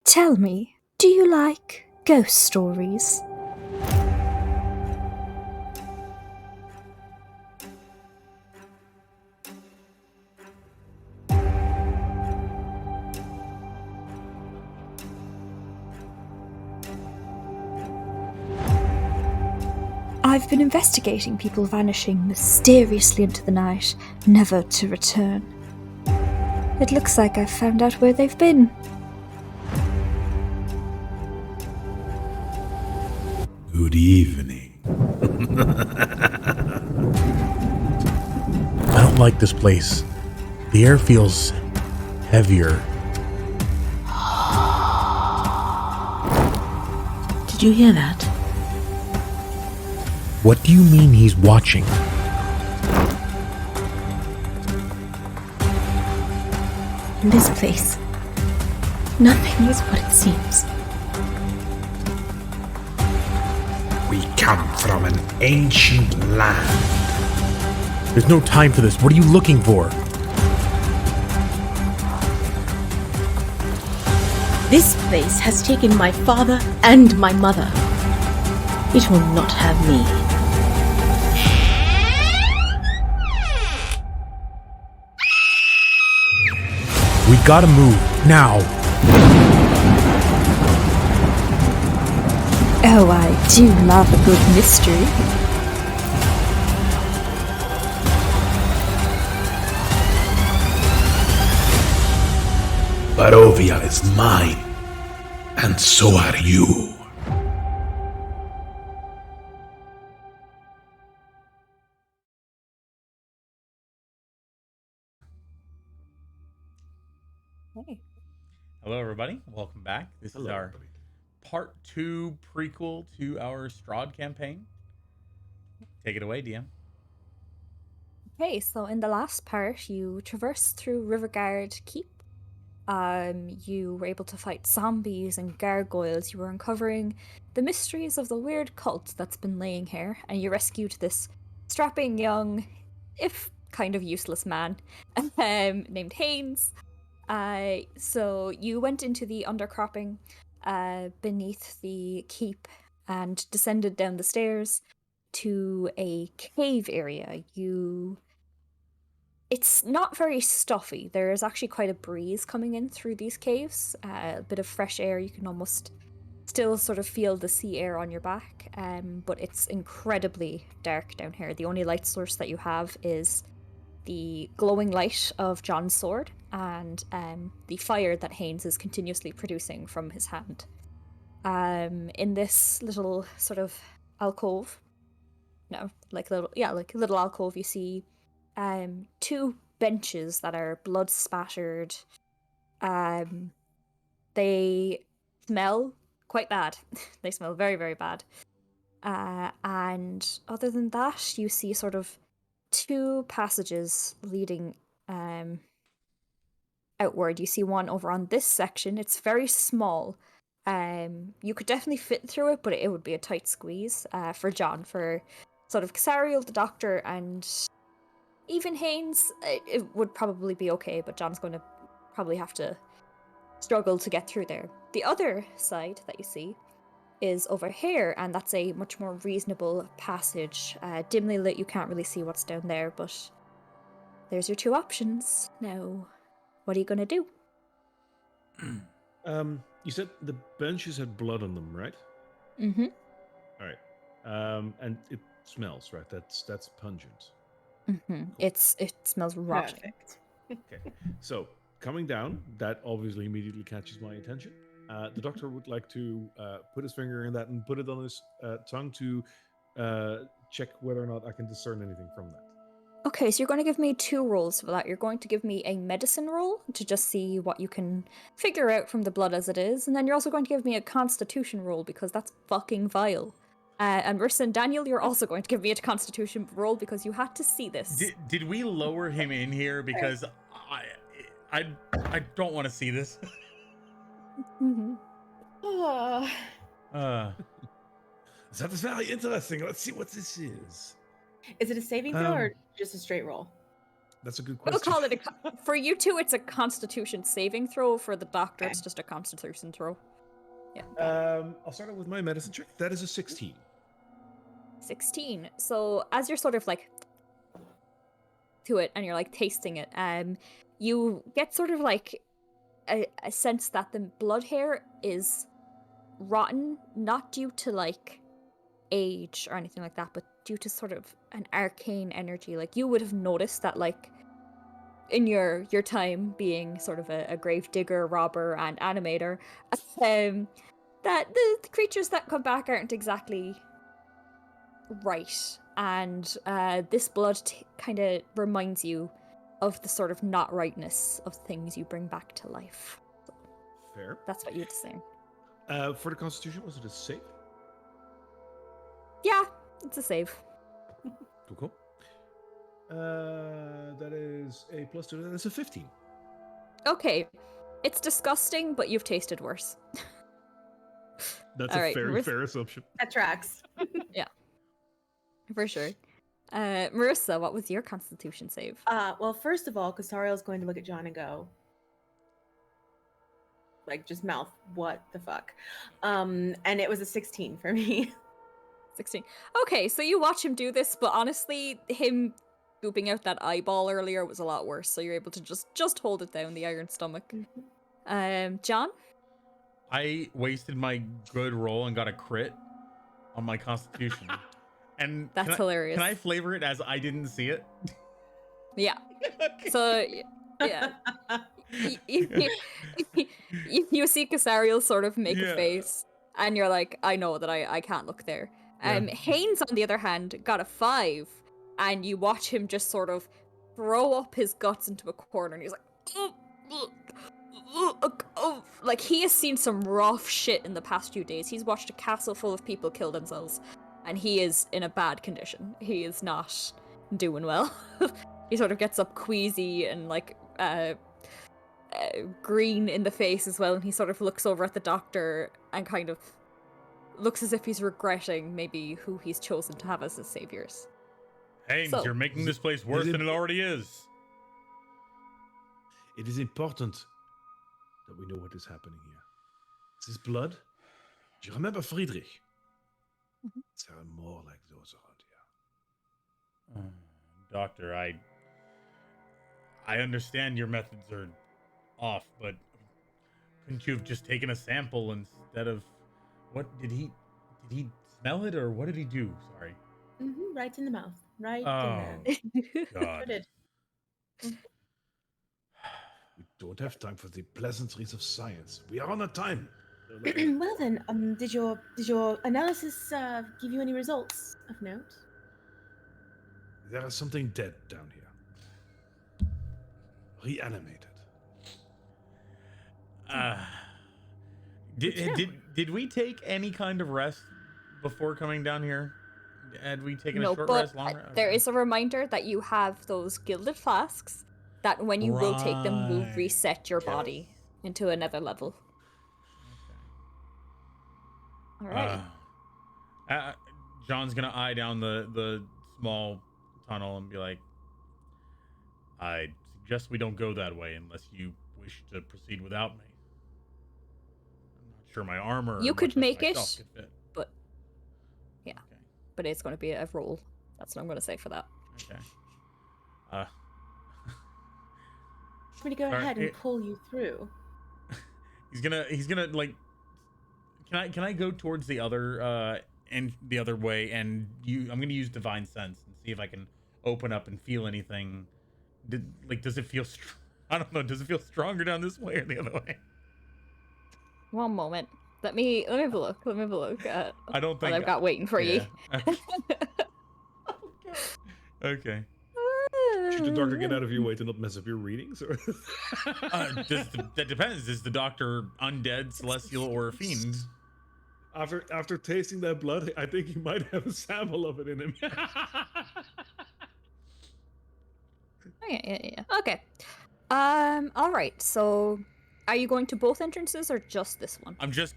Tell me, do you like ghost stories? I've been investigating people vanishing mysteriously into the night, never to return. It looks like I've found out where they've been. Good evening. I don't like this place. The air feels heavier. Did you hear that? What do you mean he's watching? In this place, nothing is what it seems. We come from an ancient land. There's no time for this. What are you looking for? This place has taken my father and my mother. It will not have me. We gotta move, now. Oh, I do love a good mystery. Barovia is mine, and so are you. Hey. Hello, everybody. Welcome back. This is our part 2 prequel to our Strahd campaign. Take it away, DM. Okay, so in the last part, you traversed through Riverguard Keep. You were able to fight zombies and gargoyles. You were uncovering the mysteries of the weird cult that's been laying here, and you rescued this strapping young, if kind of useless man, named Haynes. So you went into the undercropping beneath the keep and descended down the stairs to a cave area. It's not very stuffy. There is actually quite a breeze coming in through these caves, a bit of fresh air. You can almost still sort of feel the sea air on your back, but it's incredibly dark down here. The only light source that you have is the glowing light of John's sword and the fire that Haynes is continuously producing from his hand. In this little sort of alcove, like a little alcove, you see two benches that are blood spattered. They smell quite bad. They smell very, very bad. And other than that, you see sort of two passages leading outward. You see one over on this section. It's very small. You could definitely fit through it, but it would be a tight squeeze for John. For sort of Cassariel, the doctor, and even Haynes, it would probably be okay, but John's going to probably have to struggle to get through there. The other side that you see is over here, and that's a much more reasonable passage. Dimly lit, you can't really see what's down there, but there's your two options. Now, what are you going to do? You said the benches had blood on them, right? Mm-hmm. All right. And it smells, right? That's pungent. Mm-hmm. It smells rotten. Perfect. Okay. So coming down, that obviously immediately catches my attention. The doctor would like to put his finger in that and put it on his tongue to check whether or not I can discern anything from that. Okay, so you're going to give me two rolls for that. You're going to give me a medicine roll to just see what you can figure out from the blood as it is, and then you're also going to give me a constitution roll because that's fucking vile. And Marissa and Daniel, you're also going to give me a constitution roll because you had to see this. Did we lower him in here because I don't want to see this. Mm-hmm. So that's very interesting. Let's see what this is. Is it a saving throw or just a straight roll? That's a good We'll question. call it for you two. It's a Constitution saving throw. For the doctor, Okay. it's just a Constitution throw. Yeah. got it. I'll start out with my medicine check. That is a 16. 16. So as you're sort of like to it and you're like tasting it, you get sort of like a sense that the blood here is rotten, not due to like age or anything like that, but due to sort of an arcane energy. Like you would have noticed that, like in your time being sort of a grave digger, robber, and animator, that the creatures that come back aren't exactly right, and this blood kind of reminds you of the sort of not rightness of things you bring back to life. Fair. That's what you'd say. For the Constitution, was it a save? Yeah, it's a save. Cool. That is a +2. That is a 15. Okay, it's disgusting, but you've tasted worse. That's All a right, very fair assumption. That tracks. For sure. Marissa, what was your Constitution save? Well, first of all, Cassariel is going to look at John and go, like, just mouth, what the fuck? And it was a 16 for me. 16. Okay, so you watch him do this, but honestly, him scooping out that eyeball earlier was a lot worse, so you're able to just hold it down, the iron stomach. John? I wasted my good roll and got a crit on my Constitution. And That's hilarious. Can I flavor it as I didn't see it? Yeah. Okay. So, yeah. You see Cassariel sort of make a face, and you're like, I know that I can't look there. Haynes, on the other hand, got a 5, and you watch him just sort of throw up his guts into a corner, and he's like, like he has seen some rough shit in the past few days. He's watched a castle full of people kill themselves, and he is in a bad condition. He is not doing well. He sort of gets up queasy and like green in the face as well, and he sort of looks over at the doctor and kind of looks as if he's regretting maybe who he's chosen to have as his saviors. Haynes, So- you're making this place worse than it already is. It is important that we know what is happening here. This blood. Do you remember Friedrich? There are more like those around here. Doctor, I understand your methods are off, but couldn't you have just taken a sample instead of what did he smell it or what did he do? Sorry. Right in the mouth. Right Oh, in there. God. Did. We don't have time for the pleasantries of science. We are on a time. Well then, did your analysis give you any results of note? There is something dead down here. Reanimated. Did we take any kind of rest before coming down here? Had we taken No, a short but rest, long rest? there is a reminder that you have those gilded flasks that when you will take them will Right. reset your body into another level. Alright. John's gonna eye down the small tunnel and be like, I suggest we don't go that way unless you wish to proceed without me. I'm not sure my armor. You could much less make it, myself could fit. but yeah. Okay. But it's going to be a roll. That's what I'm going to say for that. Okay. I'm going to go Sorry, ahead and pull you through. He's gonna like. Can I go towards the other and the other way and I'm gonna use divine sense and see if I can open up and feel anything. Does it feel? I don't know. Does it feel stronger down this way or the other way? One moment. Let me have a look. Let me have a look at I don't think what I've got waiting for you. Okay. Should the doctor get out of your way to not mess up your readings? Or That depends. Is the doctor undead, celestial, or a fiend? after tasting that blood, I think he might have a sample of it in him. Yeah. Okay. All right. So, are you going to both entrances or just this one?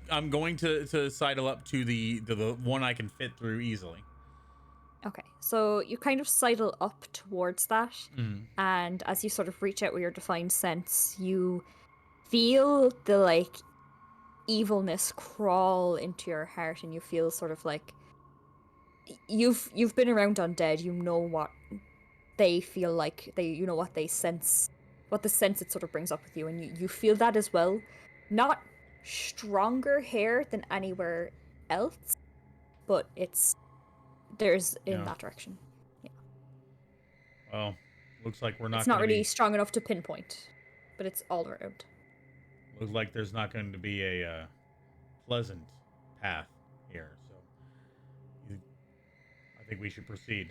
I'm going to sidle up to the one I can fit through easily. Okay, so you kind of sidle up towards that, Mm. and as you sort of reach out with your defined sense, you feel the like evilness crawl into your heart, and you feel sort of like you've been around undead. You know what they feel like. You know what they sense, what the sense it sort of brings up with you, and you feel that as well. Not stronger here than anywhere else, but there's in Yeah. that direction. Yeah. Well, looks like we're It's not not going to really be. strong enough to pinpoint, but it's all around. Looks like there's not going to be a pleasant path here. So I think we should proceed.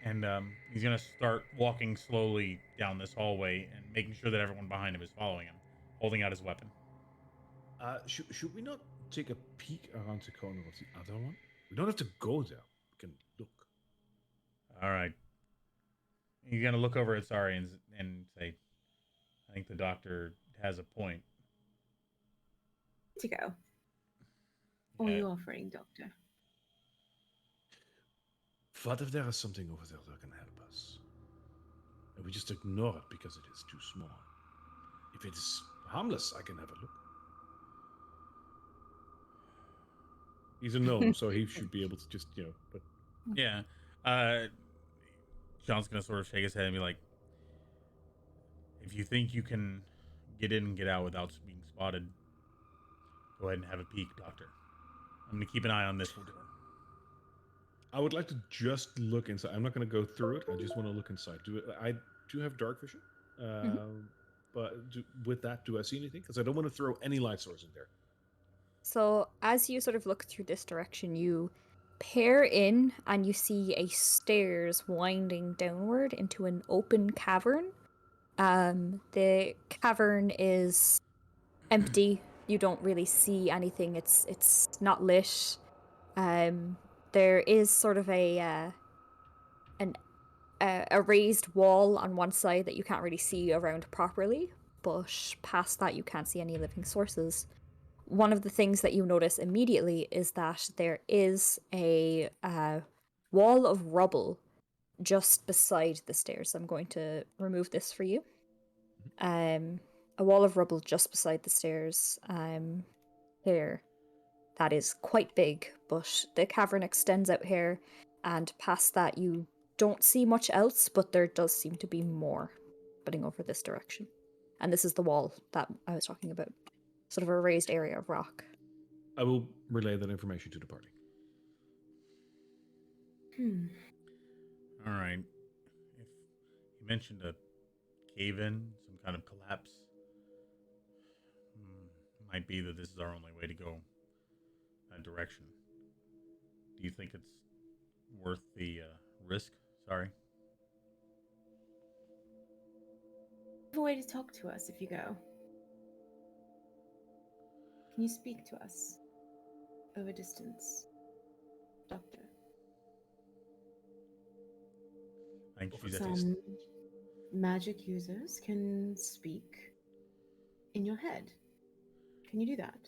And he's going to start walking slowly down this hallway and making sure that everyone behind him is following him, holding out his weapon. Should we not take a peek around the corner of the other one? We don't have to go there. We can look. All right. You're going to look over at Sari and say, I think the doctor has a point. To go. What are Yeah. you offering, Doctor? What if there is something over there that can help us? And we just ignore it because it is too small. If it is harmless, I can have a look. He's a gnome, so he should be able to just, but Yeah. John's going to sort of shake his head and be like, if you think you can get in and get out without being spotted, go ahead and have a peek, Doctor. I'm going to keep an eye on this door. I would like to just look inside. I'm not going to go through it. I just want to look inside. I do have dark vision, but with that, do I see anything? Because I don't want to throw any light source in there. So as you sort of look through this direction, you peer in and you see a stairs winding downward into an open cavern. The cavern is empty. You don't really see anything. It's not lit. There is sort of a raised wall on one side that you can't really see around properly, but past that you can't see any living sources. One of the things that you notice immediately is that there is a wall of rubble just beside the stairs. I'm going to remove this for you. A wall of rubble just beside the stairs. Here. That is quite big, but the cavern extends out here, and past that you don't see much else, but there does seem to be more heading over this direction. And this is the wall that I was talking about. Sort of a raised area of rock. I will relay that information to the party. All right. If you mentioned a cave-in, some kind of collapse, might be that this is our only way to go that direction. Do you think it's worth the risk? Sorry. You have a way to talk to us if you go. Can you speak to us over distance, Doctor? I think she's at Some magic users can speak in your head. Can you do that?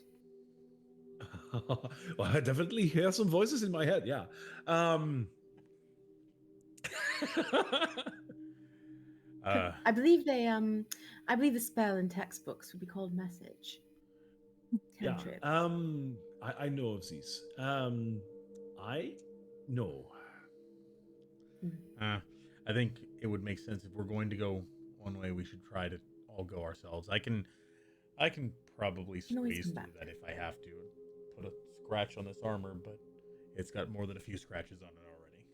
Well, I definitely hear some voices in my head. Yeah. I believe I believe the spell in textbooks would be called message. Yeah. Cantrip. I know of these. I know. I think it would make sense if we're going to go one way, we should try to all go ourselves. I can probably can always squeeze come through back. that if I have to. Put a scratch on this armor, but it's got more than a few scratches on it already.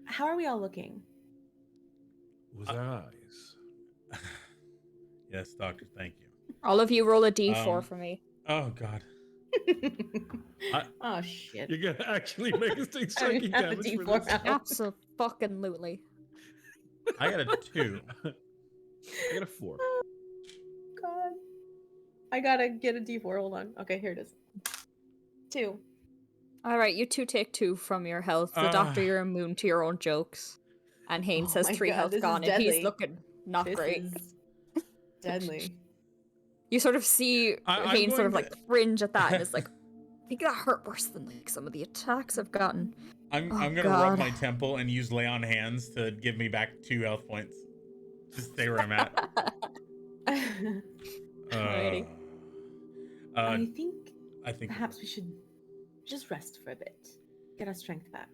How are we all looking? With our eyes. Yes, Doctor, thank you. All of you roll a d4 for me. Oh, God. Oh shit! You're gonna actually make us take I don't psychic have a damage for D4 this. out. Absolutely. I got a 2. I got a 4. God, I gotta get a D4. Hold on. Okay, here it is. 2. All right, you two take 2 from your health. The doctor, you're immune to your own jokes. And Haynes Oh has my 3 God, health this is gone, and he's deadly. looking not This great. is deadly. You sort of see I'm Haynes sort of going like cringe at that, and is like, I think that hurt worse than like some of the attacks I've gotten. I'm Oh, gonna God. rub my temple and use lay on hands to give me back 2 health points. Just stay where I'm at. Alrighty. I think I think perhaps we should just rest for a bit. Get our strength back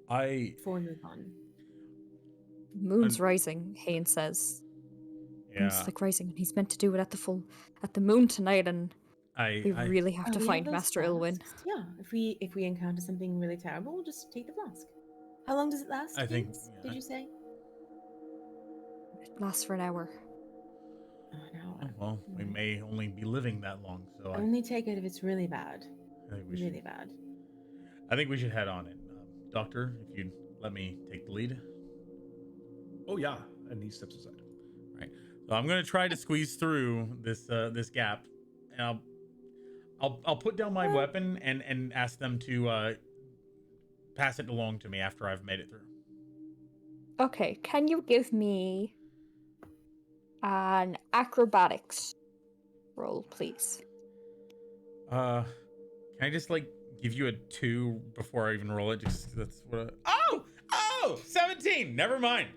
I before we move on. Moon's rising, Haynes says. yeah Moon's like rising, and he's meant to do it at the moon tonight, and we I really have to We find those Master Ilwyn. flasks. Yeah, if we encounter something really terrible, we'll just take the flask. How long does it last? I think- Haynes? yeah, Did you say? It lasts for an hour. Oh, an hour. well, we may only be living that long, so Only take it if it's really bad. I think we Really should bad. I think we should head on it. Doctor, if you'd let me take the lead. Oh yeah, and he steps aside. Right. So I'm gonna try to squeeze through this gap, and I'll put down my weapon and ask them to pass it along to me after I've made it through. Okay, can you give me an acrobatics roll, please? Can I just like give you a 2 before I even roll it? Just that's what. Oh, 17. Never mind.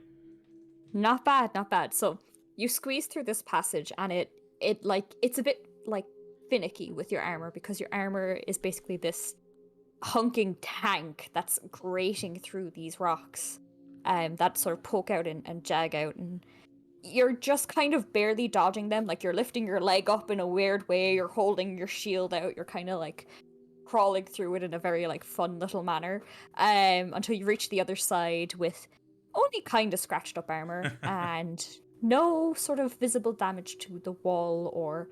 Not bad, not bad. So you squeeze through this passage, and it's a bit like finicky with your armor, because your armor is basically this hunking tank that's grating through these rocks, that sort of poke out and jag out, and you're just kind of barely dodging them. Like, you're lifting your leg up in a weird way, you're holding your shield out, you're kind of like crawling through it in a very like fun little manner, until you reach the other side with only kind of scratched up armor and no sort of visible damage to the wall or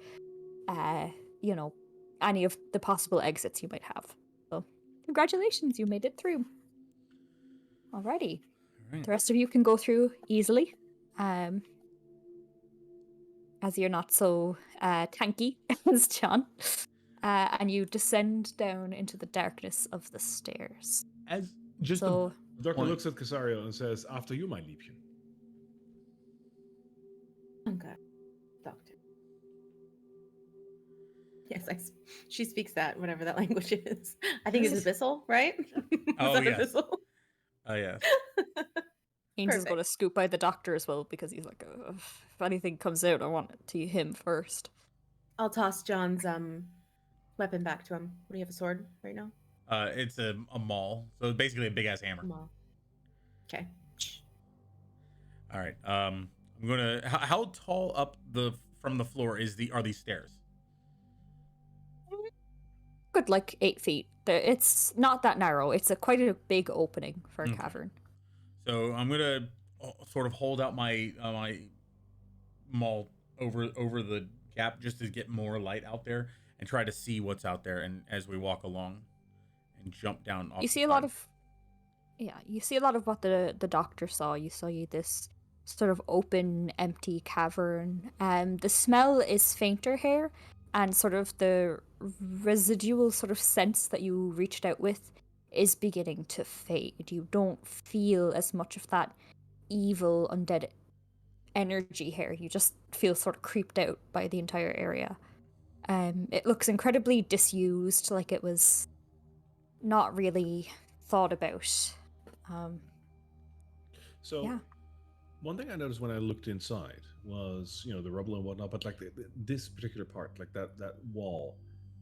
any of the possible exits you might have. So congratulations, you made it through. Alrighty. All right. The rest of you can go through easily, as you're not so tanky as John. And you descend down into the darkness of the stairs. As Just So the doctor point. looks at Cassariel and says, "After you, my Liebchen." Okay, doctor. Yes, she speaks that, whatever that language is. I think it's Abyssal, right? Oh, Is that yes. Abyssal? Oh yes. Haynes is going to Perfect. scoop by the doctor as well, because he's like, if anything comes out, I want it to him first. I'll toss John's weapon back to him. What do you have, a sword right now? It's a maul, so it's basically a big ass hammer. Come on. Okay. All right. I'm gonna. How tall up from the floor are these stairs? Good, like 8 feet. It's not that narrow. It's quite a big opening for a Okay. cavern. So I'm gonna sort of hold out my my maul over the gap just to get more light out there and try to see what's out there. And as we walk along, and jump down. Off You see a lot of, you see a lot of what the doctor saw. You saw this sort of open, empty cavern. The smell is fainter here, and sort of the residual sort of sense that you reached out with is beginning to fade. You don't feel as much of that evil undead energy here. You just feel sort of creeped out by the entire area. It looks incredibly disused, like it was not really thought about. So, Yeah. one thing I noticed when I looked inside was, the rubble and whatnot, but like this particular part, like that wall,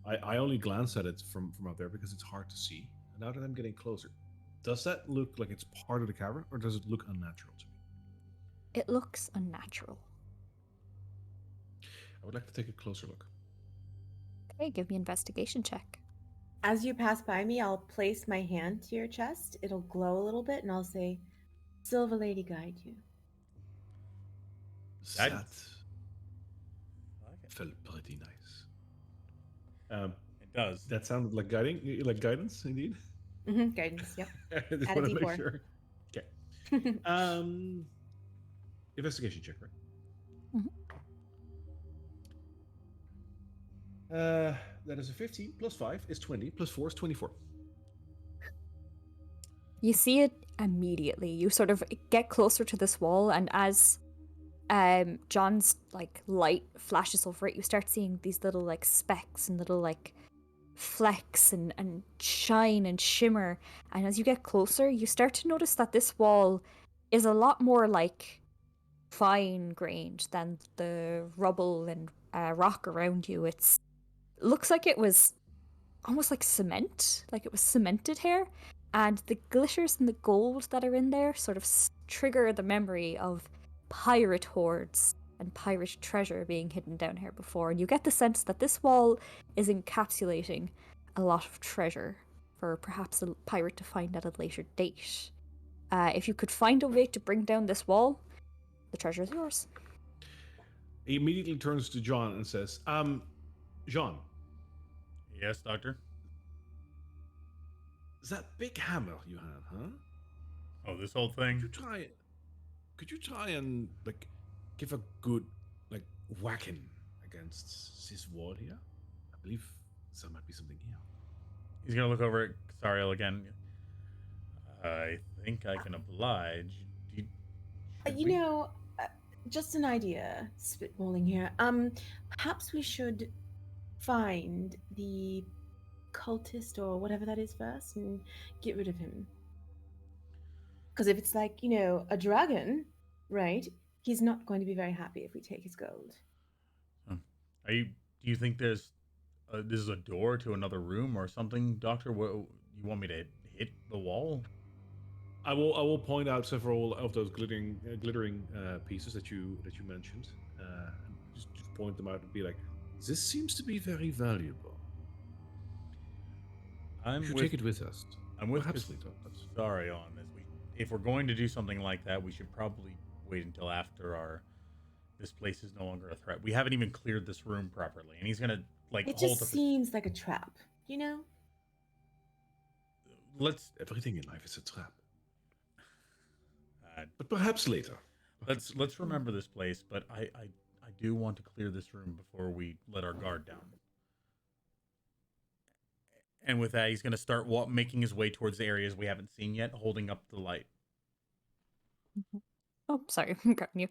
I only glance at it from out there because it's hard to see. And now that I'm getting closer, does that look like it's part of the cavern, or does it look unnatural to me? It looks unnatural. I would like to take a closer look. Okay, give me an investigation check. As you pass by me, I'll place my hand to your chest. It'll glow a little bit, and I'll say, "Silver Lady, guide you." That I like it. felt pretty nice. It does. That sounded like guidance, indeed. Guidance, yep. I just Add a want to make D4. sure. Okay. Investigation check, right? That is a 15 plus 5 is 20 plus 4 is 24. You see it immediately. You sort of get closer to this wall, and as John's like light flashes over it, you start seeing these little like specks and little like flecks and shine and shimmer. And as you get closer, you start to notice that this wall is a lot more like fine-grained than the rubble and rock around you. It looks like it was almost like cement, like it was cemented here. And the glitters and the gold that are in there sort of trigger the memory of pirate hoards and pirate treasure being hidden down here before. And you get the sense that this wall is encapsulating a lot of treasure for perhaps a pirate to find at a later date. If you could find a way to bring down this wall, the treasure is yours. He immediately turns to John and says, John, Yes, Doctor? that big hammer you have, huh? Oh, this whole thing? Could you try and, like, give a good, like, whacking against this wall here? I believe there might be something here. He's going to look over at Cassariel again. I think I can oblige. Just an idea, spitballing here. Perhaps we should find the cultist or whatever that is first and get rid of him. Because if it's like, a dragon, right, he's not going to be very happy if we take his gold. Do you think this is a door to another room or something, Doctor? What, you want me to hit the wall? I will point out several of those glittering pieces that you mentioned. Just point them out and be like, this seems to be very valuable. We should take it with us. I'm with Perhaps Cassariel on this. If we're going to do something like that, we should probably wait until after this place is no longer a threat. We haven't even cleared this room properly, and he's gonna It just seems like a trap, Everything in life is a trap. But perhaps later. Let's remember this place, but I do want to clear this room before we let our guard down. And with that, he's going to start making his way towards the areas we haven't seen yet, holding up the light. Oh, sorry, I'm grabbing you.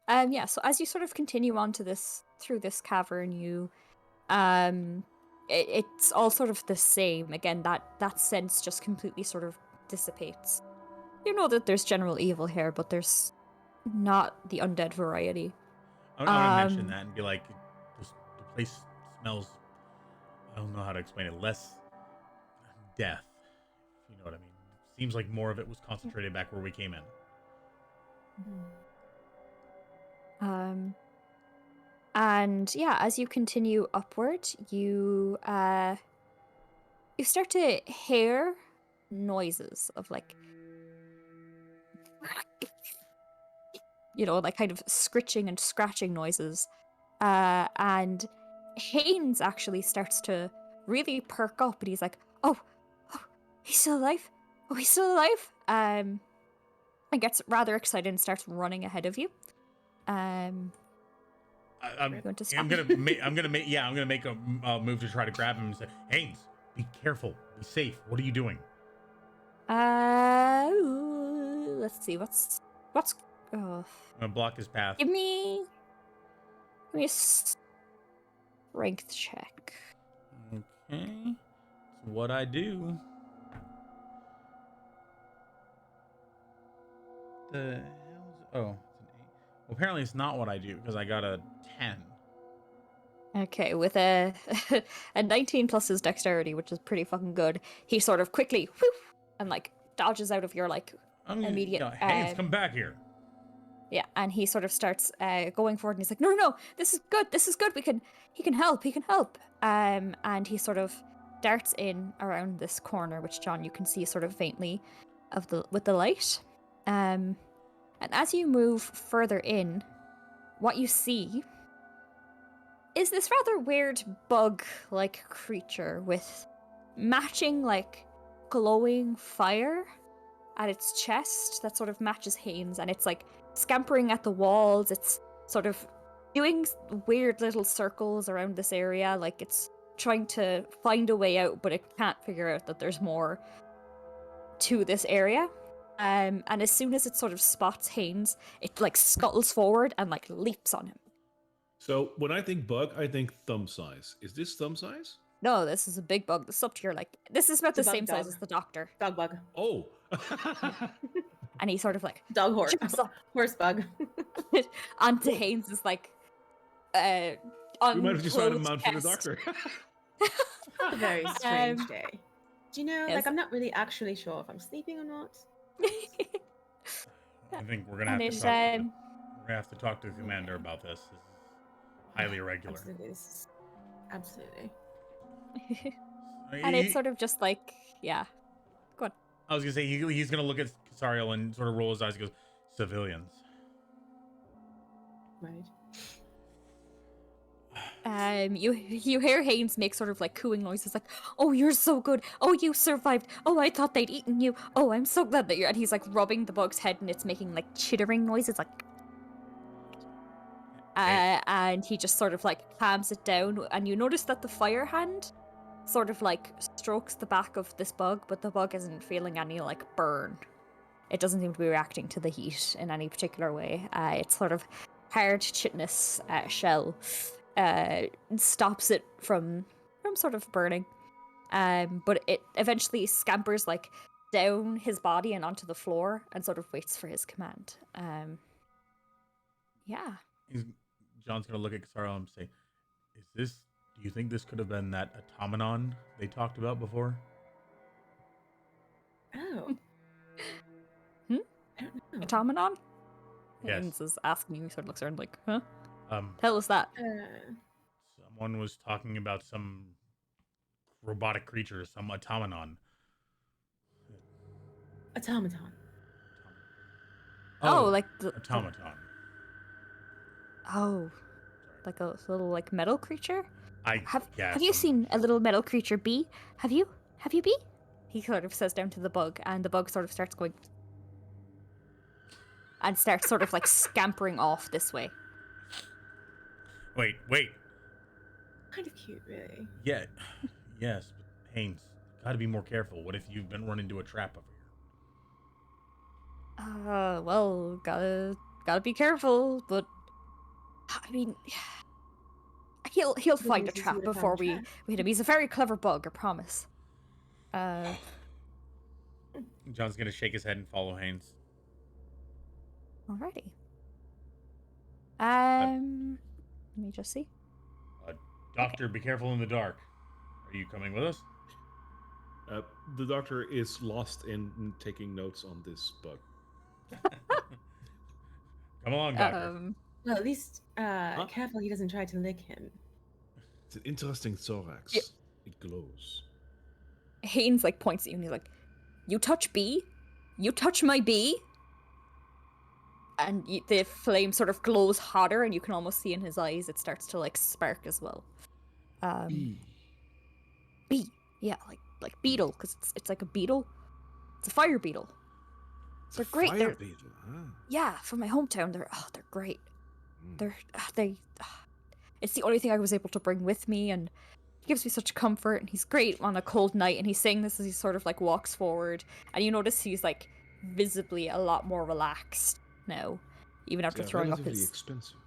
Yeah, so as you sort of continue on through this cavern, it's all sort of the same. Again, that sense just completely sort of dissipates. You know that there's general evil here, but there's not the undead variety. I'm going to mention that and be like, the place smells, I don't know how to explain it, less death, if you know what I mean. It seems like more of it was concentrated back where we came in. And yeah, as you continue upward, you start to hear noises of like kind of scritching and scratching noises. And Haynes actually starts to really perk up, and he's like, oh, he's still alive? Oh, he's still alive? And gets rather excited and starts running ahead of you. I'm I'm gonna make a move to try to grab him and say, Haynes, be careful, be safe. What are you doing? Let's see. What's? Oh. I'm gonna block his path. Give me a strength check. Okay, it's what I do. The hell's... Oh, it's an 8. Well, apparently it's not what I do because I got a 10. Okay, with a 19 plus his dexterity, which is pretty fucking good, he sort of quickly and like dodges out of your immediate. Haynes, come back here. Yeah, and he sort of starts going forward, and he's like, no, this is good. He can help. And he sort of darts in around this corner, which, John, you can see sort of faintly with the light. And as you move further in, what you see is this rather weird bug-like creature with matching, glowing fire at its chest that sort of matches Haynes, and it's, scampering at the walls. It's sort of doing weird little circles around this area, like it's trying to find a way out, but it can't figure out that there's more to this area. And as soon as it sort of spots Haynes, it scuttles forward and leaps on him. So when I think bug, I think thumb size. Is this thumb size? No, this is a big bug. This is up to your this is about It's a the same bug size dog. as the doctor. Dog bug. Oh. And he sort of like Dog horse. jumps up Horse bug. onto Whoa. Haynes' like We might have just found a unclothed mount for the chest. doctor. A very strange Um, day. Do you know, yes. I'm not really actually sure if I'm sleeping or not. I think we're gonna And have to it, talk. We're gonna have to talk to the commander about this. This is highly irregular. Absolutely. Absolutely. and it's sort of just like, yeah. Go on. I was gonna say he's gonna look at Cassariel and sort of roll his eyes and goes, civilians. Right. You hear Haynes make sort of like cooing noises, like, "Oh, you're so good. Oh, you survived. Oh, I thought they'd eaten you. Oh, I'm so glad that you're." And he's like rubbing the bug's head, and it's making like chittering noises, like. And he just sort of like calms it down, and you notice that the fire hand sort of like strokes the back of this bug, but the bug isn't feeling any like burn. It doesn't seem to be reacting to the heat in any particular way. It's sort of hard chitinous shell stops it from sort of burning. But it eventually scampers like down his body and onto the floor and sort of waits for his command. Yeah. John's gonna look at Cassariel and say, do you think this could have been that automaton they talked about before? Oh. Hmm? I don't know. Automaton? Yes. Haynes is asking you, sort of looks around like, huh? Um, Tell us that. someone was talking about some robotic creature, some automaton. Automaton. Oh, like the automaton. Oh, like a little like metal creature. Have guess. you seen a little metal creature bee? Have you bee? He sort of says down to the bug, and the bug sort of starts going and starts sort of like scampering off this way. Wait. Kind of cute, really. Yeah, yes, but Haynes, gotta be more careful. What if you've been run into a trap over here? Well, gotta be careful, but I mean, he'll find a easy trap to find before a we trap. hit him. He's a very clever bug, I promise. John's gonna shake his head and follow Haynes. Alrighty. Let me just see. Doctor, be careful in the dark. Are you coming with us? The doctor is lost in taking notes on this bug. Come along, doctor. Well, at least careful he doesn't try to lick him. It's an interesting thorax. Yeah. It glows. Haynes like points at you and he's like, "You touch bee? You touch my bee?" And the flame sort of glows hotter, and you can almost see in his eyes it starts to like spark as well. Bee. Bee, yeah, like beetle, because it's like a beetle. It's a fire beetle. It's They're a great. fire beetle, huh? Yeah, from my hometown. They're great. Mm. It's the only thing I was able to bring with me, and he gives me such comfort. And he's great on a cold night. And he's saying this as he sort of like walks forward, and you notice he's like visibly a lot more relaxed now, even after They're throwing up relatively his. expensive.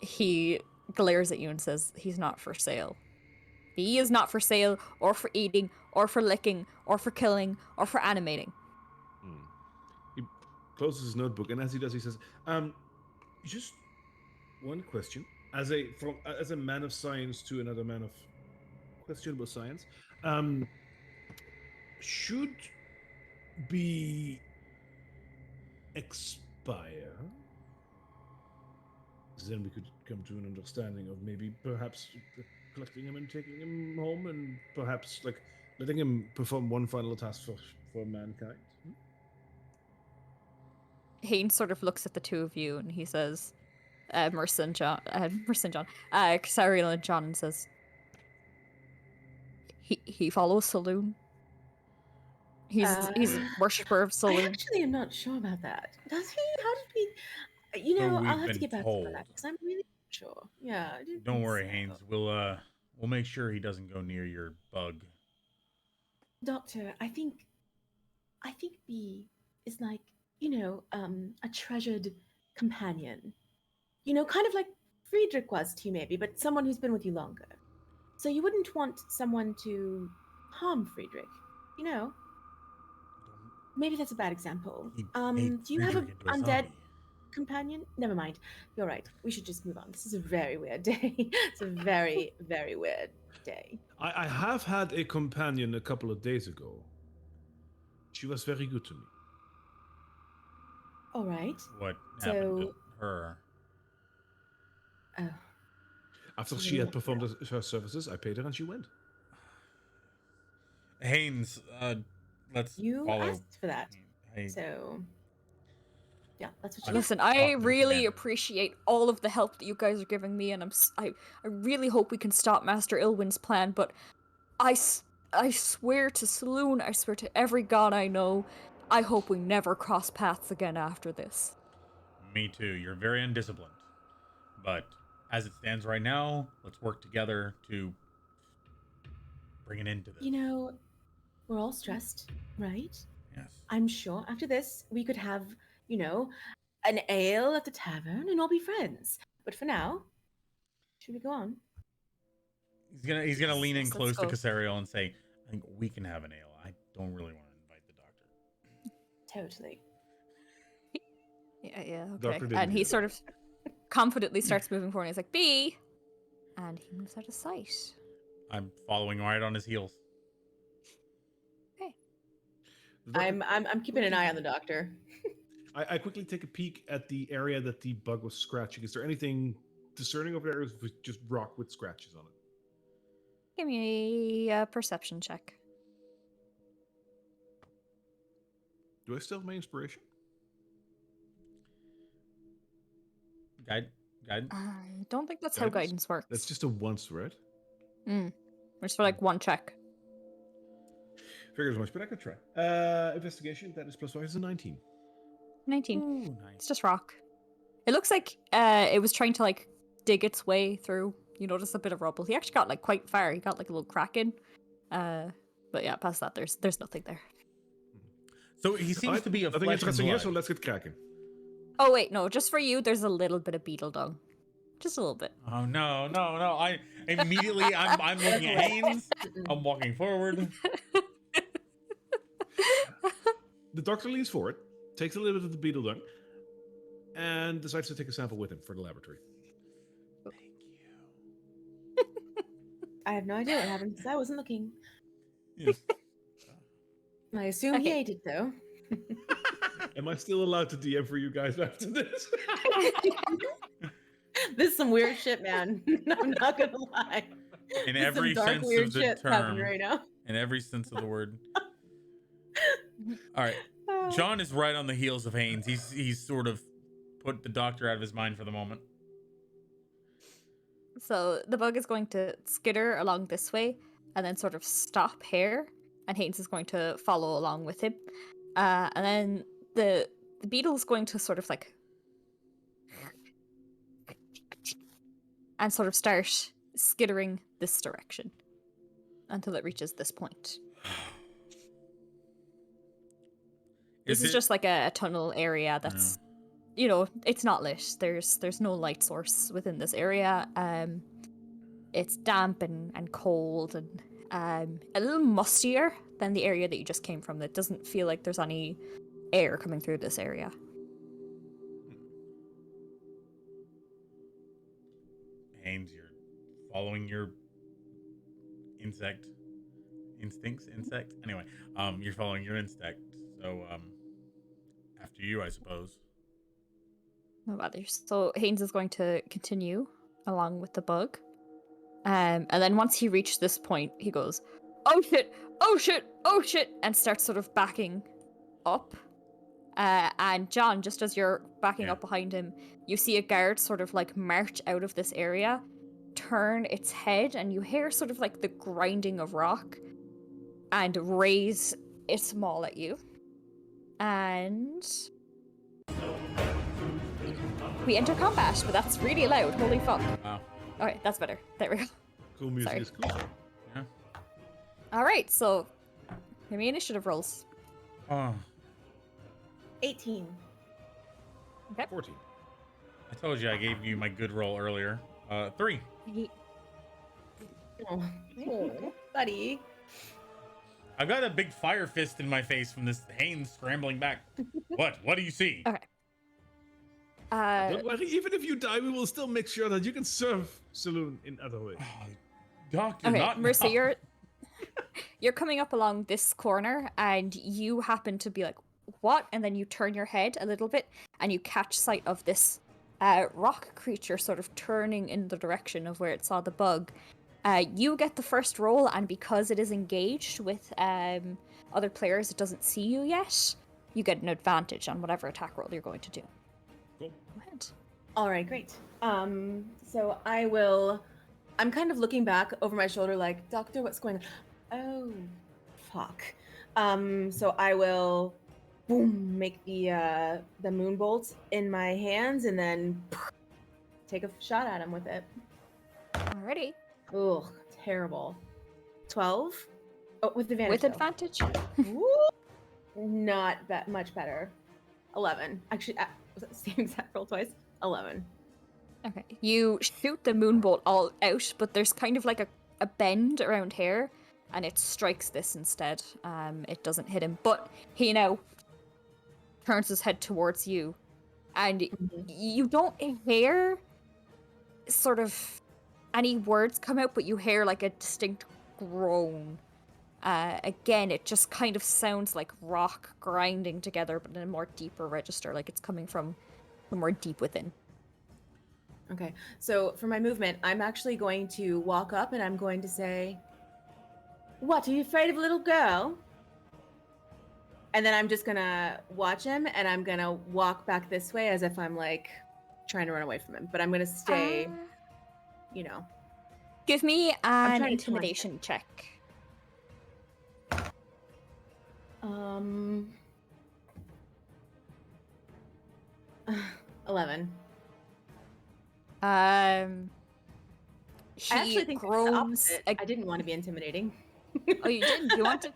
He glares at you and says, "He's not for sale. He is not for sale, or for eating, or for licking, or for killing, or for animating." He closes his notebook, and as he does, he says, just one question. As a man of science to another man of questionable science, should be expire? Then we could come to an understanding of maybe perhaps collecting him and taking him home, and perhaps like letting him perform one final task for mankind. Haynes sort of looks at the two of you and he says, Cassariel and John, and says, he follows Saloon. He's a worshipper of I Saloon. actually am not sure about that. Does he? How did we? You So know, we've I'll have to been get back told. to that because I'm really not sure. Yeah. I didn't Don't think worry, so. Haynes. We'll make sure he doesn't go near your bug. Doctor, I think B is like, a treasured companion. Kind of like Friedrich was to you maybe, but someone who's been with you longer. So you wouldn't want someone to harm Friedrich, you know? Maybe that's a bad example. He made Do you have Friedrich an into a undead zombie. companion? Never mind. You're right. We should just move on. This is a very weird day. It's a very, very weird day. I have had a companion a couple of days ago. She was very good to me. All right. What happened to So, her? oh, After You she really had want performed that? her services, I paid her and she went. Haynes, let's you follow. asked for that. I, So, yeah, that's what you I'm- get. Listen, I Talk to the really commander. appreciate all of the help that you guys are giving me, and I really hope we can stop Master Ilwin's plan, but I swear to Saloon, I swear to every god I know, I hope we never cross paths again after this. Me too. You're very undisciplined. But as it stands right now, let's work together to bring an end to this. You know, we're all stressed, right? Yes. I'm sure after this, we could have, an ale at the tavern and all be friends. But for now, should we go on? He's gonna lean in Yes, close let's to go. Cassariel and say, I think we can have an ale. I don't really want to invite the doctor. Totally. Yeah, Doctor okay. didn't And he hear sort of confidently starts moving forward, and he's like, B! And he moves out of sight. I'm following right on his heels. Okay. The doctor- I'm keeping an eye on the doctor. I quickly take a peek at the area that the bug was scratching. Is there anything discerning over there? Or is it just rock with scratches on it? Give me a perception check. Do I still have my inspiration? Guide. I don't think that's how Guidance? guidance works. That's just a once, right? It's for like one check. Figures much, but I could try. Investigation, that is +5 is a 19. 19. Ooh, nice. It's just rock. It looks like it was trying to like dig its way through. You notice a bit of rubble. He actually got like quite far. He got like a little crack in. But yeah, past that, there's nothing there. So he seems to be a I think flesh it's and interesting here, blood. so let's get cracking. Oh wait, no, just for you, there's a little bit of beetle dung. Just a little bit. Oh no! I immediately I'm looking at Haynes. I'm walking forward. The doctor leans forward, takes a little bit of the beetle dung, and decides to take a sample with him for the laboratory. Thank you. I have no idea what happened because I wasn't looking. Yes. I assume he Okay. ate it though. Am I still allowed to DM for you guys after this? This is some weird shit, man. I'm not gonna lie. In This is some every dark, sense weird of the shit happening term. right now. In every sense of the word. All right. John is right on the heels of Haynes. He's sort of put the doctor out of his mind for the moment. So the bug is going to skitter along this way and then sort of stop here, and Haynes is going to follow along with him. And then the beetle's going to sort of like and sort of start skittering this direction until it reaches this point. This is just like a tunnel area that's, it's not lit. There's no light source within this area. It's damp and cold and a little mustier than the area that you just came from. It doesn't feel like there's any air coming through this area. Haynes, you're following your instincts. Anyway, you're following your instinct. So, after you, I suppose. No bother. So Haynes is going to continue along with the bug. And then once he reached this point, he goes, "Oh shit! Oh shit! Oh shit!" and starts sort of backing up. And John, just as you're backing up behind him, you see a guard sort of like march out of this area, turn its head, and you hear sort of like the grinding of rock, and raise its maul at you. And we enter combat, but that's really loud. Holy fuck. Wow. Alright, that's better. There we go. Cool music Sorry. is cool. Yeah. Alright, so give me initiative rolls. Oh, 18. 14. I told you I gave you my good roll earlier. 3. Oh, buddy. I've got a big fire fist in my face from this Haines scrambling back. What do you see? Okay. Don't worry, even if you die, we will still make sure that you can serve Saloon in other ways. Doctor, Okay, not Mercy, now. you're coming up along this corner, and you happen to be like, "What?" And then you turn your head a little bit, and you catch sight of this rock creature sort of turning in the direction of where it saw the bug. You get the first roll, and because it is engaged with other players, it doesn't see you yet. You get an advantage on whatever attack roll you're going to do. Cool. Go ahead. All right, great. So I'm kind of looking back over my shoulder, like, Doctor, what's going on? Oh, fuck. So I will, boom, make the moonbolt in my hands, and then take a shot at him with it. Alrighty. Ugh, terrible. 12. Oh, with advantage. With though. advantage. Woo! Not much better. 11. Actually, was that the same exact roll twice? 11. Okay. You shoot the moonbolt all out, but there's kind of like a bend around here, and it strikes this instead. It doesn't hit him, but he now turns his head towards you, and you don't hear sort of any words come out, but you hear like a distinct groan. Again, it just kind of sounds like rock grinding together, but in a more deeper register, like it's coming from somewhere deep within. Okay, so for my movement, I'm actually going to walk up and I'm going to say, "What, are you afraid of a little girl?" And then I'm just gonna watch him, and I'm gonna walk back this way as if I'm like trying to run away from him. But I'm gonna stay, you know. Give me I'm an trying to intimidation check. 11. He I actually think it's the groans. opposite. I didn't want to be intimidating. Oh, you didn't? You wanted?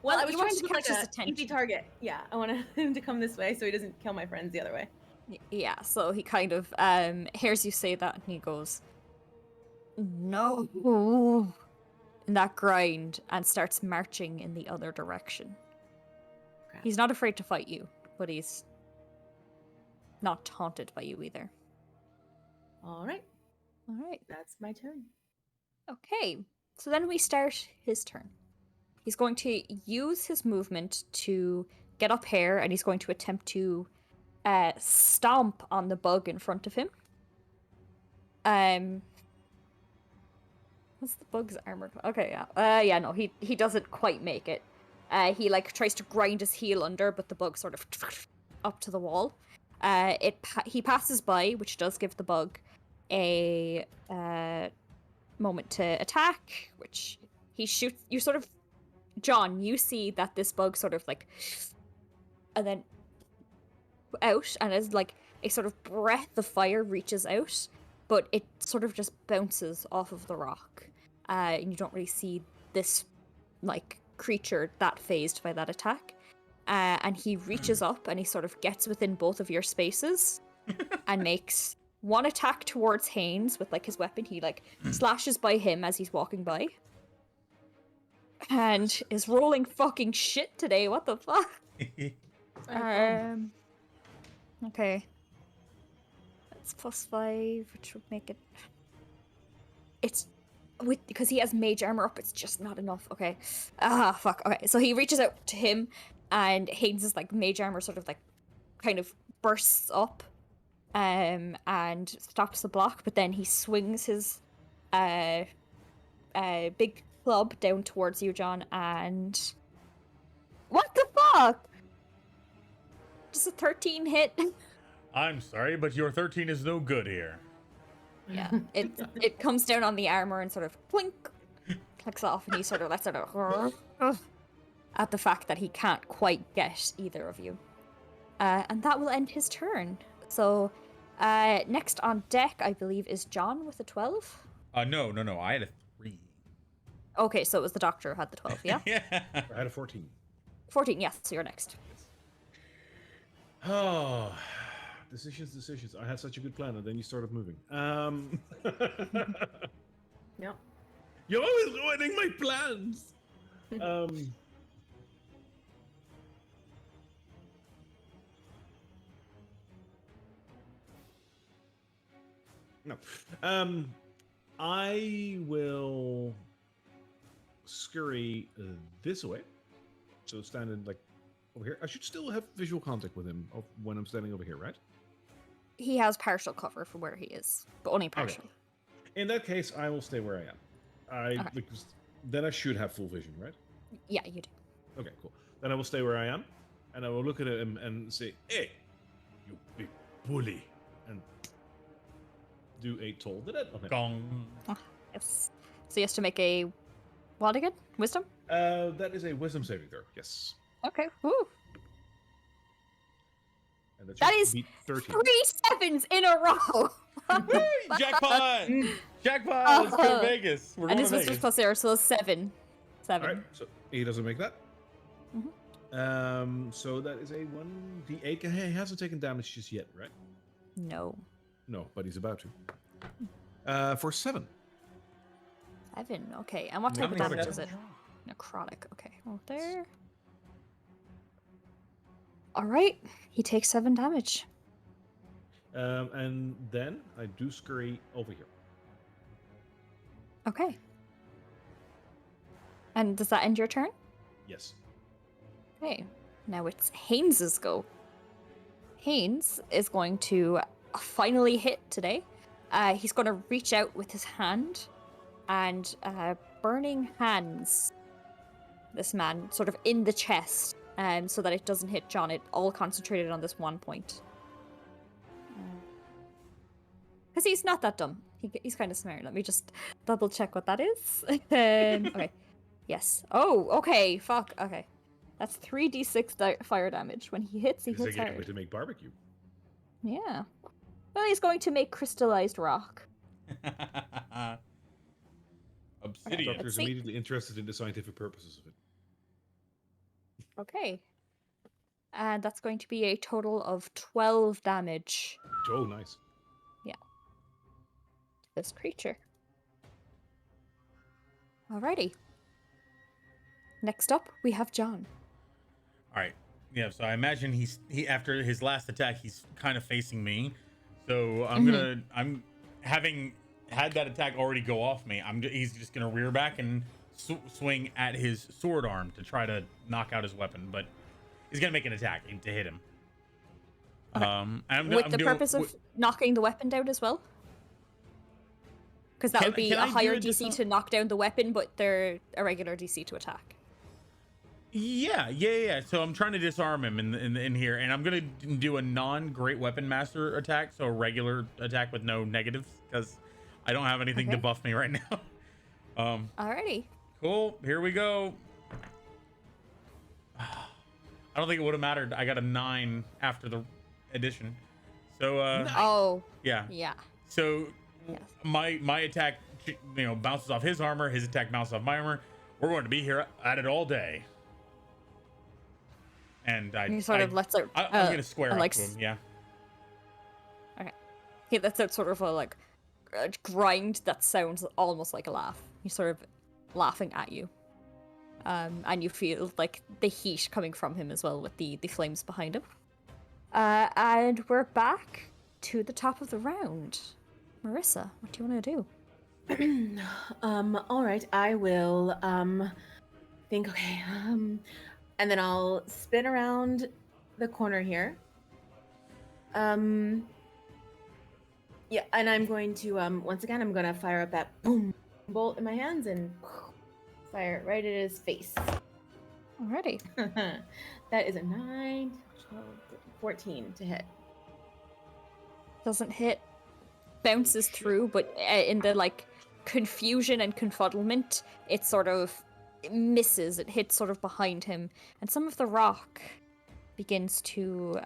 Well, I You was want trying to to catch like his a attention. easy target. Yeah, I want him to come this way so he doesn't kill my friends the other way. Yeah, so he kind of hears you say that, and he goes, "No," in that grind, and starts marching in the other direction. Crap. He's not afraid to fight you, but he's not taunted by you either. All right, Alright. that's my turn. Okay, so then we start his turn. He's going to use his movement to get up here, and he's going to attempt to stomp on the bug in front of him. What's the bug's armor? Okay, yeah. No, he doesn't quite make it. He like tries to grind his heel under, but the bug sort of up to the wall. He passes by, which does give the bug a moment to attack, which he shoots. You sort of, John, you see that this bug sort of like, and then out, and as like a sort of breath of fire reaches out, but it sort of just bounces off of the rock, and you don't really see this like creature that phased by that attack. And he reaches up and he sort of gets within both of your spaces and makes one attack towards Haynes with like his weapon. He like slashes by him as he's walking by, and is rolling fucking shit today. What the fuck? Okay. That's +5, which would make it. It's because he has mage armor up. It's just not enough. Okay. Fuck. Okay. So he reaches out to him, and Haynes' like mage armor sort of like kind of bursts up, and stops the block. But then he swings his big club down towards you, John, and what the fuck? Just a 13 hit. I'm sorry, but your 13 is no good here. Yeah, it comes down on the armor and sort of clink, clicks off, and he sort of lets it out at the fact that he can't quite get either of you. And that will end his turn. So next on deck, I believe, is John with a 12. No, I had a 3. Okay, so it was the doctor who had the 12, yeah? Yeah. I had a 14. 14, yes, so you're next. Oh, decisions. I had such a good plan, and then you started moving. Yep. You're always ruining my plans. No. I will scurry this way. So standing like over here. I should still have visual contact with him when I'm standing over here, right? He has partial cover for where he is, but only partial. Okay. In that case, I will stay where I am. Because then I should have full vision, right? Yeah, you do. Okay, cool. Then I will stay where I am, and I will look at him and say, "Hey, you big bully," and do a toll. Did it? Okay. Gong. Yes. So he has to make a what again? Wisdom? That is a wisdom saving throw. Yes. Okay. Woo. And That is beat 13. 3 sevens in a row. Woo, jackpot! Jackpot! Let's go to Vegas. We're And going his to wisdom Vegas. plus 0, so 7. 7. All right, so he doesn't make that. Mhm. So that is a 1d8. Hey, he hasn't taken damage just yet, right? No. No, but he's about to. For 7. 7. Okay. And what How type of many damage is it? sevens? Necrotic. Okay. Well, there. All right. He takes 7 damage. And then I do scurry over here. Okay. And does that end your turn? Yes. Okay. Now it's Haynes's go. Haynes is going to finally hit today. He's going to reach out with his hand and burning hands this man sort of in the chest so that it doesn't hit John. It all concentrated on this one point. Because he's not that dumb. He's kind of smart. Let me just double check what that is. Okay. Yes. Oh, okay. Fuck. Okay. That's 3d6 fire damage. When he hits, he Because I hits can't wait hard. to make barbecue. Yeah. Well, he's going to make crystallized rock. Obsidian. Doctor's see. immediately interested in the scientific purposes of it. Okay. And that's going to be a total of 12 damage Oh, nice. to this creature. Alrighty. Next up, we have John. All right. Yeah. So I imagine he after his last attack, he's kind of facing me. So I'm having had that attack already go off me. He's just gonna rear back and swing at his sword arm to try to knock out his weapon, but he's gonna make an attack to hit him. Okay. I'm With the doing- purpose of knocking the weapon down as well? Because that would be can a I do higher a DC different- to knock down the weapon, but they're a regular DC to attack. Yeah. So I'm trying to disarm him in here, and I'm gonna do a non-great weapon master attack, so a regular attack with no negatives, because I don't have anything to Okay. buff me right now. Alrighty. Cool. Here we go. I don't think it would have mattered. I got a 9 after the addition. So Oh, yeah. yeah. So Yes. my attack, bounces off his armor. His attack bounces off my armor. We're going to be here at it all day. And And he sort of lets out. I'm gonna square up like to him. Yeah. Okay. He lets out sort of a grind that sounds almost like a laugh. He's sort of laughing at you. And you feel like the heat coming from him as well with the flames behind him. And we're back to the top of the round. Marissa, what do you want to do? All right, I will think, okay, and then I'll spin around the corner here. Yeah, and I'm going to once again I'm gonna fire up that boom bolt in my hands and fire it right at his face. Alrighty. That is a 9, 12, 14 to hit. Doesn't hit. Bounces through, but in the confusion and confuddlement, it sort of misses. It hits sort of behind him, and some of the rock begins to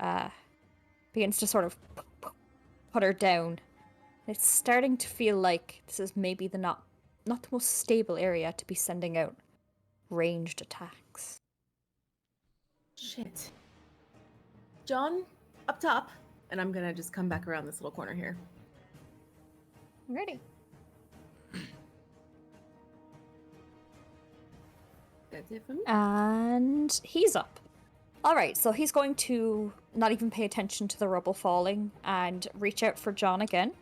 sort of putter down. It's starting to feel like this is maybe the not the most stable area to be sending out ranged attacks. Shit. John, up top, and I'm gonna just come back around this little corner here. Ready. That's it for me. And he's up. All right, so he's going to not even pay attention to the rubble falling and reach out for John again.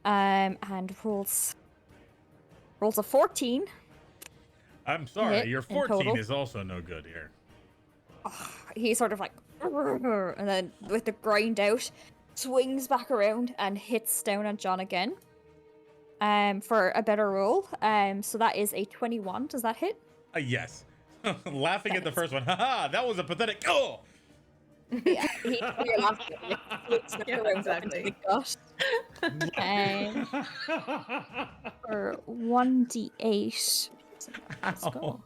And rolls a 14. I'm sorry, Hit your in 14 total. is also no good here. He sort of like, and then with the grind out, swings back around and hits down on John again. For a better roll. So that is a 21. Does that hit? Yes. Laughing at the first one. Haha, that was a pathetic. Oh! Yeah, you're laughing. Flicks back around exactly. into the gut. For 1d8. Let's go.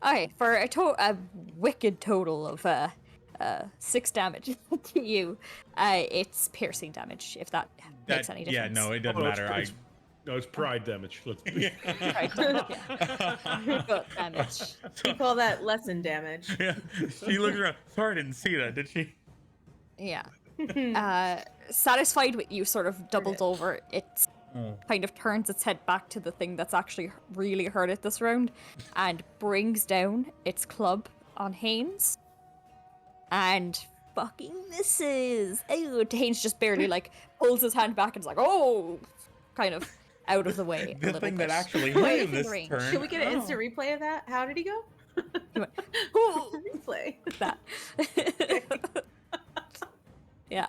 Okay, for a wicked total of 6 damage to you. It's piercing damage, if that makes any difference. Yeah, no, it doesn't Oh, matter. No, it's pride damage. Let's be. Right, yeah. Gut damage. We call that lesson damage. Yeah, she looked around. Sorry, I didn't see that, did she? Yeah. Satisfied with you sort of doubled over, it kind of turns its head back to the thing that's actually really hurt it this round and brings down its club on Haynes and fucking misses. Oh, Haynes just barely like pulls his hand back and is like, oh, kind of out of the way. The a thing little that bit. actually hit him in this range. turn. Can we get an instant replay of that? How did he go? He went, "Ooh," Replay. that. Yeah.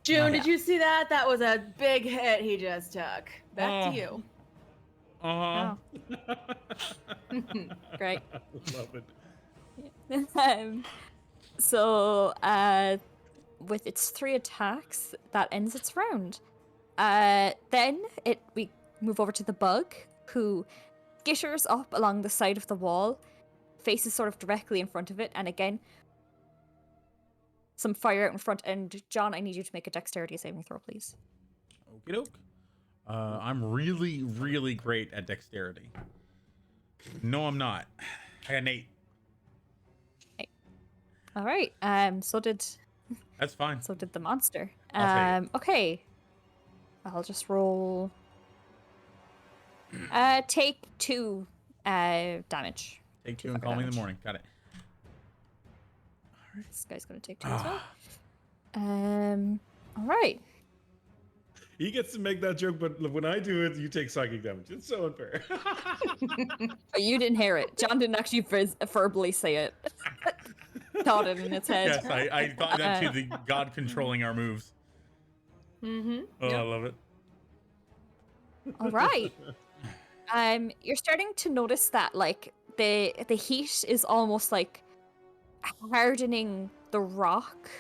June, did you see that? That was a big hit he just took. Back to you. Uh-huh. Great. Love it. So, with its 3 attacks, that ends its round. Then we move over to the bug, who skitters up along the side of the wall, faces sort of directly in front of it, and again, some fire out in front. And John, I need you to make a dexterity saving throw, please. Okie doke. I'm really, really great at dexterity. No, I'm not. I got an 8. All right. So did That's fine. the monster. I'll take Okay. I'll just roll. Take 2 damage. Take 2 and fucking call me in the damage. morning. Got it. This guy's gonna take 2 as well. All right. He gets to make that joke, but when I do it, you take psychic damage. It's so unfair. Oh, you didn't hear it. John didn't actually verbally say it. Thought it in its head. Yes, I thought that too. The god controlling our moves. Mm-hmm. Oh, I love it. All right. You're starting to notice that like the heat is almost like hardening the rock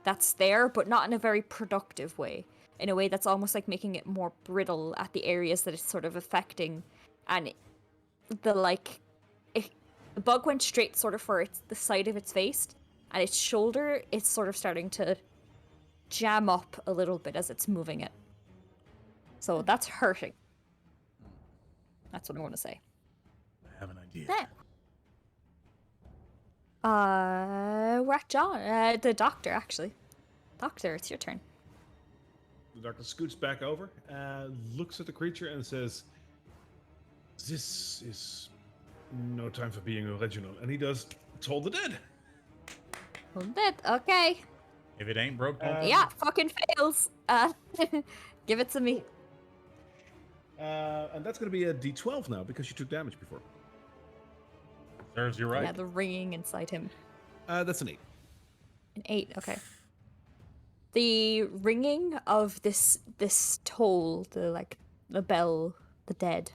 that's there, but not in a very productive way. In a way that's almost like making it more brittle at the areas that it's sort of affecting, and the bug went straight sort of for the side of its face, and its shoulder is sort of starting to jam up a little bit as it's moving it. So that's hurting. That's what I want to say. I have an idea. Now, we're at John, the doctor actually. Doctor, it's your turn. The doctor scoots back over, looks at the creature, and says, "This is no time for being original." And he does Toll the Dead. Hold it. Okay. If it ain't broke, don't Yeah, fucking fails. Give it to me. And that's going to be a D12 now because you took damage before. serves you right. Yeah, the ringing inside him. That's an 8. An 8. Okay. The ringing of this toll, the bell, the dead,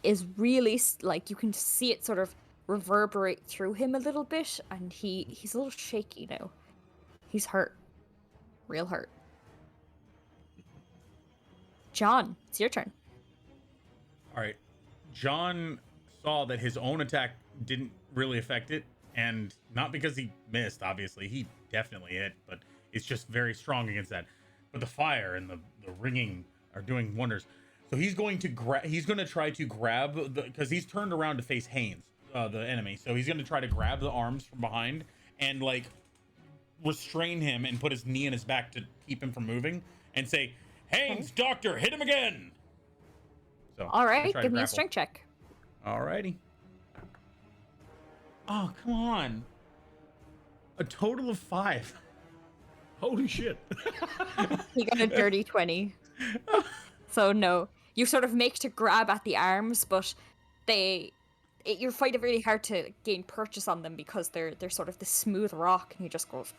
is really like you can see it sort of reverberate through him a little bit, and he's a little shaky now. He's hurt, real hurt. John, it's your turn. All right. John saw that his own attack didn't really affect it, and not because he missed, obviously. He definitely hit, but it's just very strong against that. But the fire and the ringing are doing wonders. So he's going to try to grab because he's turned around to face Haynes, the enemy. So he's going to try to grab the arms from behind and like restrain him and put his knee in his back to keep him from moving and say, "Haynes, doctor, hit him again." So All right, try to give me a grapple. strength check. Alrighty. Oh, come on. A total of 5. Holy shit. He got a dirty 20. So no. You sort of make to grab at the arms, but you're fighting really hard to gain purchase on them because they're sort of the smooth rock, and he just goes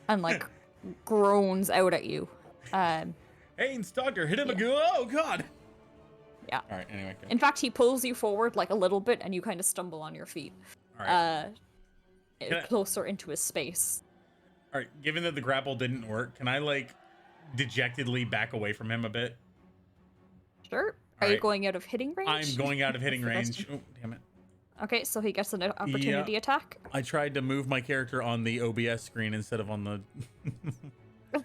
and like groans out at you. Hey, Doctor, hit him a go. Oh, God. Yeah. All right, anyway. Go. In fact, he pulls you forward like a little bit, and you kind of stumble on your feet. All right. Closer into his space. All right, given that the grapple didn't work, can I, like, dejectedly back away from him a bit? Sure. Are you going out of hitting range? I'm going out of hitting range. Oh, damn it. Okay, so he gets an opportunity attack. I tried to move my character on the OBS screen instead of on the...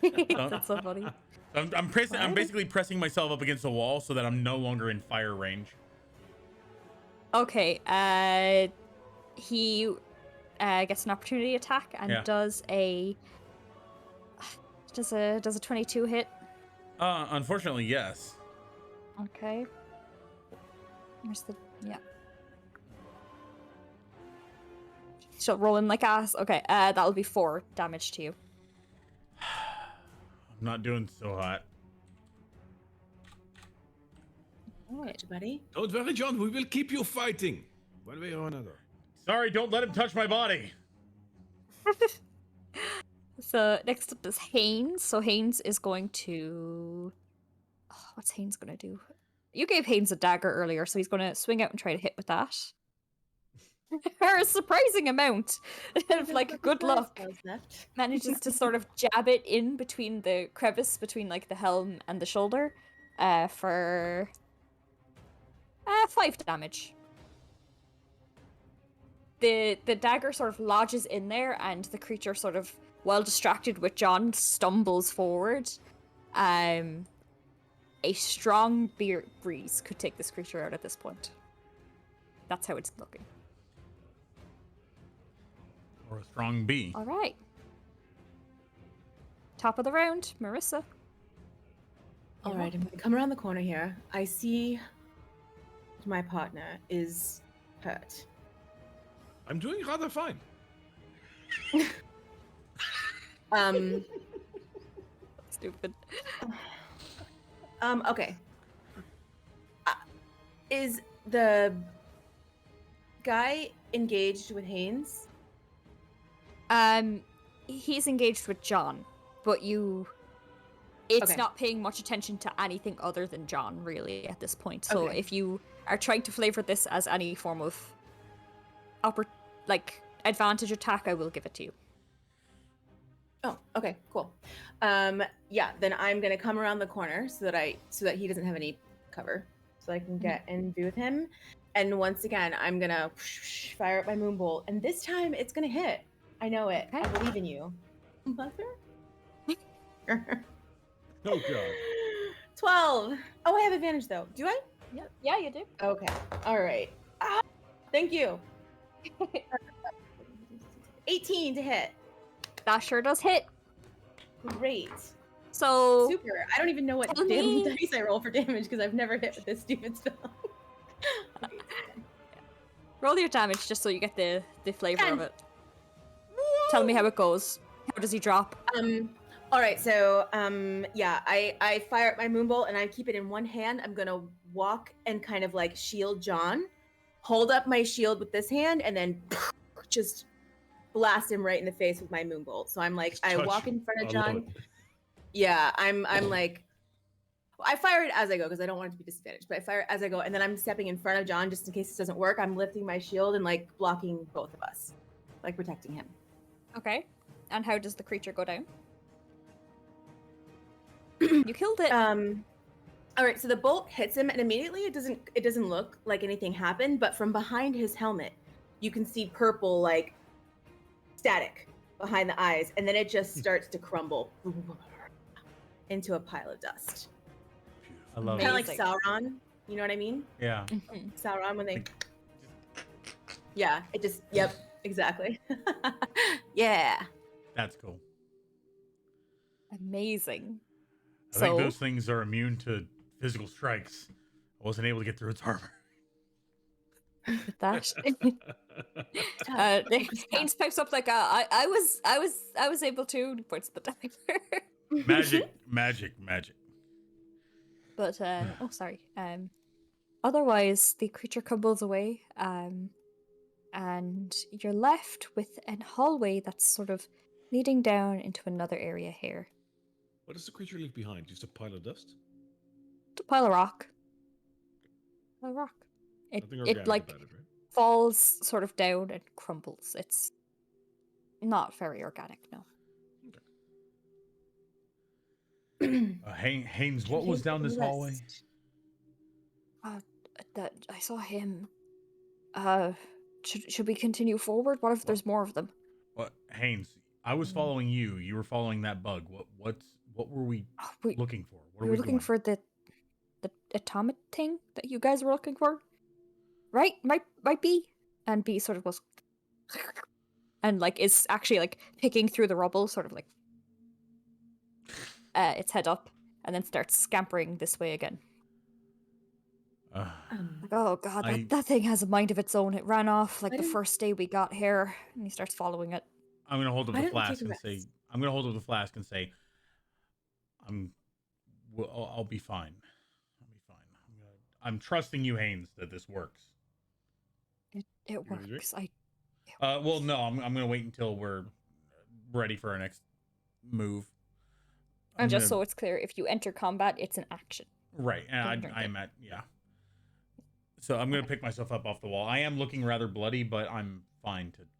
That's so funny. I'm basically pressing myself up against the wall so that I'm no longer in fire range. Okay, he gets an opportunity attack and does a 22 hit? Unfortunately, yes. Okay. Where's the So rolling like ass. Okay, that'll be 4 damage to you. I'm not doing so hot. Alright, buddy. Don't worry, John. We will keep you fighting one way or another. Sorry, don't let him touch my body. So next up is Haynes. So Haynes is going to... what's Haynes going to do? You gave Haynes a dagger earlier, so he's going to swing out and try to hit with that. For a surprising amount of, like, good luck. Manages to sort of jab it in between the crevice between, like, the helm and the shoulder for 5 damage. The dagger sort of lodges in there, and the creature sort of, while distracted with John, stumbles forward. A strong breeze could take this creature out at this point. That's how it's looking. Or a strong bee. All right. Top of the round, Marissa. All right, I'm going to come around the corner here. I see my partner is hurt. I'm doing rather fine. Stupid. Okay. Is the guy engaged with Haynes? He's engaged with John, but it's Okay. not paying much attention to anything other than John, really, at this point. So if you are trying to flavor this as any form of advantage attack, I will give it to you. Oh, okay, cool. Yeah, then I'm gonna come around the corner so that he doesn't have any cover, so I can get in view with him. And once again, I'm gonna fire up my moonbolt, and this time it's gonna hit. I know it. Okay. I believe in you, mother. Oh god. 12. Oh, I have advantage though. Do I? Yeah, you do. Okay. All right. Thank you. 18 to hit. That sure does hit. Great. So Super. I don't even know what Tell me- dice I roll for damage because I've never hit with this stupid spell. roll your damage just so you get the flavor 10. of it. Tell me how it goes. How does he drop? All right, so yeah, I fire up my moonbolt and I keep it in one hand. I'm gonna walk and kind of like shield John, hold up my shield with this hand, and then just blast him right in the face with my moonbolt. So I'm like, Just I touch walk him. in front of I love John. it. Yeah, I'm like, I fire it as I go because I don't want it to be disadvantaged. But I fire it as I go, and then I'm stepping in front of John just in case this doesn't work. I'm lifting my shield and like blocking both of us, like protecting him. Okay. And how does the creature go down? You killed it. All right, so the bolt hits him, and immediately it doesn't look like anything happened. But from behind his helmet, you can see purple like static behind the eyes, and then it just starts to crumble into a pile of dust. I love Kind it. of like Sauron, you know what I mean? Yeah. Sauron when they, yeah, it just, yep, exactly. Yeah. That's cool. Amazing. I think those things are immune to physical strikes. I wasn't able to get through its armor. with that. Tough. Haynes pipes up like, I was able to. He points at the dagger. Magic. But oh, sorry. Otherwise, the creature crumbles away, and you're left with a hallway that's sort of leading down into another area here. What does the creature leave behind? Just a pile of dust? It's a pile of rock. A rock. Nothing It organic like about it, right? falls sort of down and crumbles. It's not very organic, no. Haynes, what was down this hallway? That I saw him. Should we continue forward? What if there's more of them? What, Haynes? I was following you. You were following that bug. What were we looking for? What We are were we looking doing? for the atomic thing that you guys were looking for, right? Might be. And B sort of goes, and like is actually like picking through the rubble, sort of like its head up, and then starts scampering this way again. Like, oh god, that thing has a mind of its own. It ran off like the first day we got here, and he starts following it. I'm gonna hold up Why the don't we flask take a and say, rest? I'm gonna hold up the flask and say, I'll be fine. I'll be fine. I'm trusting you, Haynes, that this works. It works. Well, no, I'm gonna wait until we're ready for our next move. And just so it's clear, if you enter combat, it's an action. Right, and I'm at So I'm gonna pick myself up off the wall. I am looking rather bloody, but I'm fine to continue.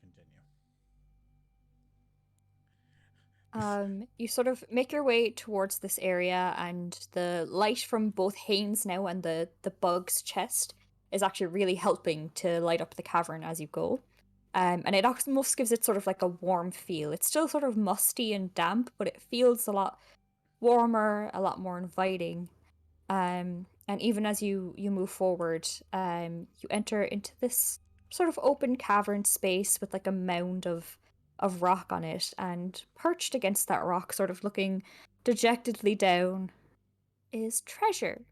You sort of make your way towards this area, and the light from both Haynes now and the bug's chest is actually really helping to light up the cavern as you go. And it almost gives it sort of like a warm feel. It's still sort of musty and damp, but it feels a lot warmer, a lot more inviting. And even as you move forward, you enter into this sort of open cavern space with like a mound of rock on it, and perched against that rock, sort of looking dejectedly down, is Treasure,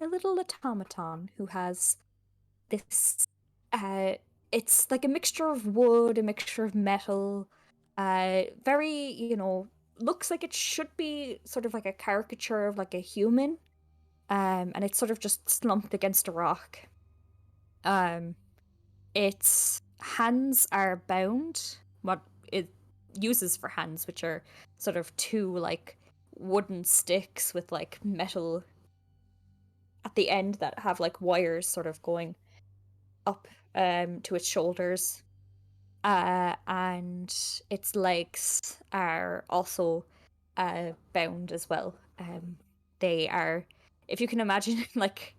a little automaton who has this it's like a mixture of wood, a mixture of metal, very, looks like it should be sort of like a caricature of like a human. And it's sort of just slumped against a rock. Its hands are bound, what it uses for hands, which are sort of two like wooden sticks with like metal at the end that have like wires sort of going up to its shoulders. And its legs are also bound as well. They are, if you can imagine, like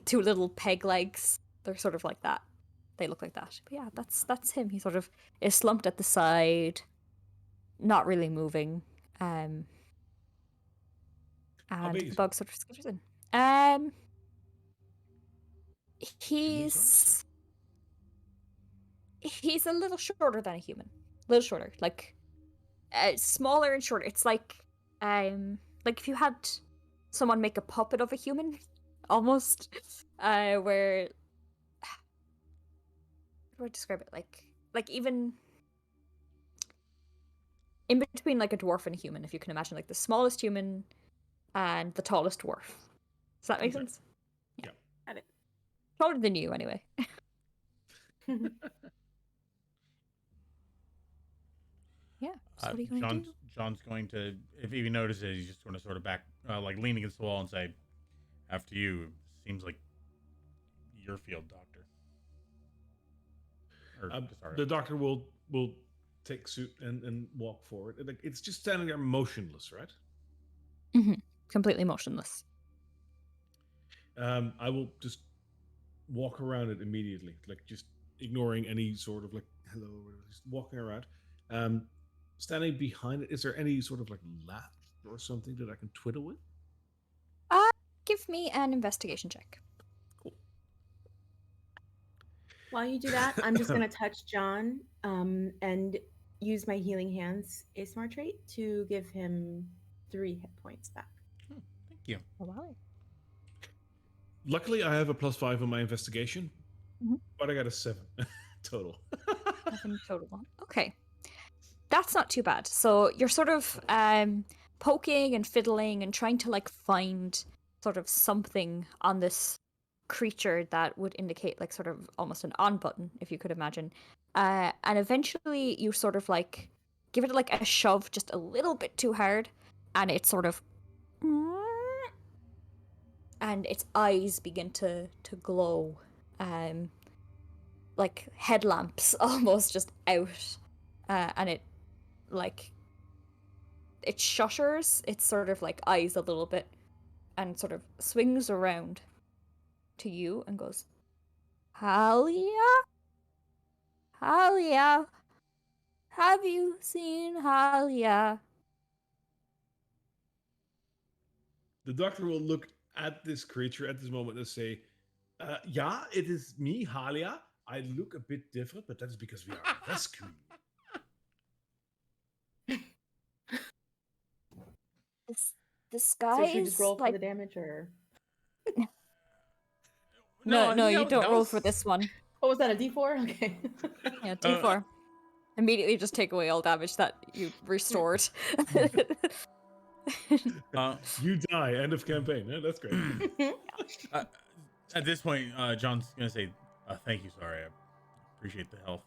two little peg legs. They're sort of like that. They look like that. But yeah, that's him. He sort of is slumped at the side, not really moving. And the bug sort of skitters in. He's a little shorter than a human. A little shorter, like smaller and shorter. It's like if you had someone make a puppet of a human, almost. Where how do I describe it? Like even in between like a dwarf and a human, if you can imagine, like the smallest human and the tallest dwarf. Does that make sense? Yeah. Got it. Taller than you, anyway. Yeah. So what are you going to do? John's going to, if he notices, he's just going to sort of back, like lean against the wall and say, "After you. Seems like your field, doctor." The doctor will take suit and walk forward. It's just standing there motionless, right? Mm-hmm. Completely motionless. I will just walk around it immediately, like just ignoring any sort of like hello, just walking around. Standing behind it, is there any sort of like latch or something that I can twiddle with? Give me an investigation check. Cool. While you do that, I'm just gonna touch John, and use my healing hands ASMR trait to give him 3 hit points back. Thank you. Oh, wow. Luckily, I have a +5 on my investigation, But I got a 7 total. 7 total. Okay. That's not too bad. So you're sort of poking and fiddling and trying to like find sort of something on this creature that would indicate like sort of almost an on button, if you could imagine. And eventually you sort of like give it like a shove just a little bit too hard, and it sort of and its eyes begin to glow, like headlamps almost just out, and it like it shudders its sort of like eyes a little bit and sort of swings around to you and goes, Halia? Halia? Have you seen Halia? The doctor will look at this creature at this moment and say, yeah, it is me, Halia. I look a bit different, but that is because we are rescuing you. The So skies should we just roll for like the damage, or no, you don't roll was- for this one. what was that? A D4? Okay. Yeah, D4. Immediately just take away all damage that you restored. You die, end of campaign. Yeah, that's great. At this point, John's gonna say, "Thank you, sorry, I appreciate the help,"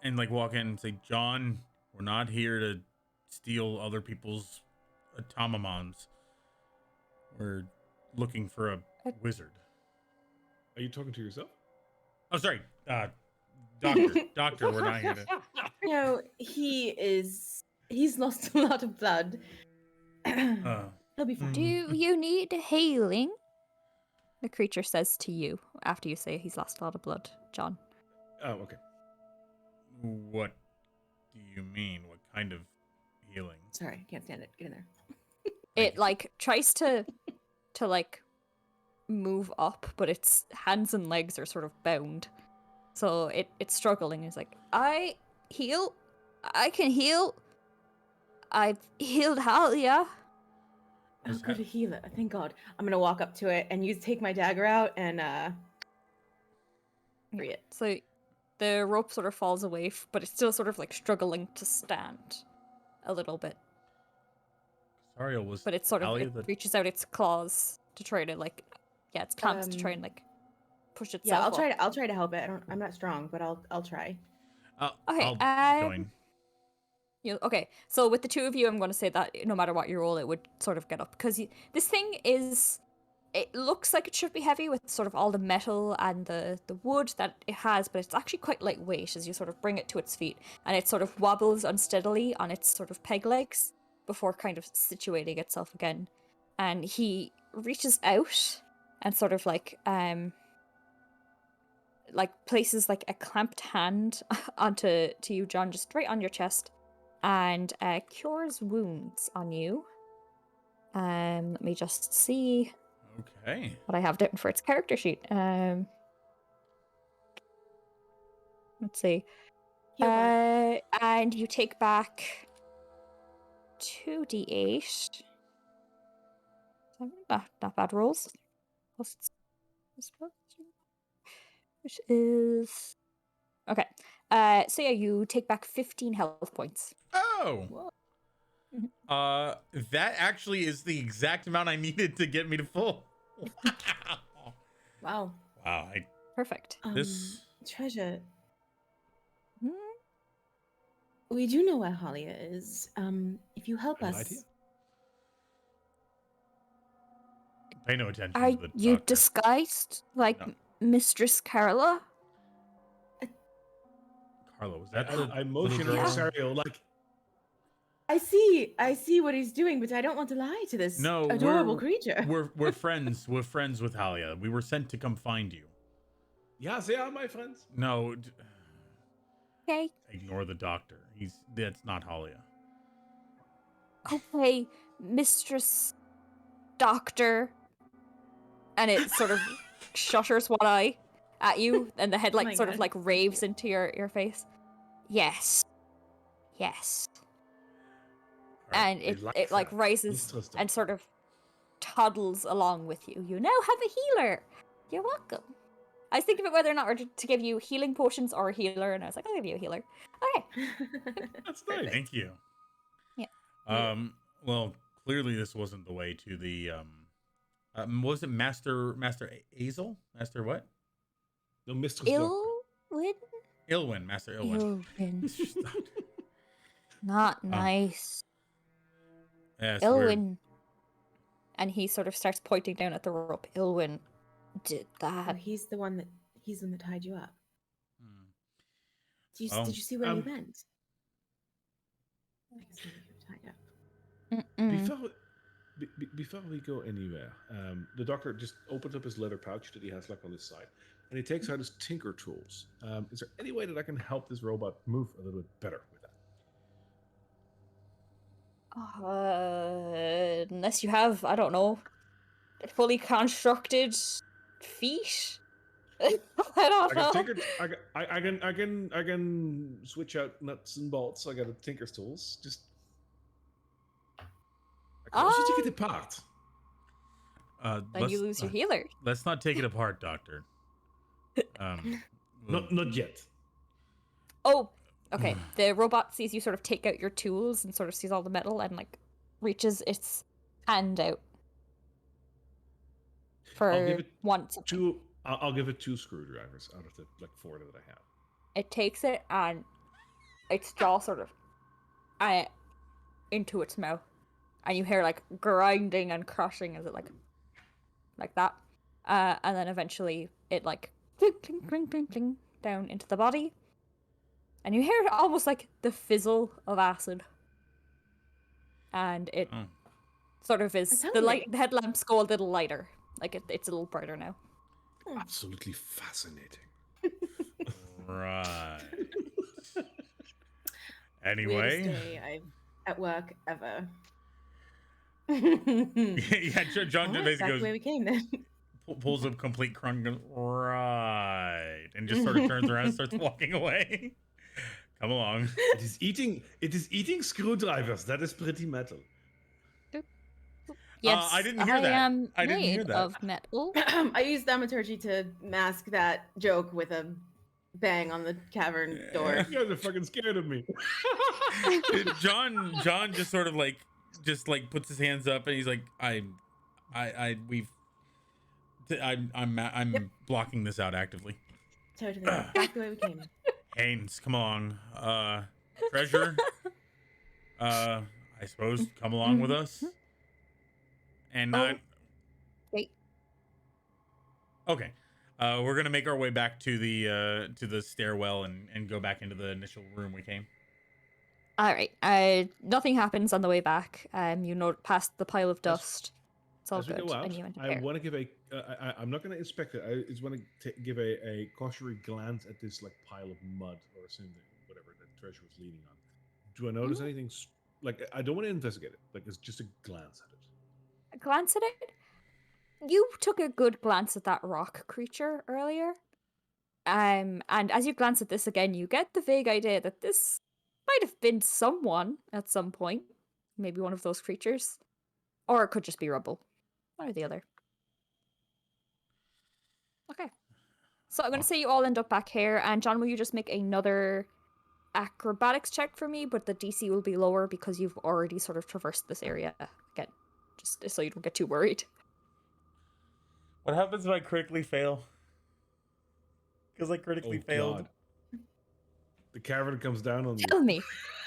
and like walk in and say, "John, we're not here to steal other people's automamons. We're looking for a wizard." Are you talking to yourself? Oh, sorry, doctor, we're not here to. No, he's lost a lot of blood. He'll be fine. Do you need healing? The creature says to you after you say he's lost a lot of blood, John. Oh, okay. What do you mean? What kind of healing? Sorry, can't stand it. Get in there. It like tries to like move up, but its hands and legs are sort of bound. So it's struggling. It's like, I can heal. I've healed Halia. Oh, good, a healer. Thank God. I'm gonna walk up to it and take my dagger out and free it. So the rope sort of falls away, but it's still sort of like struggling to stand a little bit. Cassariel was. But it's sort of Halia it the- reaches out its claws to try to like, yeah, its clamps to try and like push itself. Yeah, I'll try to help it. I'm not strong, but I'll try. Okay, I'll join. Okay, so with the two of you, I'm going to say that no matter what you roll, it would sort of get up. Because this thing is... It looks like it should be heavy with sort of all the metal and the wood that it has, but it's actually quite lightweight as you sort of bring it to its feet. And it sort of wobbles unsteadily on its sort of peg legs before kind of situating itself again. And he reaches out and sort of like places like a clamped hand onto you, John, just right on your chest. And cures wounds on you. Let me just see Okay. what I have written for its character sheet. Let's see. Heal that. And you take back 2d8. Not bad rolls. Which is okay. So yeah, you take back 15 health points. Oh. Whoa. That actually is the exact amount I needed to get me to full. Wow. Wow. Perfect. This. Treasure. Hmm? We do know where Halia is. If you help Any us. idea? Pay no attention Are to the you doctor. disguised like No. Mistress Carla? Carlo, was that I motion at little girl? Cassariel like, I see what he's doing, but I don't want to lie to this No, adorable creature. We're friends. We're friends with Halia. We were sent to come find you. yeah, they are my friends. No, Okay. ignore the doctor. That's not Halia. Okay, Mistress Doctor. And it sort of shudders one eye at you, and the head Oh like my sort of God. like raves into your face. Yes. Yes. And I it like that. rises Mistress and Doctor. sort of toddles along with you. You now have a healer. You're welcome. I was thinking about whether or not to give you healing potions or a healer, and I was like, I'll give you a healer. Okay. That's nice. Thank you. Yeah. Well, clearly this wasn't the way to the was it Master Azel? Master what? No, Mistress Doctor. Ilwyn? Master Ilwyn. Ilwyn. Not nice. Yes, Ilwyn. And he sort of starts pointing down at the rope. Ilwyn did Oh, that. he's the one that tied you up. Did Oh. you see where he went? I guess maybe you were tied up. Before we go anywhere, the doctor just opens up his leather pouch that he has like on his side, and he takes out his tinker tools. Is there any way that I can help this robot move a little bit better with that? Unless you have, I don't know, fully constructed feet. I don't know. I can switch out nuts and bolts. I got a tinker's tools. Just I can also take it apart. Then you lose your healer. Let's not take it apart, Doctor. Not yet. Oh, okay. The robot sees you sort of take out your tools and sort of sees all the metal and like reaches its hand out for I'll give it 2 screwdrivers out of the 4 that I have. It takes it and its jaw sort of into its mouth, and you hear like grinding and crushing as it like that, and then eventually it like clink clink clink clink clink down into the body, and you hear almost like the fizzle of acid, and it sort of is the headlamp's go a little lighter, like it's a little brighter now. Absolutely fascinating. Right. Anyway. Weirdest day I've at work ever. Yeah, John basically back goes, the way we came then. Pulls up complete crunk and goes, right, and just sort of turns around and starts walking away. Come along. It is eating screwdrivers. That is pretty metal. Yes, I didn't hear that. I didn't hear that. Of metal. I used thaumaturgy to mask that joke with a bang on the cavern door. You guys are fucking scared of me. John just sort of like puts his hands up and he's like, I'm blocking this out actively. Totally. Back the way we came. Haynes, come along. Treasure. I suppose come along with us. And wait. Okay. We're gonna make our way back to the stairwell and go back into the initial room we came. All right. Nothing happens on the way back. You know, past the pile of dust. It's all good. I want to give I'm not going to inspect it. I just want to give a cursory glance at this like pile of mud or something, whatever the treasure was leaning on. Do I notice anything? Like, I don't want to investigate it. Like, it's just a glance at it. A glance at it? You took a good glance at that rock creature earlier. And as you glance at this again, you get the vague idea that this might have been someone at some point. Maybe one of those creatures. Or it could just be rubble. One or the other. Okay. So I'm going to say you all end up back here. And John, will you just make another acrobatics check for me? But the DC will be lower because you've already sort of traversed this area again. Just so you don't get too worried. What happens if I critically fail? Because I critically failed. God. The cavern comes down on you. Tell me,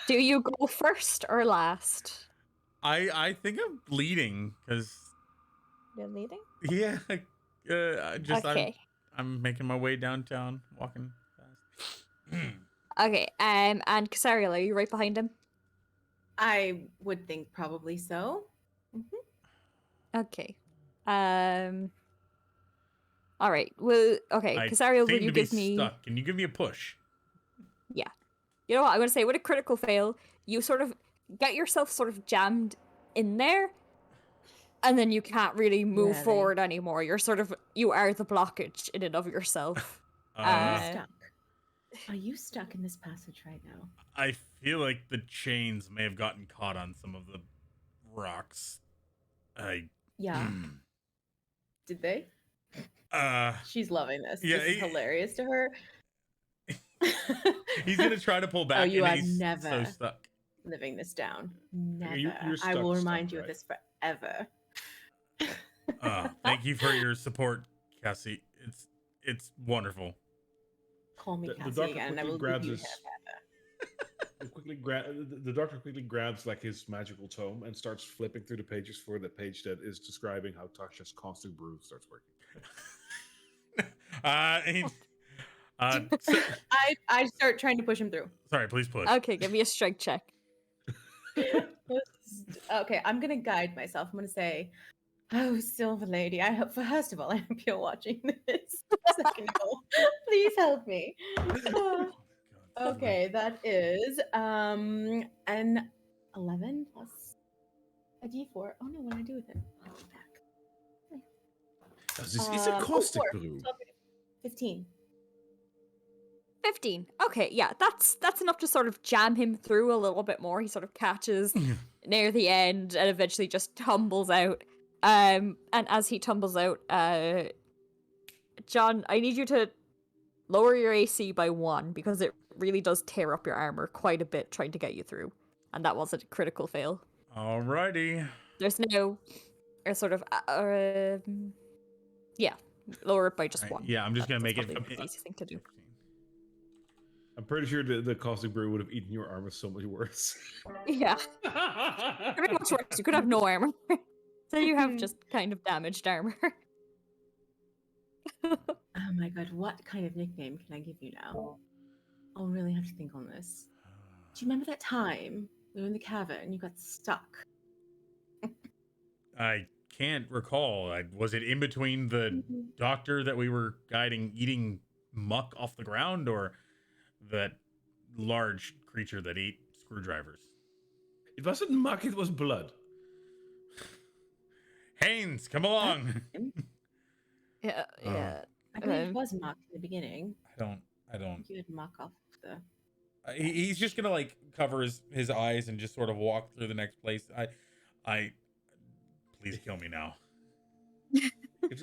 do you go first or last? I think I'm leading because. You're leading? Yeah. Okay. I'm making my way downtown, walking fast. Okay. And Cassariel, are you right behind him? I would think probably so. Mm-hmm. Okay. All right. Well, okay. Cassariel, will you give me? Stuck. Can you give me a push? Yeah. You know what? I'm gonna say with a critical fail, you sort of get yourself sort of jammed in there, and then you can't really move forward anymore. You are the blockage in and of yourself. Stuck. Are you stuck in this passage right now? I feel like the chains may have gotten caught on some of the rocks. Yeah. Did they? She's loving this. Yeah, This is hilarious to her. he's gonna try to pull back, Oh, you and are he's never so stuck. living this down. Never. You're I will stuck, remind you of right? this forever. Thank you for your support, Cassie. It's wonderful. Call me The Cassie doctor again, and I quickly will grabs give you his- hair. The doctor quickly grabs like his magical tome and starts flipping through the pages for the page that is describing how Tasha's caustic brew starts working. I start trying to push him through. Sorry, please push. Okay, give me a strength check. Okay, I'm gonna guide myself. I'm gonna say, "Oh, Silver Lady, I hope first of all, I hope you're watching this. Second of all, please help me." Okay, that is an 11 plus a d4. Oh no, what do I do with it? I'll go back. This is a caustic 4, brew. 12, 15. 15. Okay, yeah, that's enough to sort of jam him through a little bit more. He sort of catches near the end and eventually just tumbles out. And as he tumbles out, John, I need you to lower your AC by 1 because it really does tear up your armor quite a bit trying to get you through. And that was a critical fail. Alrighty. There's no sort of yeah, lower it by just Right, 1. yeah, I'm just gonna That's make it probably the easiest thing to do. I'm pretty sure the caustic brew would have eaten your armor so much worse. Yeah, pretty much worse. You could have no armor. So you have just kind of damaged armor. Oh my god, what kind of nickname can I give you now? I'll really have to think on this. Do you remember that time we were in the cavern and you got stuck? I can't recall. Was it in between the doctor that we were guiding eating muck off the ground, or that large creature that ate screwdrivers? It wasn't muck, it was blood. Haynes, come along. Yeah, yeah. I believe it was muck in the beginning. I don't. You had muck off the. He's just gonna like cover his eyes and just sort of walk through the next place. Please kill me now.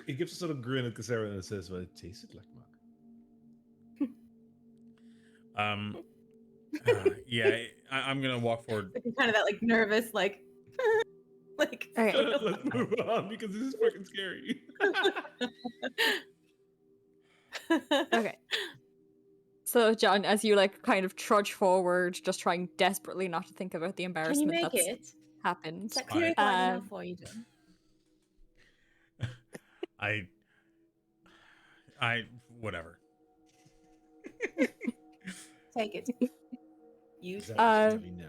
He gives a sort of grin at Cassariel and says, "Well, it tasted like muck." Yeah, I'm gonna walk forward. Kind of that like nervous like. Like. Okay. Let's move on because this is fucking scary. Okay. So, John, as you like kind of trudge forward, just trying desperately not to think about the Can you embarrassment make that's it? happened. Is that clear Uh, enough for you, John? Whatever. Take it. Use it. Tell me now.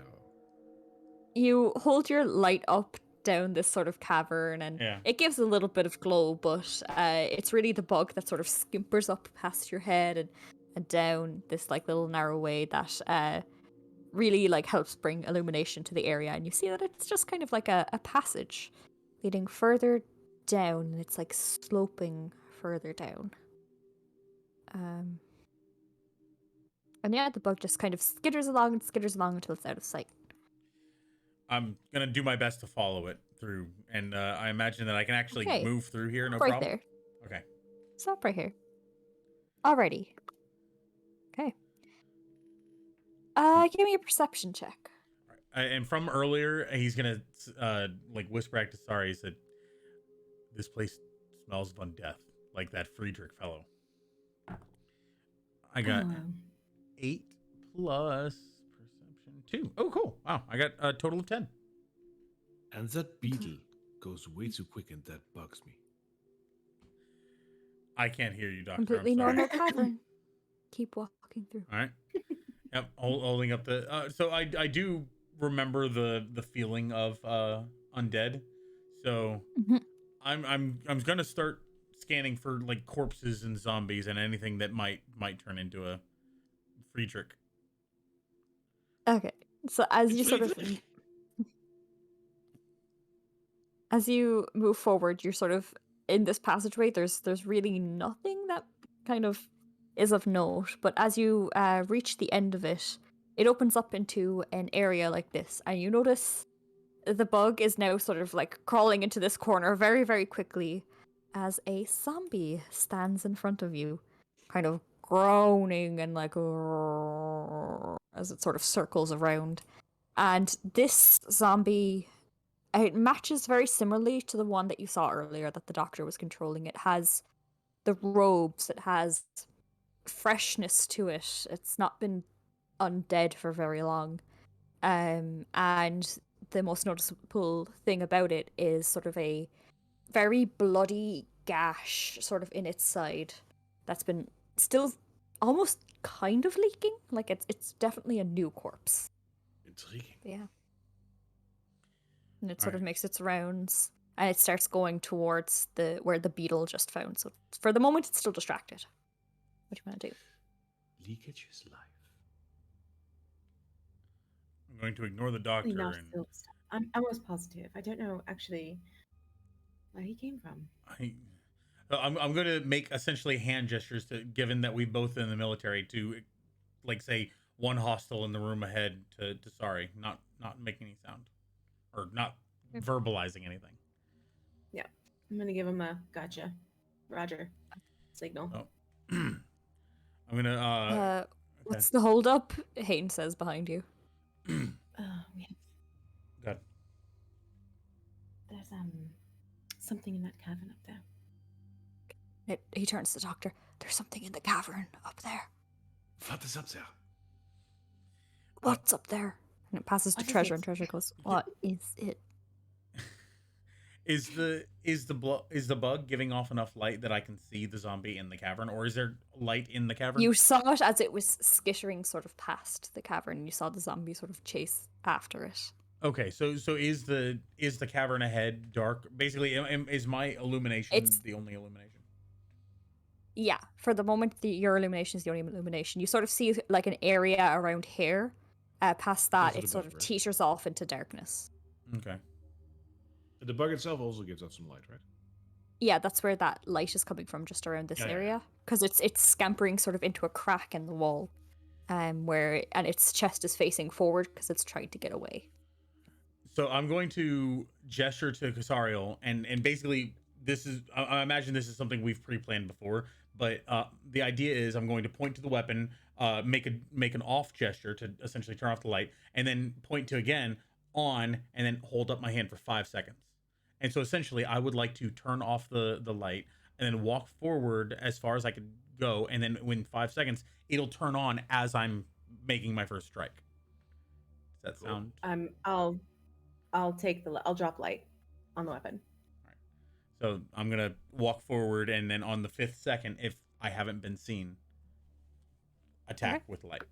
You hold your light up down this sort of cavern, and Yeah. it gives a little bit of glow, but it's really the bug that sort of skimpers up past your head and down this like little narrow way that really like helps bring illumination to the area. And you see that it's just kind of like a passage leading further down, and it's like sloping further down. And yeah, the bug just kind of skitters along until it's out of sight. I'm gonna do my best to follow it through, and I imagine that I can actually Okay. move through here, no right problem. there. Okay. Stop right here. Alrighty. Okay. Give me a perception check. And from earlier, he's gonna like whisper back to Sari. He said, "This place smells of undeath, like that Friedrich fellow." I got 8 plus perception 2. Oh, cool! Wow, I got a total of 10. And that beetle goes way too quick, and that bugs me. I can't hear you, Doctor. Completely I'm sorry. normal cavern. Keep walking through. All right. Yep, holding up the. So I do remember the feeling of undead. So Mhm. I'm gonna start scanning for like corpses and zombies and anything that might turn into a Friedrich. Okay. So as you sort of as you move forward, you're sort of in this passageway. There's really nothing that kind of is of note, but as you reach the end of it, it opens up into an area like this, and you notice the bug is now sort of like crawling into this corner very, very quickly. as a zombie stands in front of you, kind of groaning and like as it sort of circles around. And this zombie, it matches very similarly to the one that you saw earlier that the doctor was controlling. It has the robes, it has freshness to it. It's not been undead for very long. And the most noticeable thing about it is sort of a very bloody gash sort of in its side that's been still almost kind of leaking. Like it's definitely a new corpse. Intriguing. Yeah. And it All sort of right. makes its rounds and it starts going towards the where the beetle just found. So for the moment it's still distracted. What do you want to do? Leakage is life. I'm going to ignore the doctor Probably not and still stuff. I'm almost positive. I don't know actually where he came from. I'm going to make essentially hand gestures to, given that we both in the military, to like say one hostile in the room ahead to sorry, not making any sound or not verbalizing anything. Yeah. I'm gonna give him a gotcha. Roger. Signal. Oh. I'm gonna okay. What's the holdup? Hayden says behind you. Oh, we have Good. there's something in that cavern up there. He turns to the doctor. There's something in the cavern up there. What is up there? What's up there? And it passes to What is Treasure, it? and Treasure goes, "What is it?" Is the bug giving off enough light that I can see the zombie in the cavern, or is there light in the cavern? You saw it as it was skittering sort of past the cavern. You saw the zombie sort of chase after it. Okay, so is the cavern ahead dark? Basically, is my illumination the only illumination? Yeah, for the moment, your illumination is the only illumination. You sort of see like an area around here. Past that, Those are it the sort bug, of right? teeters off into darkness. Okay. The bug itself also gives off some light, right? Yeah, that's where that light is coming from, just around this Yeah, yeah, area, because it's scampering sort of into a crack in the wall, and its chest is facing forward because it's trying to get away. So I'm going to gesture to Cassariel, and basically this is I imagine this is something we've pre-planned before, but the idea is I'm going to point to the weapon, make an off gesture to essentially turn off the light, and then point to again on, and then hold up my hand for 5 seconds. And so essentially I would like to turn off the light and then walk forward as far as I could go, and then in 5 seconds it'll turn on as I'm making my first strike. Does that sound? I'll drop light on the weapon. So I'm gonna walk forward, and then on the 5th second, if I haven't been seen, attack with light.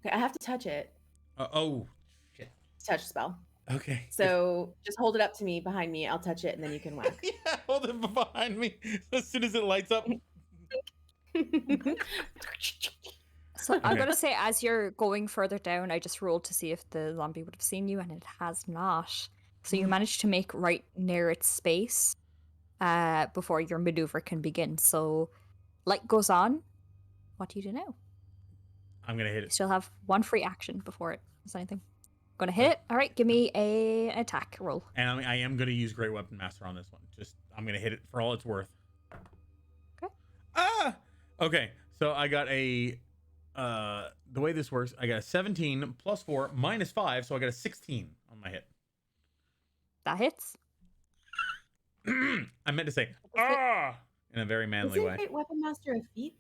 Okay, I have to touch it. Oh, shit. Touch spell. Okay. So just hold it up to me behind me. I'll touch it and then you can whack. Yeah, hold it behind me. As soon as it lights up. So I'm Okay. gonna say, as you're going further down, I just rolled to see if the zombie would have seen you, and it has not. So you managed to make right near its space before your maneuver can begin. So light goes on. What do you do now? I'm gonna hit You it. still have one free action before it does anything. Gonna hit it. All right, give me an attack roll. And I am gonna use Great Weapon Master on this one. I'm gonna hit it for all it's worth. Okay. Ah. Okay. So I got a. The way this works, I got a 17 plus 4 minus 5, so I got a 16 on my hit. That hits. I meant to say in a very manly Isn't way. Great Weapon Master a feat?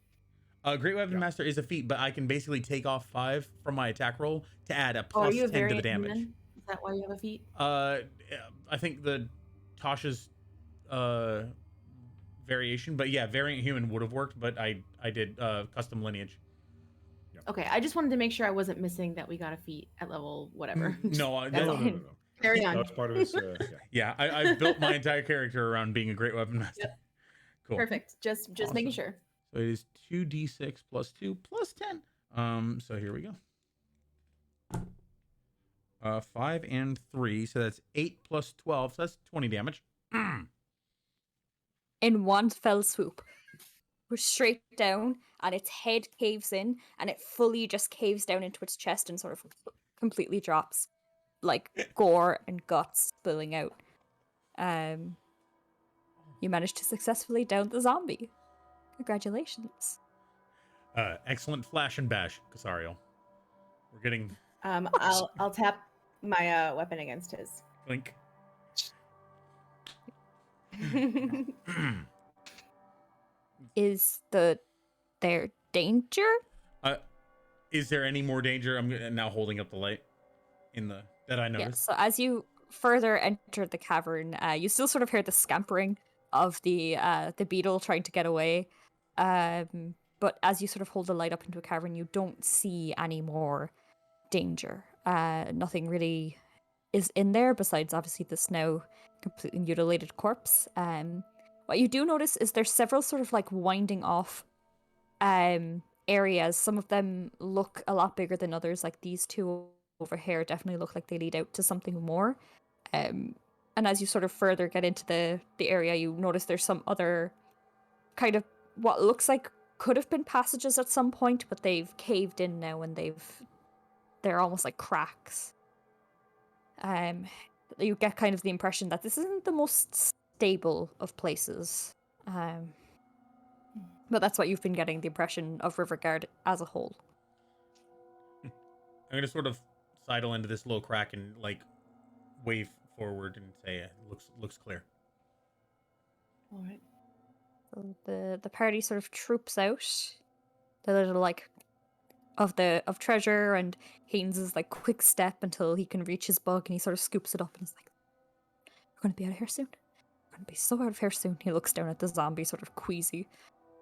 Great Weapon Master is a feat, but I can basically take off 5 from my attack roll to add a Are plus you a 10 to the variant damage. human? Is that why you have a feat? I think the Tasha's variation, but yeah, variant human would have worked, but I did custom lineage. Okay, I just wanted to make sure I wasn't missing that we got a feat at level whatever. No, That's no, all. No. Carry on. That's part of his. Yeah, I built my entire character around being a Great Weapon Master. Yep. Cool. Perfect. Just Awesome. making sure. So it is 2d6 plus 2 plus 10. So here we go. 5 and 3, so that's 8 plus 12, so that's 20 damage. In one fell swoop, push straight down, and its head caves in, and it fully just caves down into its chest and sort of completely drops, like gore and guts spilling out. You managed to successfully down the zombie. Congratulations. Excellent flash and bash, Cassariel. We're getting I'll tap my weapon against his. Link. Is there danger? Is there any more danger? I'm now holding up the light that I noticed. Yes. So as you further enter the cavern, you still sort of hear the scampering of the beetle trying to get away. But as you sort of hold the light up into a cavern, you don't see any more danger. Nothing really is in there besides obviously this now completely mutilated corpse. What you do notice is there's several sort of like winding off areas. Some of them look a lot bigger than others, like these two over here definitely look like they lead out to something more. And as you sort of further get into the area, you notice there's some other kind of what looks like could have been passages at some point, but they've caved in now and they're almost like cracks. You get kind of the impression that this isn't the most stable of places. But that's what you've been getting the impression of Riverguard as a whole. I'm gonna sort of sidle into this little crack and like wave forward and say it looks clear. All right. So the party sort of troops out. The little like of treasure, and Haynes is like quick step until he can reach his bug, and he sort of scoops it up and is like, "We're gonna be out of here soon. We're gonna be so out of here soon." He looks down at the zombie, sort of queasy,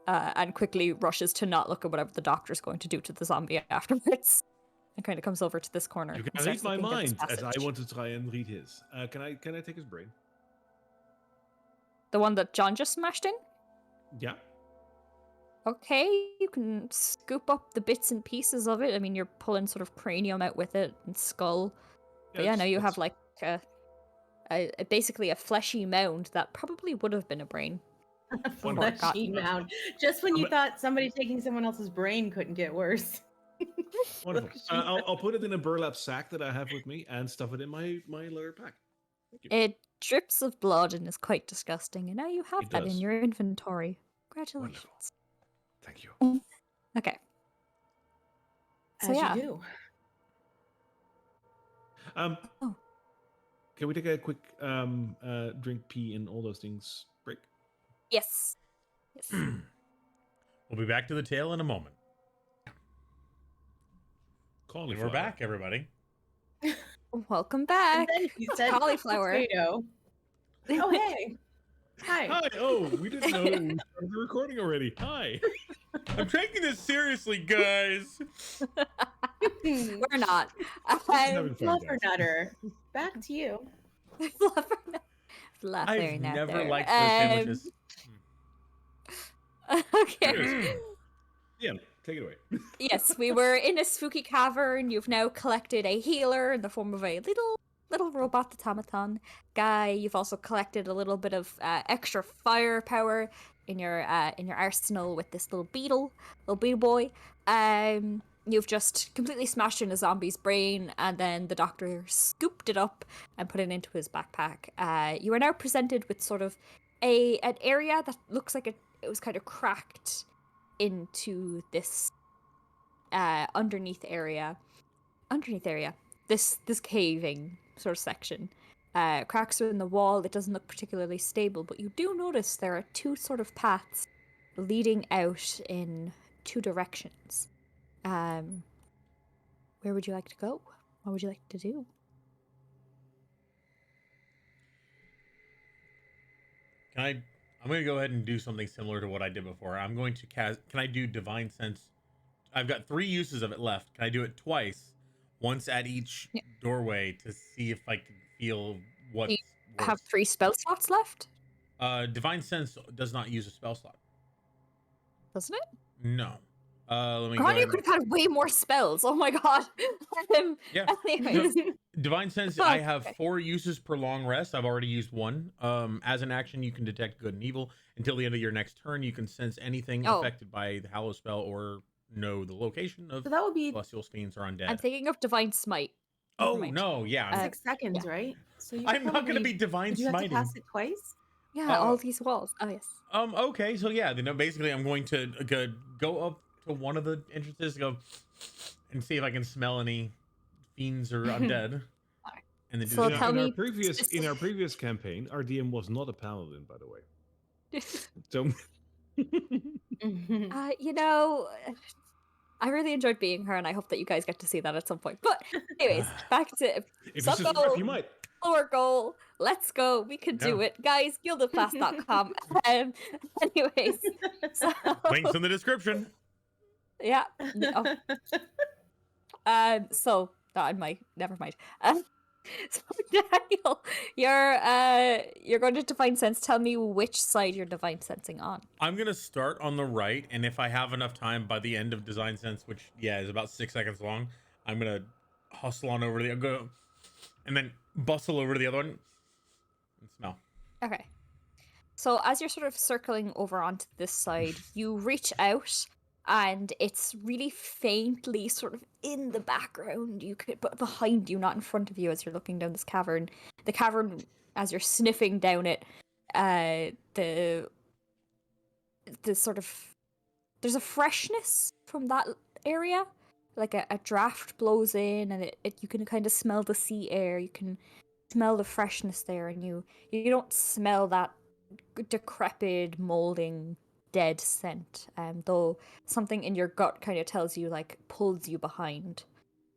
and quickly rushes to not look at whatever the doctor's going to do to the zombie afterwards. And kind of comes over to this corner. You and can starts read my looking at this mind, as I passage. want to try and read his. Can I take his brain? The one that John just smashed in? Yeah. Okay, you can scoop up the bits and pieces of it. I mean, you're pulling sort of cranium out with it and skull. But yeah, now you have like basically a fleshy mound that probably would have been a brain. Fleshy Forgotten. mound. Just when you thought somebody taking someone else's brain couldn't get worse. Wonderful. I'll put it in a burlap sack that I have with me and stuff it in my leather pack. Thank you. It drips of blood and is quite disgusting, and now you have It that does. in your inventory. Congratulations. Wonderful. Thank you. Okay. As So yeah. you do. Oh. Can we take a quick drink, pee, and all those things break? Yes. Yes. We'll be back to the tale in a moment. Cauliflower. We're back, everybody. Welcome back. And then he said Cauliflower. potato. Oh, hey. Hi. Hi. Oh, we didn't know we started the recording already. Hi. I'm taking this seriously, guys. We're not. Having fun, guys. Fluffernutter. Back to you. I've never liked those sandwiches. Okay. Yeah, take it away. Yes, we were in a spooky cavern. You've now collected a healer in the form of a little robot automaton guy. You've also collected a little bit of extra firepower in your arsenal with this little beetle boy. You've just completely smashed in a zombie's brain, and then the doctor scooped it up and put it into his backpack. You are now presented with sort of an area that looks like it was kind of cracked into this underneath area. This caving sort of section. Cracks are in the wall. It doesn't look particularly stable, but you do notice there are two sort of paths leading out in two directions. Where would you like to go? What would you like to do? I'm going to go ahead and do something similar to what I did before. I'm going to cast. Can I do Divine Sense? I've got 3 uses of it left. Can I do it twice? Once at each doorway to see if I can feel what's You worse. have 3 spell slots left, Divine Sense does not use a spell slot. doesn't it? No. Let me go God, ahead you and- could have had way more spells. Oh my god. Yeah. Anyways. Divine Sense, I have 4 uses per long rest. I've already used 1. As an action, you can detect good and evil. Until the end of your next turn, you can sense anything affected by the Hallow spell or know the location of So that would be celestial fiends or undead. I'm thinking of Divine Smite. Never Oh, mind. no, yeah. 6 seconds, right? So you I'm not going to probably- be Divine Did you have to Smiting. cast it twice? Yeah, all these walls. Oh yes. Okay, so yeah, then basically I'm going to go up to one of the entrances, go and see if I can smell any fiends or undead, and then do the So In same. our, tell in our me, previous in our previous campaign, our DM was not a paladin, by the way. So you know, I really enjoyed being her, and I hope that you guys get to see that at some point. But anyways, back to if this sub is rough, you might. lower goal. Let's go. We can do Yeah. it, guys. Gildedclass.com. Anyways, so Links in the description. yeah. Oh, so I might never mind. So Daniel, you're going to divine sense. Tell me which side you're divine sensing on. I'm gonna start on the right, and if I have enough time by the end of Design Sense, which is about 6 seconds long, I'm gonna hustle on over to the go, and then bustle over to the other one and smell. Okay. So as you're sort of circling over onto this side, you reach out and it's really faintly sort of in the background. You could, but behind you, not in front of you as you're looking down this cavern. The cavern, as you're sniffing down it, the sort of, there's a freshness from that area. Like a draft blows in and you can kind of smell the sea air. You can smell the freshness there, and you don't smell that decrepit, molding, dead scent. Though something in your gut kind of tells you, like, pulls behind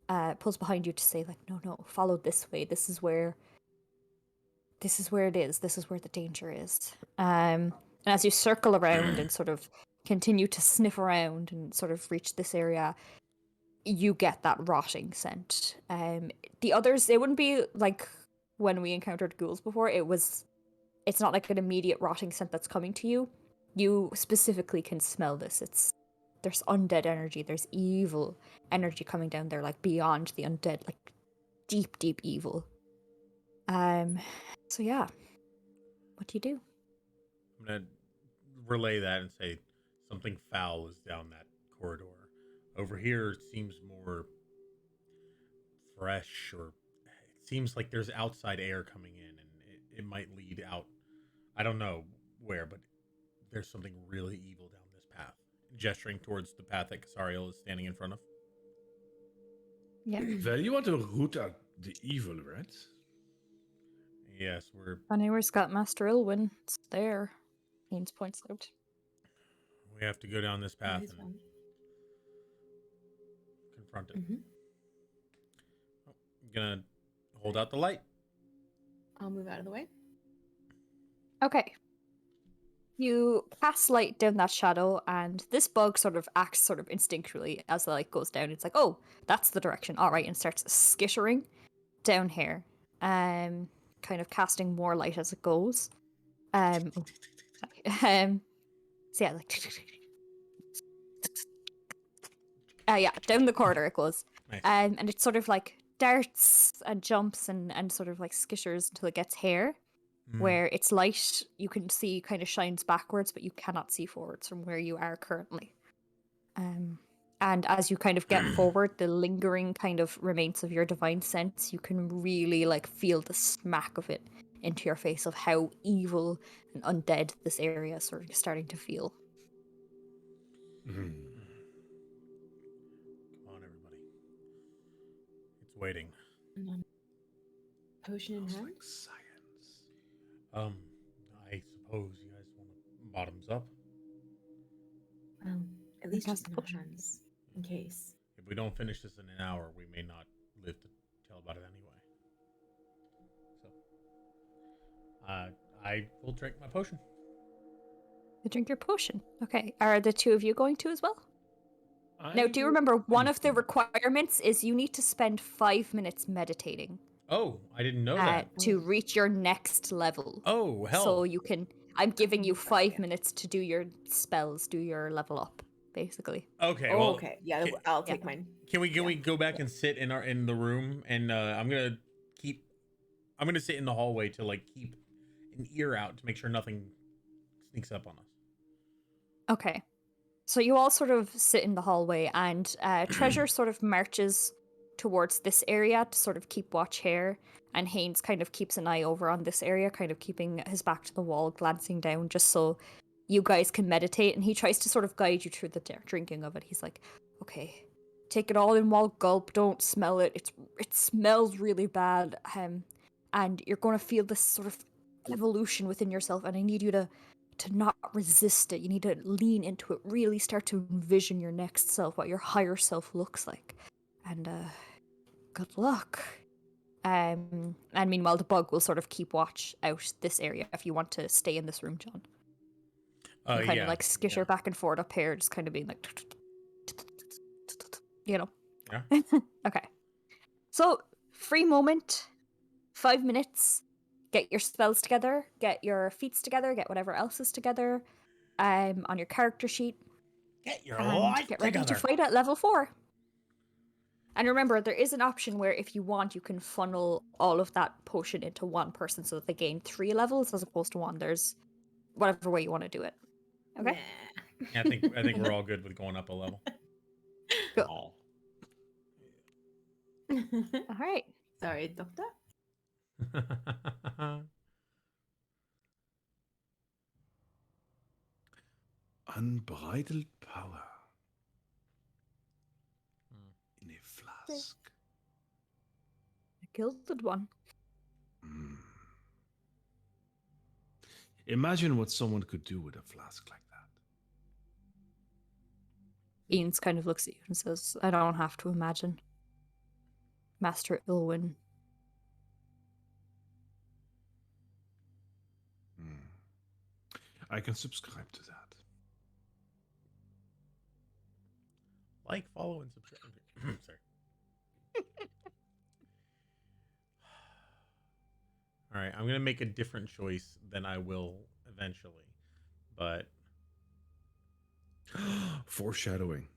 you to say, like, no, follow this way. This is where it is. This is where the danger is. And as you circle around and sort of continue to sniff around and sort of reach this area, you get that rotting scent. The others, it wouldn't be like when we encountered ghouls before. It's not like an immediate rotting scent that's coming to you. You specifically can smell this. There's undead energy. There's evil energy coming down there, like beyond the undead, like deep, deep evil. So yeah, what do you do? I'm gonna relay that and say something foul is down that corridor. Over here it seems more fresh, or it seems like there's outside air coming in, and it might lead out. I don't know where, but there's something really evil down this path. Gesturing towards the path that Cassariel is standing in front of. Yeah. Well, you want to root out the evil, right? Yes, we're Anywhere's got Master Ilwyn. It's there. Haynes points out. we have to go down this path Nice and one. confront it. Mhm. I'm gonna hold out the light. I'll move out of the way. Okay. You cast light down that shadow, and this bug sort of acts sort of instinctually as the light goes down. It's like, oh, that's the direction. All right, and starts skittering down here, kind of casting more light as it goes. Oh, sorry. So yeah, like, yeah, down the corridor it goes. Nice. And it sort of like darts and jumps and sort of like skitters until it gets here. Where it's light, you can see kind of shines backwards, but you cannot see forwards from where you are currently. And as you kind of get forward, the lingering kind of remains of your divine sense, you can really like feel the smack of it into your face of how evil and undead this area is sort of starting to feel. Come on, everybody. It's waiting. Potion in hand. Like science. I suppose you guys want to bottoms up. At least cast just in the our potion. hands, in case. If we don't finish this in an hour, we may not live to tell about it anyway. So, I will drink my potion. You drink your potion. Okay. Are the two of you going to as well? Now, do you I- remember one of the requirements is you need to spend 5 minutes meditating Oh, I didn't know that. to reach your next level. Oh, hell. So you can. I'm giving you 5 minutes to do your spells, do your level up, basically. Okay, Oh, well, okay. Yeah, can- I'll take mine. Can we go back and sit in the room, and I'm gonna sit in the hallway to like keep an ear out to make sure nothing sneaks up on us. Okay. So you all sort of sit in the hallway, and Treasure sort of marches towards this area to sort of keep watch here, and Haynes kind of keeps an eye over on this area, kind of keeping his back to the wall, glancing down just so you guys can meditate, and he tries to sort of guide you through the drinking of it. He's like, okay, take it all in one gulp, don't smell it. It smells really bad, and you're going to feel this sort of evolution within yourself, and I need you to not resist it. You need to lean into it, really start to envision your next self, what your higher self looks like. And good luck. And meanwhile, the bug will sort of keep watch out this area if you want to stay in this room, John. Kind of like skitter back and forth up here, just kind of being like, you know. Yeah. Okay. So, free moment, 5 minutes. Get your spells together, get your feats together, get whatever else is together on your character sheet. Get your and life get ready together. to fight at level 4. And remember, there is an option where if you want, you can funnel all of that potion into one person so that they gain 3 levels as opposed to 1. There's whatever way you want to do it. Okay? Yeah, I think we're all good with going up a level. Cool. All right. Sorry, Doctor. Unbridled power in a flask. The Gilded one. Imagine what someone could do with a flask like that. Ian's kind of looks at you and says, I don't have to imagine. Master Ilwyn. I can subscribe to that. Like, follow, and subscribe. Sorry. All right, I'm gonna make a different choice than I will eventually, but Foreshadowing.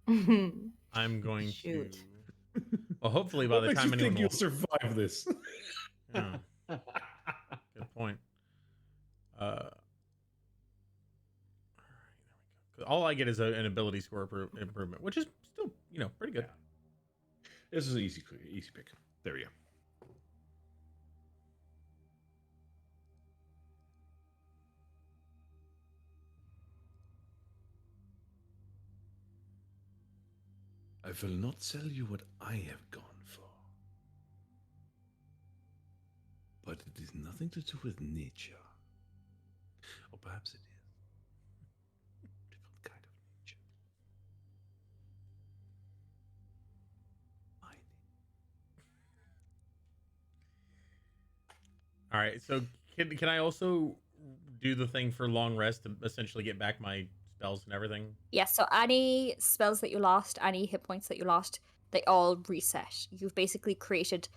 I'm going Shoot. to. Well, hopefully by What the makes time you anyone think you'll will. survive this? Yeah, good point. All right, there we go. All I get is an ability score improvement, which is still, pretty good. This is an easy pick. There we go. I will not tell you what I have gone for. But it is nothing to do with nature. Or perhaps it is. Different kind of nature. All right, so can I also do the thing for long rest to essentially get back my spells and everything? Yeah, so any spells that you lost, any hit points that you lost, they all reset. You've basically created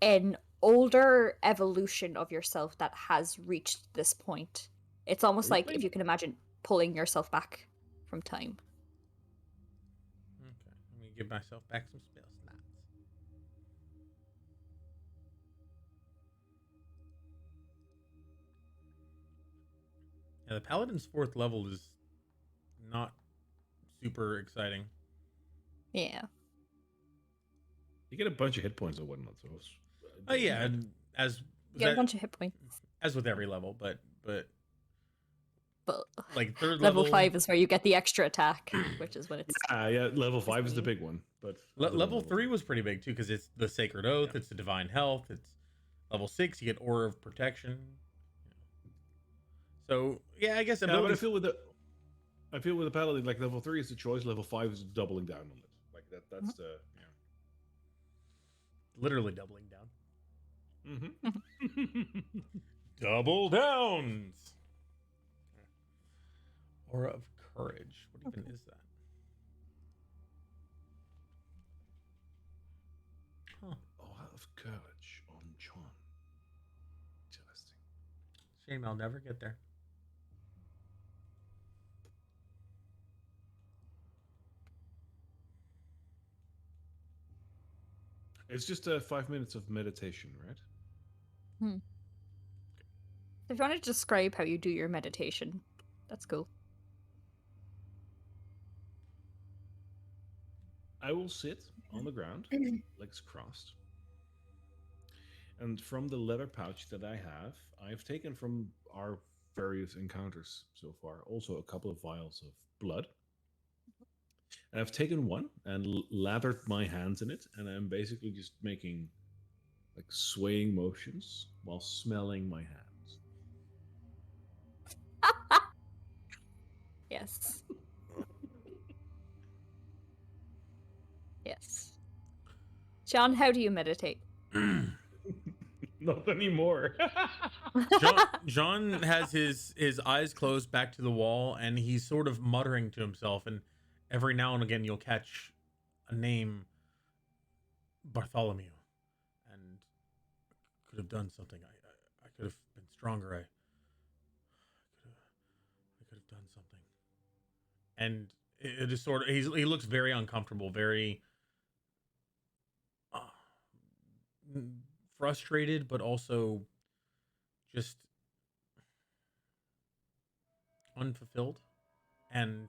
an older evolution of yourself that has reached this point. It's almost like, if you can imagine, pulling yourself back from time. Okay, let me give myself back some spell slots. Yeah, the Paladin's 4th level is not super exciting. Yeah. You get a bunch of hit points or whatnot. So Oh yeah, and as You get a bunch of hit points. as with every level, but But like 3rd level 5 is where you get the extra attack, which is when it's... yeah, level 5 is the big one. But level 3 was pretty big too, because it's the Sacred Oath, it's the Divine Health, it's level 6, you get Aura of Protection. So yeah, I guess but I feel with the Paladin, like level 3 is the choice, level 5 is doubling down on it. Like that's the literally doubling down. Mm-hmm. Double downs. Aura of Courage. What even is that? Huh. Aura of Courage on John. Interesting. Shame I'll never get there. It's just 5 minutes of meditation, right? If you want to describe how you do your meditation, that's cool. I will sit on the ground, legs crossed. And from the leather pouch that I have, I've taken from our various encounters so far also a couple of vials of blood. And I've taken one and lathered my hands in it, and I'm basically just making like swaying motions while smelling my hands. Yes. Yes. John, how do you meditate? Not anymore. John has his eyes closed back to the wall, and he's sort of muttering to himself. And every now and again, you'll catch a name, Bartholomew, and could have done something. I could have been stronger. I could have done something. And it is sort of he looks very uncomfortable, very uh, frustrated, but also just unfulfilled, and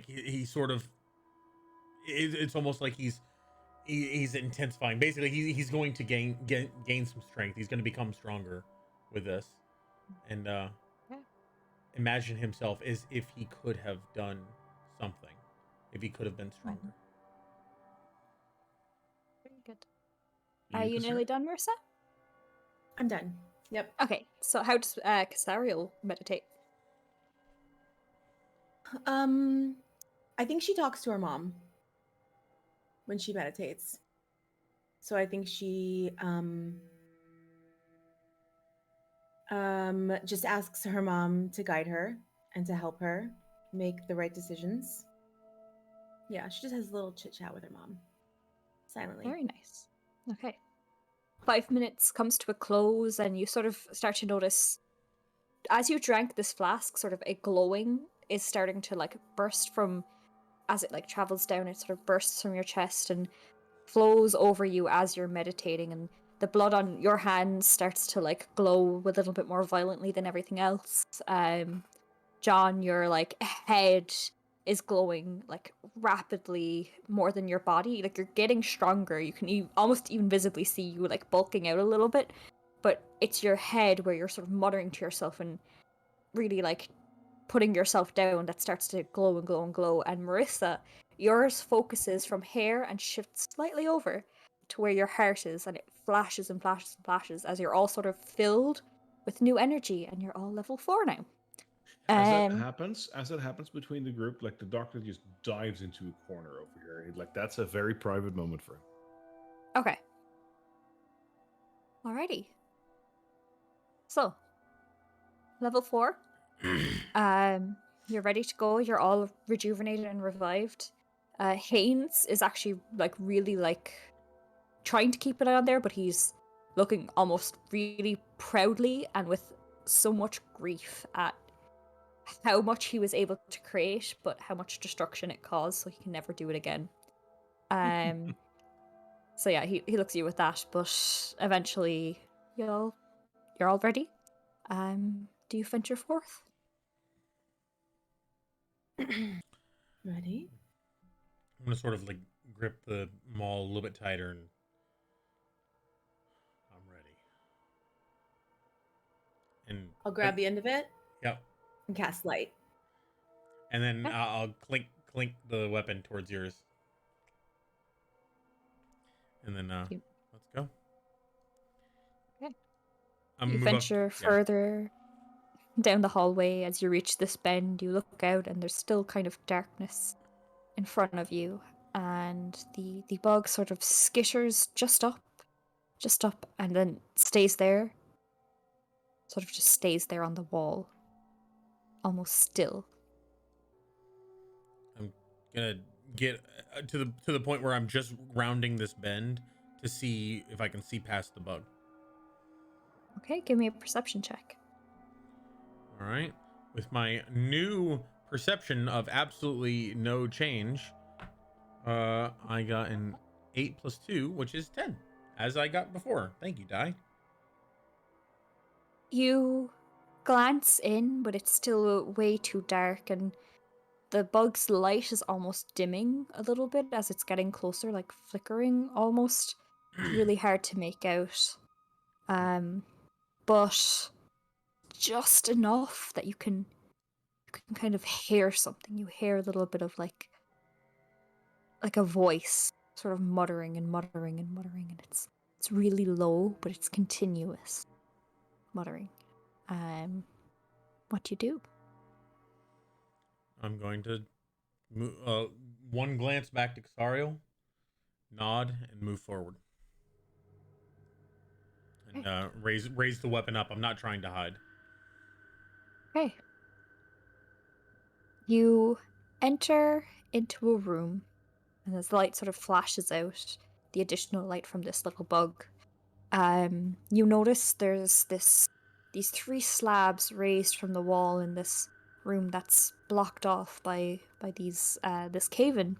he sort of it's almost like he's intensifying. Basically, he's going to gain some strength. He's going to become stronger with this, and imagine himself as if he could have done something, if he could have been stronger. Very good. Are you nearly done, Marissa? I'm done. Yep. Okay, so how does Cassariel meditate? I think she talks to her mom when she meditates. So I think she just asks her mom to guide her and to help her make the right decisions. Yeah, she just has a little chit chat with her mom. Silently. Very nice. Okay. 5 minutes comes to a close, and you sort of start to notice, as you drank this flask, sort of a glowing is starting to like burst from, as it like travels down, it sort of bursts from your chest and flows over you as you're meditating, and the blood on your hands starts to like glow a little bit more violently than everything else. John, your like head is glowing like rapidly more than your body. Like you're getting stronger. You can almost even visibly see you like bulking out a little bit, but it's your head where you're sort of muttering to yourself and really like putting yourself down that starts to glow and glow and glow. And Marissa, yours focuses from hair and shifts slightly over to where your heart is, and it flashes and flashes and flashes as you're all sort of filled with new energy, and you're all level 4 now. As that happens between the group, like the doctor just dives into a corner over here. Like that's a very private moment for him. Okay. Alrighty. So, level 4. You're ready to go. You're all rejuvenated and revived. Haynes is actually like really like trying to keep an eye on there, but he's looking almost really proudly and with so much grief at how much he was able to create, but how much destruction it caused, so he can never do it again. So yeah, he looks at you with that, but eventually you're all ready. Do you venture forth? Ready? I'm gonna sort of like grip the maul a little bit tighter, and I'm ready. And I'll grab the end of it. Yep. And cast light. And then I'll clink the weapon towards yours. And then let's go. Okay. I'm You venture further down the hallway. As you reach this bend, you look out and there's still kind of darkness in front of you, and the bug sort of skitters just up and then stays there, sort of just stays there on the wall, almost still. I'm gonna get to the point where I'm just rounding this bend to see if I can see past the bug. Okay, give me a perception check. All right. With my new perception of absolutely no change, I got an 8 plus 2, which is 10, as I got before. Thank you, Di. You glance in, but it's still way too dark, and the bug's light is almost dimming a little bit as it's getting closer, like flickering almost. It's really hard to make out. But just enough that you can kind of hear something. You hear a little bit of like a voice sort of muttering and muttering and muttering, and it's really low, but it's continuous muttering. What do you do? I'm going to one glance back to Cassariel, nod, and move forward. And raise the weapon up. I'm not trying to hide. Okay. You enter into a room, and as the light sort of flashes out, the additional light from this little bug, you notice there's these 3 slabs raised from the wall in this room that's blocked off by these this cave-in,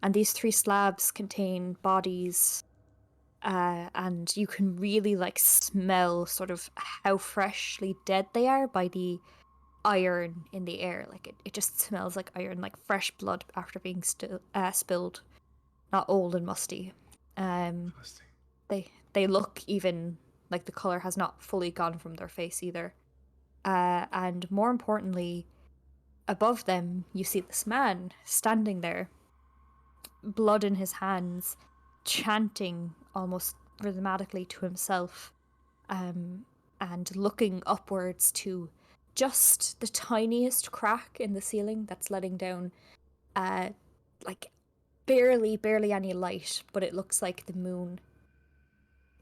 and these 3 slabs contain bodies, and you can really like smell sort of how freshly dead they are by the iron in the air. Like it just smells like iron, like fresh blood after being spilled, not old and musty. They look even like the color has not fully gone from their face either. And more importantly, above them you see this man standing there, blood in his hands, chanting almost rhythmically to himself, and looking upwards to just the tiniest crack in the ceiling that's letting down like barely any light, but it looks like the moon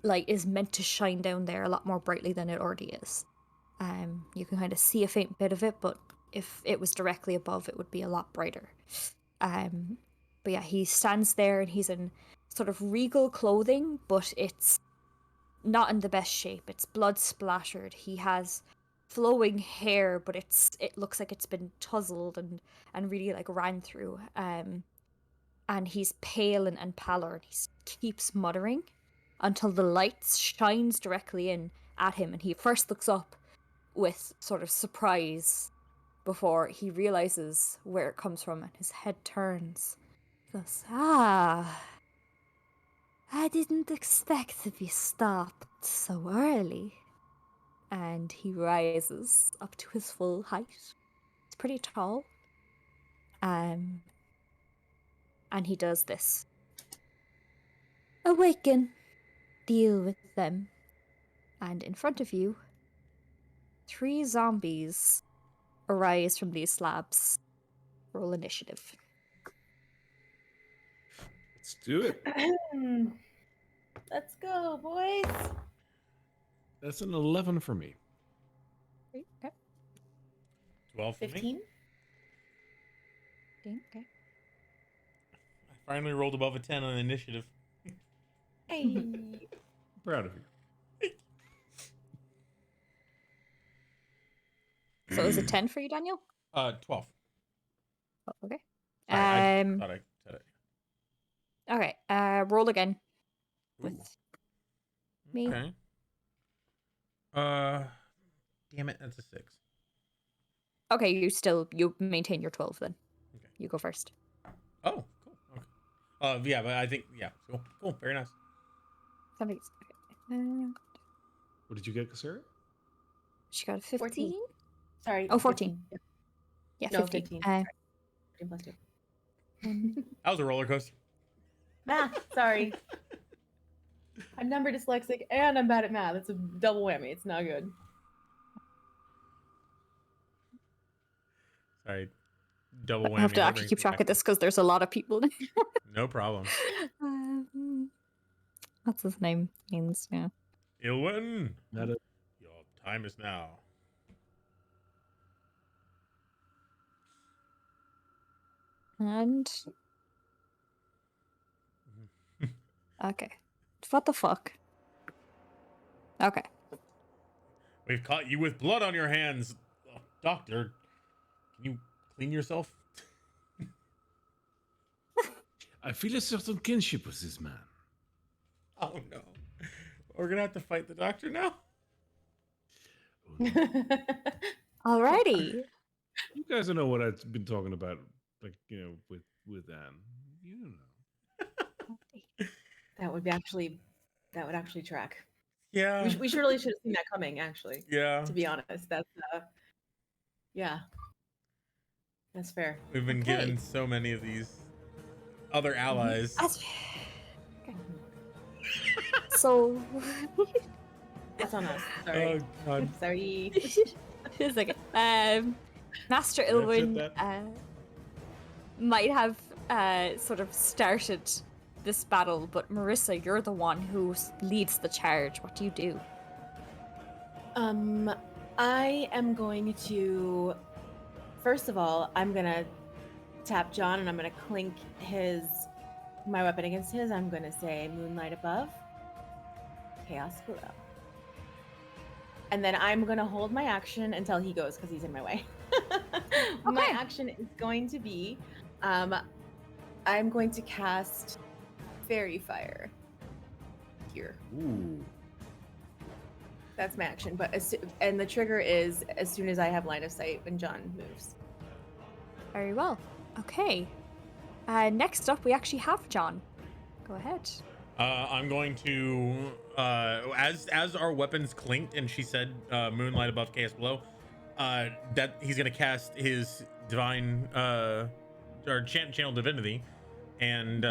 light is meant to shine down there a lot more brightly than it already is. You can kind of see a faint bit of it, but if it was directly above, it would be a lot brighter. But yeah, he stands there and he's in sort of regal clothing, but it's not in the best shape. It's blood splattered. He has flowing hair, but it looks like it's been tousled and really like ran through. And he's pale and pallor, and he keeps muttering until the light shines directly in at him, and he first looks up with sort of surprise before he realizes where it comes from, and his head turns. He goes, I didn't expect to be stopped so early. And he rises up to his full height. It's pretty tall. And he does this. Awaken. Deal with them. And in front of you, 3 zombies arise from these slabs. Roll initiative. Let's do it. Let's go, boys. That's an 11 for me. Okay. 12 for 15. me. Okay. I finally rolled above a 10 on initiative. Hey. Proud of you. So is it 10 for you, Daniel? 12. Oh, okay. Sorry, I thought I said it. Okay. Roll again. With Ooh. me. Okay. Damn it, that's a 6. Okay, you maintain your 12 then. Okay. You go first. Oh, cool. Okay. Yeah, but I think cool, very nice. Somebody's What did you get, Cassariel? she got a 15. 14. Sorry. Oh, 14. 15. Yeah, No, 15. 15. Sorry. 15 plus 2. That was a roller coaster. Math. Sorry. I'm number dyslexic and I'm bad at math. It's a double whammy. It's not good. Sorry. Double whammy. I have to That actually brings keep me track back of this because there's a lot of people. No problem. What's his name? Means yeah. Ilwin, Not a- your time is now. And okay, what the fuck? Okay. We've caught you with blood on your hands. Oh, doctor, can you clean yourself? I feel a certain kinship with this man. Oh no. We're gonna have to fight the doctor now? Alrighty. You guys don't know what I've been talking about, like, with Anne. You don't know. That would actually track. Yeah. We surely should have seen that coming, actually. Yeah. To be honest, that's yeah, that's fair. We've been Okay. given so many of these other allies. As- So, That's on us. Sorry. Oh god. Sorry. it's okay. Master That's it, Ilwyn that. might have sort of started this battle, but Marissa, you're the one who leads the charge. What do you do? I am going to. First of all, I'm gonna tap John, and I'm gonna clink my weapon against his. I'm gonna say Moonlight above, Chaos below. And then I'm gonna hold my action until he goes because he's in my way. My Okay. action is going to be, I'm going to cast Fairy Fire here. Ooh. That's my action, but and the trigger is as soon as I have line of sight when John moves. Very well. Okay. Next up, we actually have John. Go ahead. I'm going to as our weapons clinked and she said Moonlight above, Chaos below, that he's gonna cast his divine or channel divinity and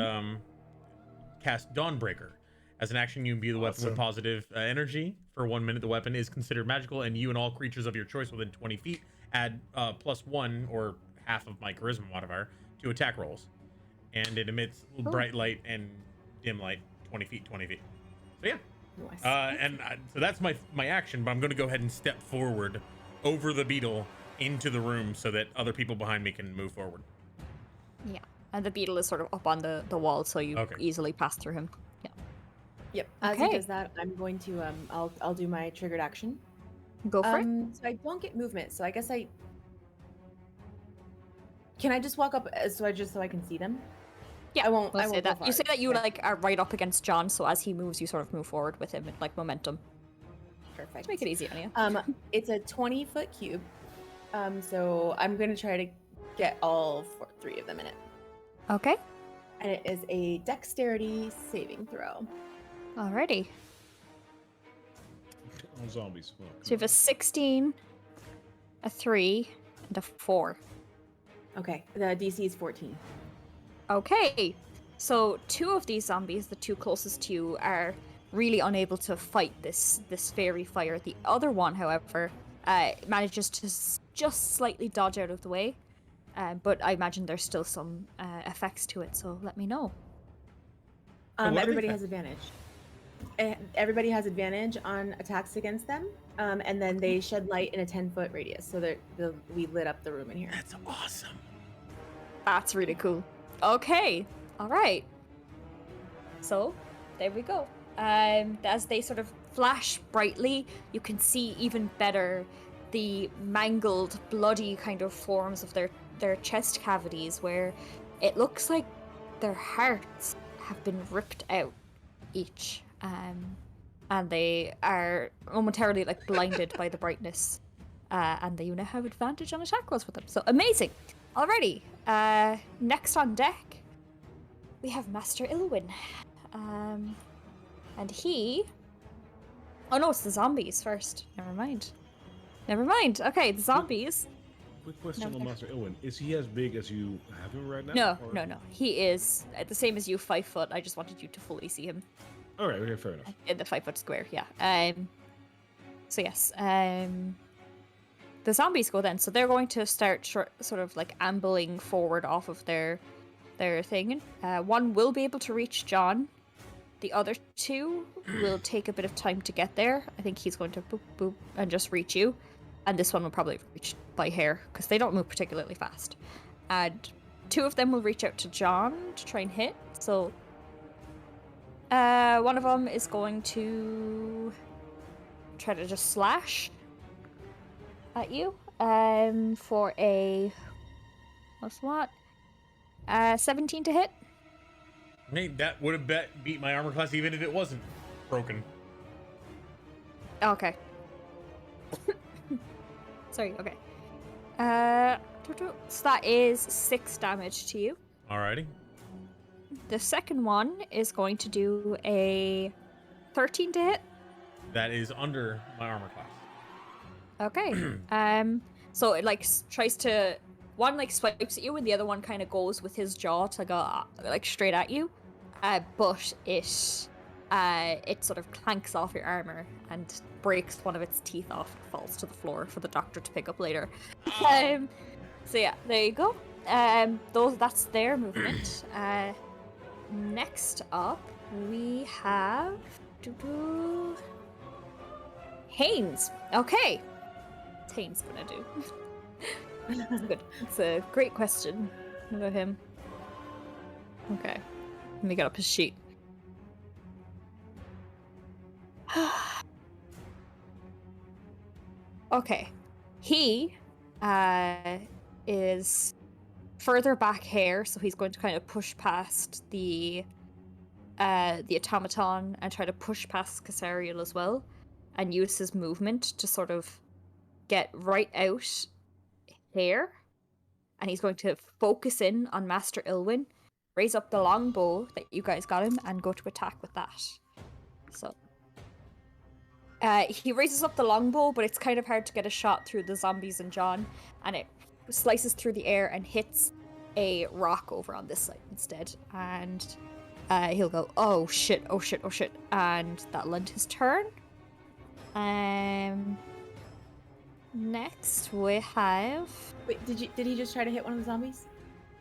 cast Dawnbreaker. As an action, you imbue the weapon with Awesome. positive energy. For 1 minute, the weapon is considered magical, and you and all creatures of your choice within 20 feet add +1 or half of my charisma modifier to attack rolls. And it emits bright light and dim light 20 feet, 20 feet. So yeah. Nice. So that's my action, but I'm going to go ahead and step forward over the beetle into the room so that other people behind me can move forward. Yeah. And the beetle is sort of up on the wall, so you Okay. easily pass through him. Yeah. Yep. As he Okay. does that, I'm going to I'll do my triggered action. Go for it. So I don't get movement, so I guess can I just walk up so I can see them? Yeah, I won't. we'll I say won't go that. far. You say that you Okay, like are right up against John, so as he moves, you sort of move forward with him, like momentum. perfect. To make it easy on you. It's a 20-foot cube. So I'm gonna try to get all 3 of them in it, Okay. and it is a dexterity saving throw. Alrighty. All zombies. Well, So you have a 16, a 3, and a 4. Okay, the DC is 14. Okay. So 2 of these zombies, the 2 closest to you, are really unable to fight this fairy fire. The other one, however, manages to just slightly dodge out of the way. But I imagine there's still some effects to it, so let me know. what are the Everybody effects? has advantage. Everybody has advantage on attacks against them, and then they shed light in a 10-foot radius, so that we lit up the room in here. That's awesome. That's really cool. Okay. All right. So, there we go. As they sort of flash brightly, you can see even better the mangled, bloody kind of forms of their chest cavities, where it looks like their hearts have been ripped out each. And they are momentarily like blinded by the brightness. And they now have advantage on attack rolls with them. So amazing. Alrighty. Next on deck, we have Master Ilwyn. And he... Oh no, it's the zombies first. Never mind. Okay, the zombies. quick question No, on Master Ilwyn. Is he as big as you have him right now? No. or- He is the same as you, 5 foot. I just wanted you to fully see him All right, okay, fair enough. in the 5 foot square. Yeah. So yes. The zombies go then. So they're going to start sort of like ambling forward off of their thing. One will be able to reach John. The other 2 will take a bit of time to get there. I think he's going to boop boop and just reach you. And this one will probably reach by hair because they don't move particularly fast. And 2 of them will reach out to John to try and hit. So one of them is going to try to just slash at you. For a what's what? 17 to hit. Hey, that would have beat my armor class even if it wasn't broken. Okay. Sorry, okay. So that is 6 damage to you. Alrighty. The second one is going to do a 13 to hit. That is under my armor class. Okay. So it like tries to, one like swipes at you, and the other one kind of goes with his jaw to go like straight at you. But it sort of clanks off your armor and breaks one of its teeth off and falls to the floor for the doctor to pick up later. So yeah, there you go. That's their movement. Next up, we have Haynes. Okay, what's Haynes gonna do? That's good. It's a great question about him. Okay, let me get up his sheet. Okay, he is further back here, so he's going to kind of push past the automaton and try to push past Cassariel as well, and use his movement to sort of get right out here, and he's going to focus in on Master Ilwyn, raise up the longbow that you guys got him, and go to attack with that. So he raises up the longbow, but it's kind of hard to get a shot through the zombies and John, and it slices through the air and hits a rock over on this side instead. And he'll go, oh shit, oh shit, oh shit, and that'll end his turn. Next we have... Wait, did he just try to hit one of the zombies?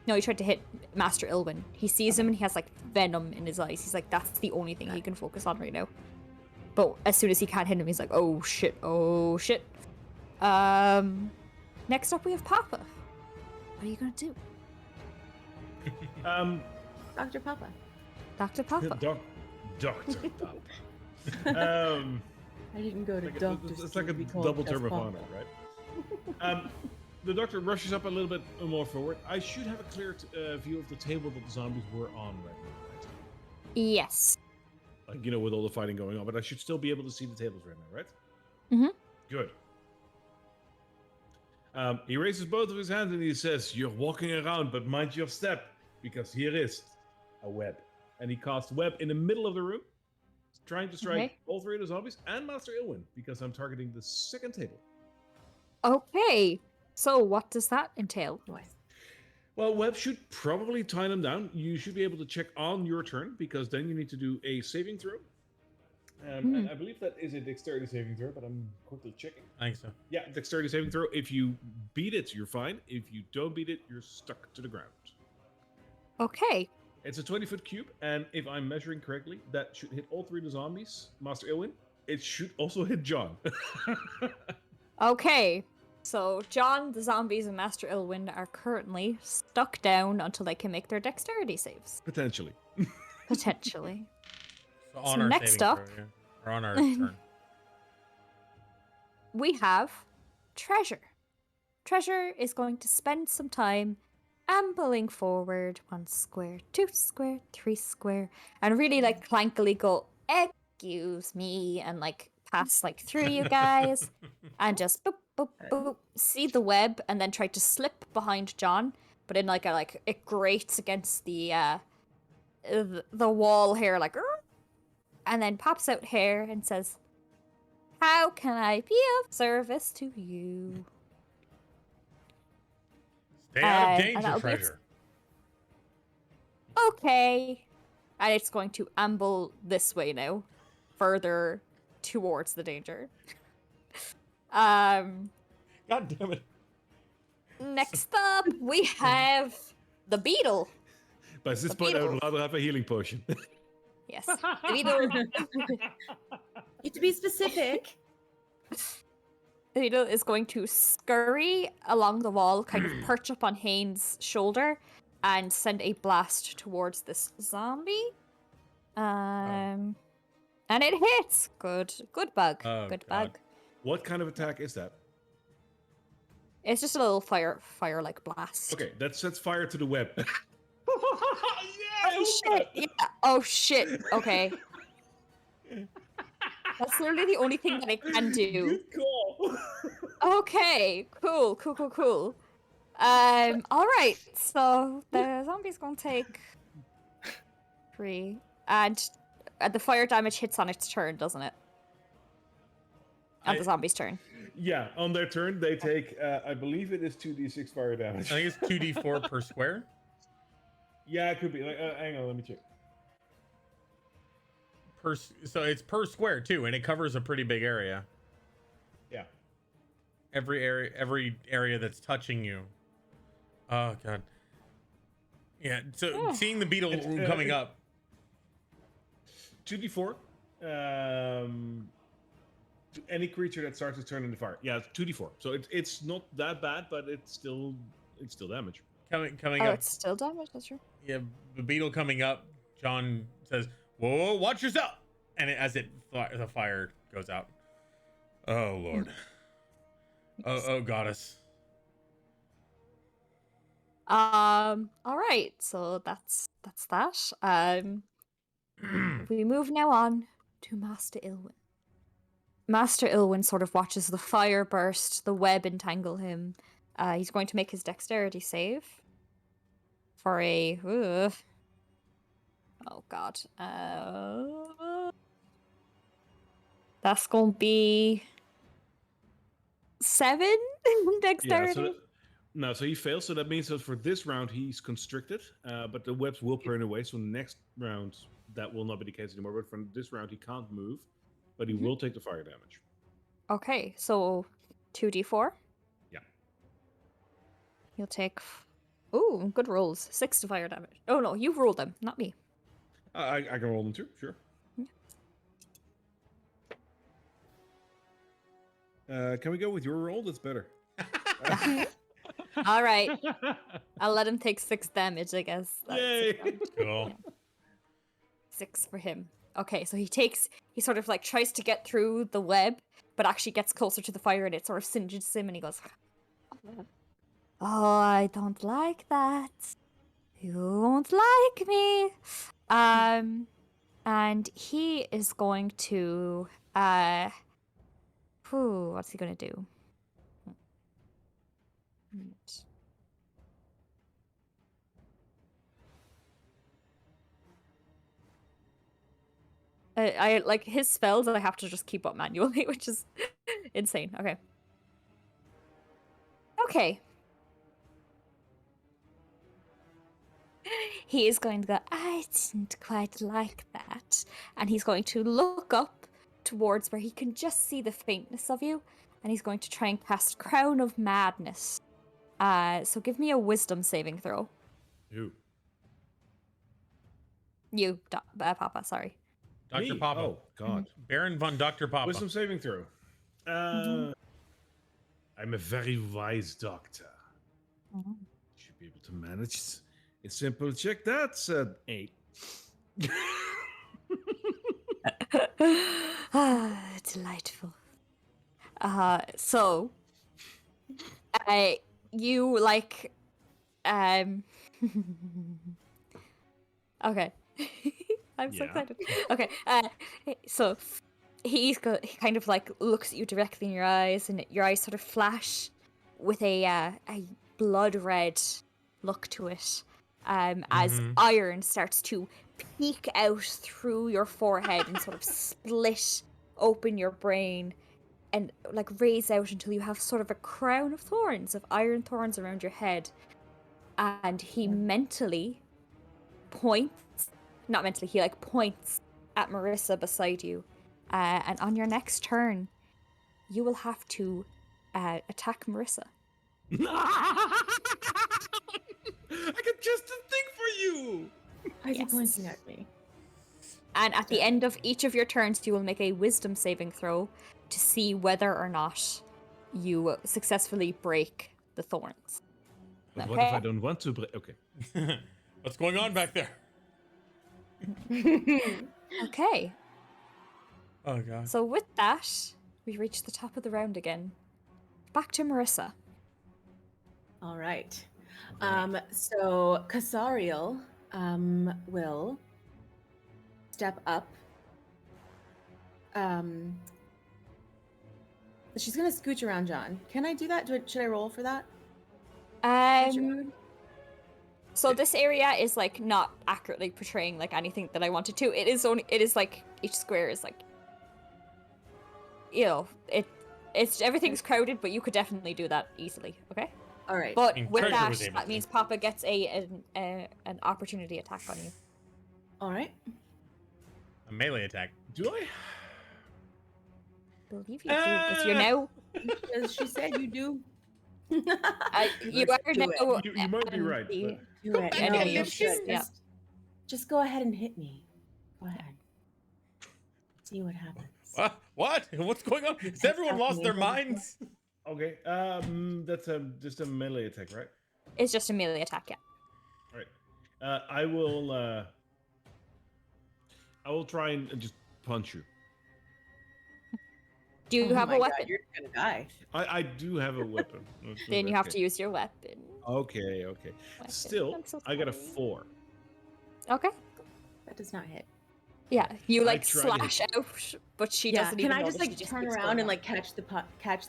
No, he tried to hit Master Ilwyn. He sees him and he has like venom in his eyes. He's like, that's the only thing he can focus on right now. But as soon as he can't hit him, he's like, oh shit, oh shit. Next up we have Papa. What are you gonna do? Dr. Papa. Dr. Papa. Doctor Papa. I didn't go to doctor's. It's like a double term of honor, right? The doctor rushes up a little bit more forward. I should have a clear view of the table that the zombies were on right now, right? Yes. Like, you know, with all the fighting going on, but I should still be able to see the tables right now, right? Mm-hmm. Good. He raises both of his hands and he says, "You're walking around, but mind your step, because here is a web." And he casts web in the middle of the room, trying to strike all 3 of the zombies and Master Ilwyn, because I'm targeting the second table. Okay. So what does that entail? Well, web should probably tie them down. You should be able to check on your turn, because then you need to do a saving throw. And I believe that is a dexterity saving throw, but I'm quickly checking. I think so. Yeah, dexterity saving throw. If you beat it, you're fine. If you don't beat it, you're stuck to the ground. Okay. It's a 20-foot cube, and if I'm measuring correctly, that should hit all 3 of the zombies. Master Ilwyn. It should also hit John. Okay. So John, the zombies, and Master Ilwyn are currently stuck down until they can make their dexterity saves. Potentially. Potentially. So on So our next saving up- throw, yeah. Or on our turn. We have Treasure. Treasure is going to spend some time ambling forward 1 square, 2 square, 3 square, and really like clankily go, excuse me, and like pass like through you guys, and just boop, boop, boop, see the web, and then try to slip behind John, but in like it grates against the wall here, like, and then pops out here and says, "How can I be of service to you?" Stay out of and danger, that'll be its- Treasure. Okay. And it's going to amble this way now, further towards the danger. God damn it. Next up, we have the beetle. But at this point, I would rather have a healing potion. Yes, the beetle. You have to be specific. The beetle is going to scurry along the wall, kind of perch up on Haynes' shoulder, and send a blast towards this zombie. And it hits. Good bug. Oh, Good God. bug. What kind of attack is that? It's just a little fire-like blast. Okay, that sets fire to the web. Oh shit! Yeah. Oh shit. Okay. That's literally the only thing that I can do. Good call. Okay. Cool. All right. So the zombie's gonna take 3, and the fire damage hits on its turn, doesn't it? On the zombie's turn. Yeah, on their turn, they take, I believe it is 2d6 fire damage. I think it's 2d4 per square. Yeah, it could be. Hang on, let me check. So it's per square too, and it covers a pretty big area. Yeah. Every area that's touching you. Oh god. Yeah. So seeing the beetle coming up. 2d4. To any creature that starts to turn into fire. Yeah, it's 2d4. So it's not that bad, but it's still damage. Coming Oh, up. it's still damage. That's true. Yeah, the beetle coming up. John says, "Whoa, watch yourself!" And the fire goes out. Oh lord. Oh goddess. All right. So that's that. We move now on to Master Ilwin. Master Ilwin sort of watches the fire burst, the web entangle him. He's going to make his dexterity save for a. Oh god. That's going to be 7 dexterity. Yeah, so he fails. So that means that for this round he's constricted, but the webs will burn away. So next round that will not be the case anymore. But from this round he can't move, but he will take the fire damage. Okay, so 2d4. Yeah. You'll take. Ooh, good rolls. 6 to fire damage. Oh no, you rolled them, not me. I can roll them too, sure. Can we go with your roll? That's better. All right, I'll let him take 6 damage, I guess. Yay! Cool. 6 for him. Okay, so he sort of like tries to get through the web, but actually gets closer to the fire and it sort of singes him and he goes, "Oh, I don't like that. You won't like me." And he is going to, what's he gonna do? I like his spells that I have to just keep up manually, which is insane. Okay. Okay. He is going to go, "I didn't quite like that." And he's going to look up towards where he can just see the faintness of you. And he's going to try and cast Crown of Madness. So give me a wisdom saving throw. Who? You, Papa, sorry. Dr. Me? Papa. Oh, God. Baron von Dr. Papa. Wisdom saving throw. I'm a very wise doctor. Should be able to manage. It's simple check. That's an 8. Delightful. So, you like, okay. I'm so Yeah. excited. Okay, so he kind of like looks at you directly in your eyes, and your eyes sort of flash with a blood red look to it, as iron starts to peek out through your forehead and sort of split open your brain and like raise out until you have sort of a crown of thorns, of iron thorns around your head. And he mentally points, not mentally, he like points at Marissa beside you. And on your next turn, you will have to attack Marissa. I got just the thing for you. Why is he pointing at me? And at the end of each of your turns, you will make a wisdom saving throw to see whether or not you successfully break the thorns. But what if I don't want to break? Okay. What's going on back there? Okay. Oh god. So with that, we reach the top of the round again. Back to Marissa. All right. So Cassariel will step up. She's gonna scooch around John. Can I do that? Should I roll for that? So this area is like not accurately portraying like anything that I wanted to. It is like each square is like, you know, it's everything's crowded, but you could definitely do that easily. Okay. All right. But And with Treasure that, was able that to. means Papa gets an opportunity attack on you. All right. A melee attack. Do I? Believe you do, because you're now As she said, you do. you are Do now. it. You might be right. the- Do it. back No, and you get should. yeah. Just go ahead and hit me. Go ahead. See what happens. What? What's going on? Has everyone lost their minds? Okay. That's just a melee attack, right? It's just a melee attack, yeah. All right. I will try and just punch you. Do you Oh have my a God, weapon? you're gonna die. I do have a weapon. Then you have to use your weapon. Okay. Still, I'm so I got a sorry. 4. Okay. That does not hit. Yeah, you I like tried to slash out, but she Yeah. doesn't Can even I just notice, like she turn keeps around going and on. like catch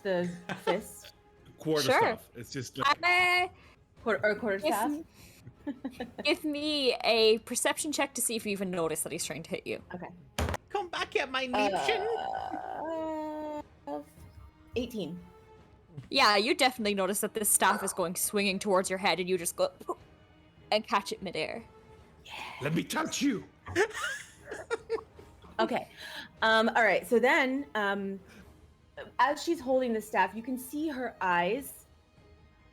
the fist Quarter Sure. staff. It's just like, quarter If- staff? Give me a perception check to see if you even notice that he's trying to hit you. Okay. Come back at my nation. 18. Yeah, you definitely notice that this staff is going swinging towards your head, and you just go and catch it midair. let me touch you. Okay. All right. So then, as she's holding the staff, you can see her eyes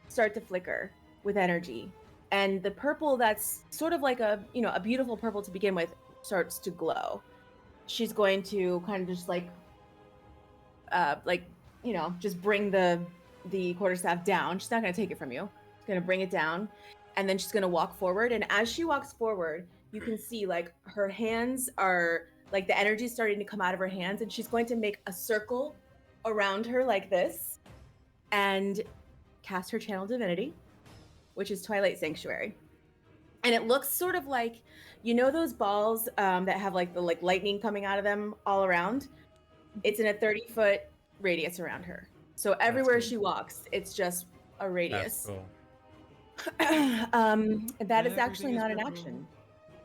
start to flicker with energy, and the purple that's sort of like a beautiful purple to begin with starts to glow. She's going to kind of just just bring the quarterstaff down. She's not going to take it from you. She's going to bring it down, and then she's going to walk forward. And as she walks forward, you can see like her hands are like the energy is starting to come out of her hands, and she's going to make a circle around her like this, and cast her channel divinity, which is Twilight Sanctuary. And it looks sort of like, those balls that have like the lightning coming out of them all around. It's in a 30-foot radius around her. So everywhere cool. she walks, it's just a That's radius. cool. That is actually Everything is not an purple. action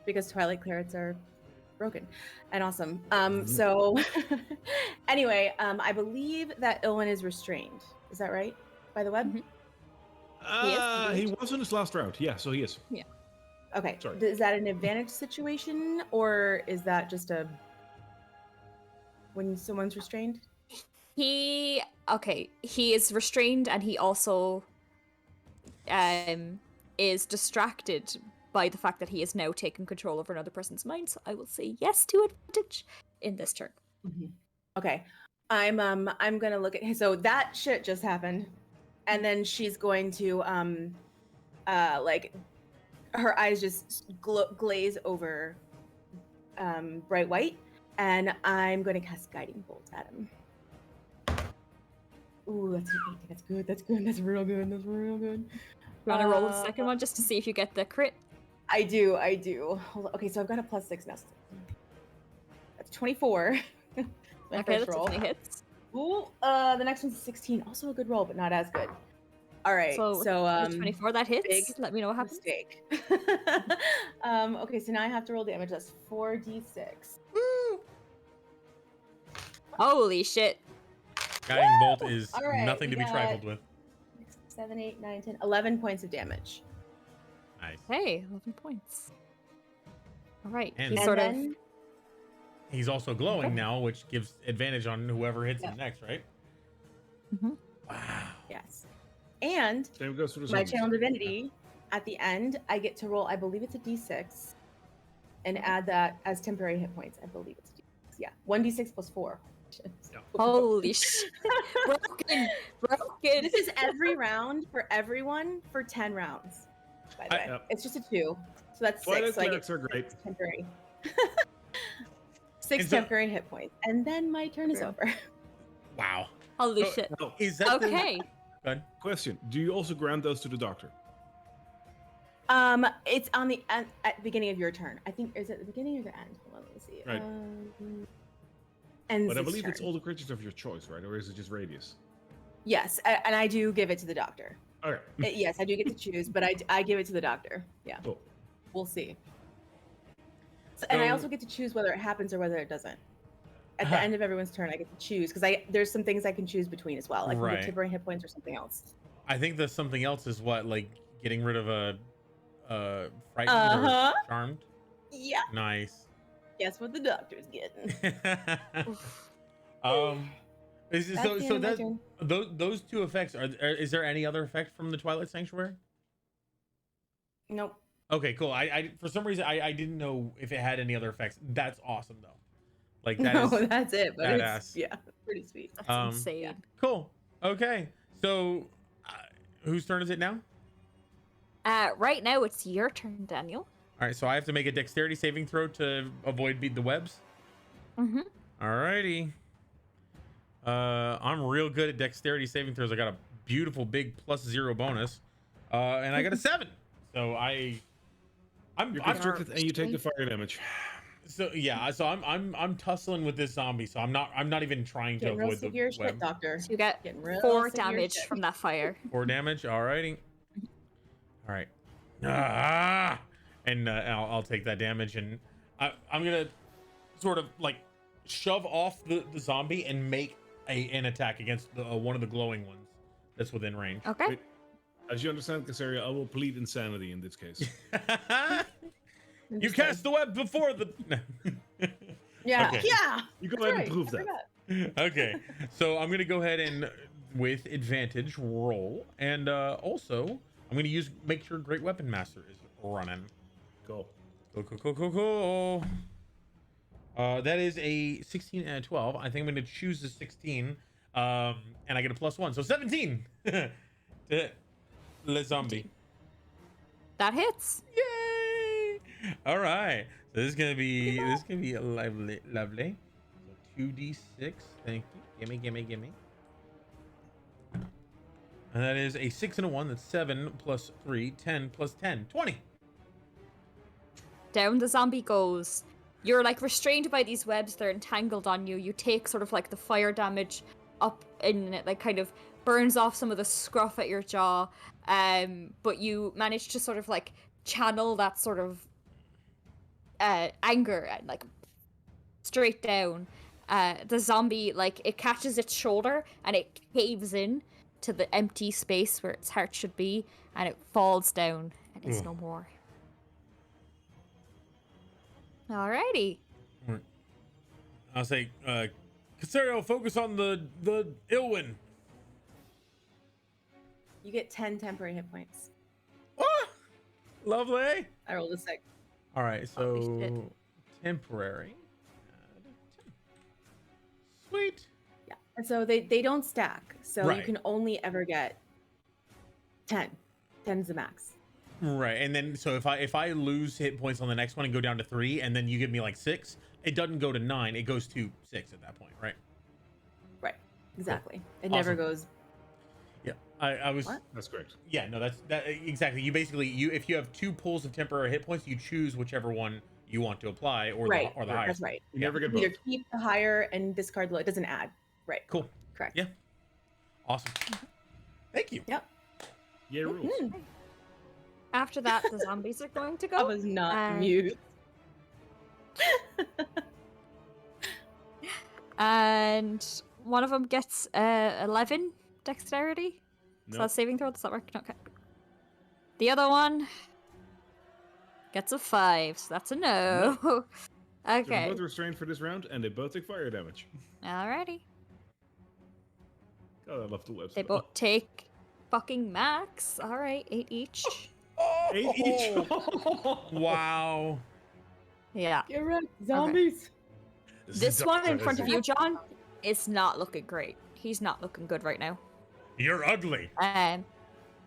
because Twilight Clerics are broken and awesome. Mm-hmm. So anyway, I believe that Ilwyn is restrained. Is that right? By the web? is He was in his last round. Yeah, so he is. Okay. Sorry. Is that an advantage situation, or is that just when someone's restrained? He is restrained, and he also is distracted by the fact that he is now taking control over another person's mind. So I will say yes to advantage in this turn. Okay. I'm gonna look at so that shit just happened, and then she's going to her eyes just glaze over bright white, and I'm going to cast Guiding Bolt at him. Ooh, that's an 8. That's good. That's good. That's real good. That's real good. You want to roll the second one just to see if you get the crit? I do. Hold on. Okay, so I've got a +6 now. That's 24. My Okay, first that roll. definitely hits. Ooh, the next one's 16. Also a good roll, but not as good. All right. So, So 24, that hits. big Let me know what happens. mistake. Okay, so now I have to roll damage. That's 4d6. Holy shit. Guiding bolt is All right, nothing to we be got- trifled with. 6, 7, 8, 9, 10, 11 points of damage. Nice. Hey, 11 points. All right. And- He's And sort of. then, He's also glowing Okay. now, which gives advantage on whoever hits Yeah. him next, right? Mhm. Wow. yes. And Same goes for the my zombies. channel divinity, at the end, I get to roll, I believe it's a d6, and add that as temporary hit points. I believe it's a d6. Yeah, 1d6 plus 4. Holy shit. Broken. This is every round for everyone for 10 rounds, by the way. Yep. It's just a 2. So that's 6. Twilight So I clerics get are great. temporary. 6 And so- temporary hit points. And then my turn is True. over. Wow. Holy So- shit. Now, Is that the- Okay. Go ahead. question: do you also grant those to the doctor? It's on the end, at the beginning of your turn. I think, is it the beginning or the end? Hold on, let me see. Right. Ends But I its believe it's turn. all the creatures of your choice, right? Or is it just radius? Yes, and I do give it to the doctor. Okay. Yes, I do get to choose, but I give it to the doctor. Yeah, Cool. we'll see. So, and I So- also get to choose whether it happens or whether it doesn't. At the end of everyone's turn, I get to choose because there's some things I can choose between as well. I can Right. get tempering hit points or something else. I think the something else is what, like getting rid of a frightened or charmed. Yeah. Nice. Guess what the doctor's getting? Is it, That's so the so end of my that turn. those two effects is there any other effect from the Twilight Sanctuary? Nope. Okay, cool. I for some reason I didn't know if it had any other effects. That's awesome though. Like that No, is that's it. But badass. it's pretty sweet. That's insane. yeah. Cool. Okay. So whose turn is it now? Right now it's your turn, Daniel. All right, so I have to make a dexterity saving throw to avoid the webs. Mm-hmm. Alrighty. I'm real good at dexterity saving throws. I got a beautiful big +0 bonus, and I got a 7. So I'm You're constricted and you take the fire damage. so yeah. So I'm tussling with this zombie. So I'm not even trying to Getting real avoid sick of the your shit, web. doctor. So you get Getting real 4 sick of your damage shit. from that fire. 4 damage. Alrighty. All right. And I'll take that damage, and I'm gonna sort of like shove off the zombie and make an attack against the, one of the glowing ones that's within range. Okay. Wait, as you understand, Cassariel, I will plead insanity in this case. You cast the web before the. Yeah. Okay. Yeah. You go That's ahead right. and prove I that. forgot. Okay, so I'm gonna go ahead and with advantage roll, and also I'm gonna make sure Great Weapon Master is running. Go. Cool. That is a 16 and a 12. I think I'm gonna choose the 16, and I get a +1, so 17 to Le Zombie. That hits. Yay! All right, so this is gonna be lovely. So 2d6. Thank you. Gimme. And that is a 6 and a 1. That's 7 plus 3, 10 plus 10, 20. Down the zombie goes. You're like restrained by these webs. They're entangled on you. You take sort of like the fire damage up, and it like kind of burns off some of the scruff at your jaw. But you manage to sort of like channel that sort of anger and like straight down. The zombie, like, it catches its shoulder and it caves in to the empty space where its heart should be, and it falls down and is no more. Alrighty. I'll say, Cassariel, focus on the Ilwyn. You get 10 temporary hit points. Ah, lovely. I rolled a 6. All right, Holy shit. so temporary. Sweet. Yeah. And so they don't stack. So Right. you can only ever get 10. 10's the max. Right, and then so if I lose hit points on the next one and go down to 3, and then you give me like 6, it doesn't go to 9. It goes to 6 at that point, right? Right. Exactly. It Awesome. never goes. Yeah, I was. What? That's correct. Yeah, no, that exactly. You basically if you have 2 pools of temporary hit points, you choose whichever one you want to apply, or Right. the highest. That's right. You never get Either both. keep the higher and discard the low. It doesn't add. Right. Cool. Correct. Yeah. Awesome. Thank you. Yep. Yeah, rules. Mhm. After that, the zombies are going to I go. was not Uh, amused. And one of them gets 11 dexterity. So No. that's saving throw. Does that work? Okay. The other one gets a 5. So that's a no. So they're Okay. both restrained for this round, and they both take fire damage. Alrighty. God, I love the web. They spell. both take fucking max. Alright, 8 each. 8 each. Wow. Yeah. Get right, zombies. This one in front of you, John, is not looking great. He's not looking good right now. You're ugly.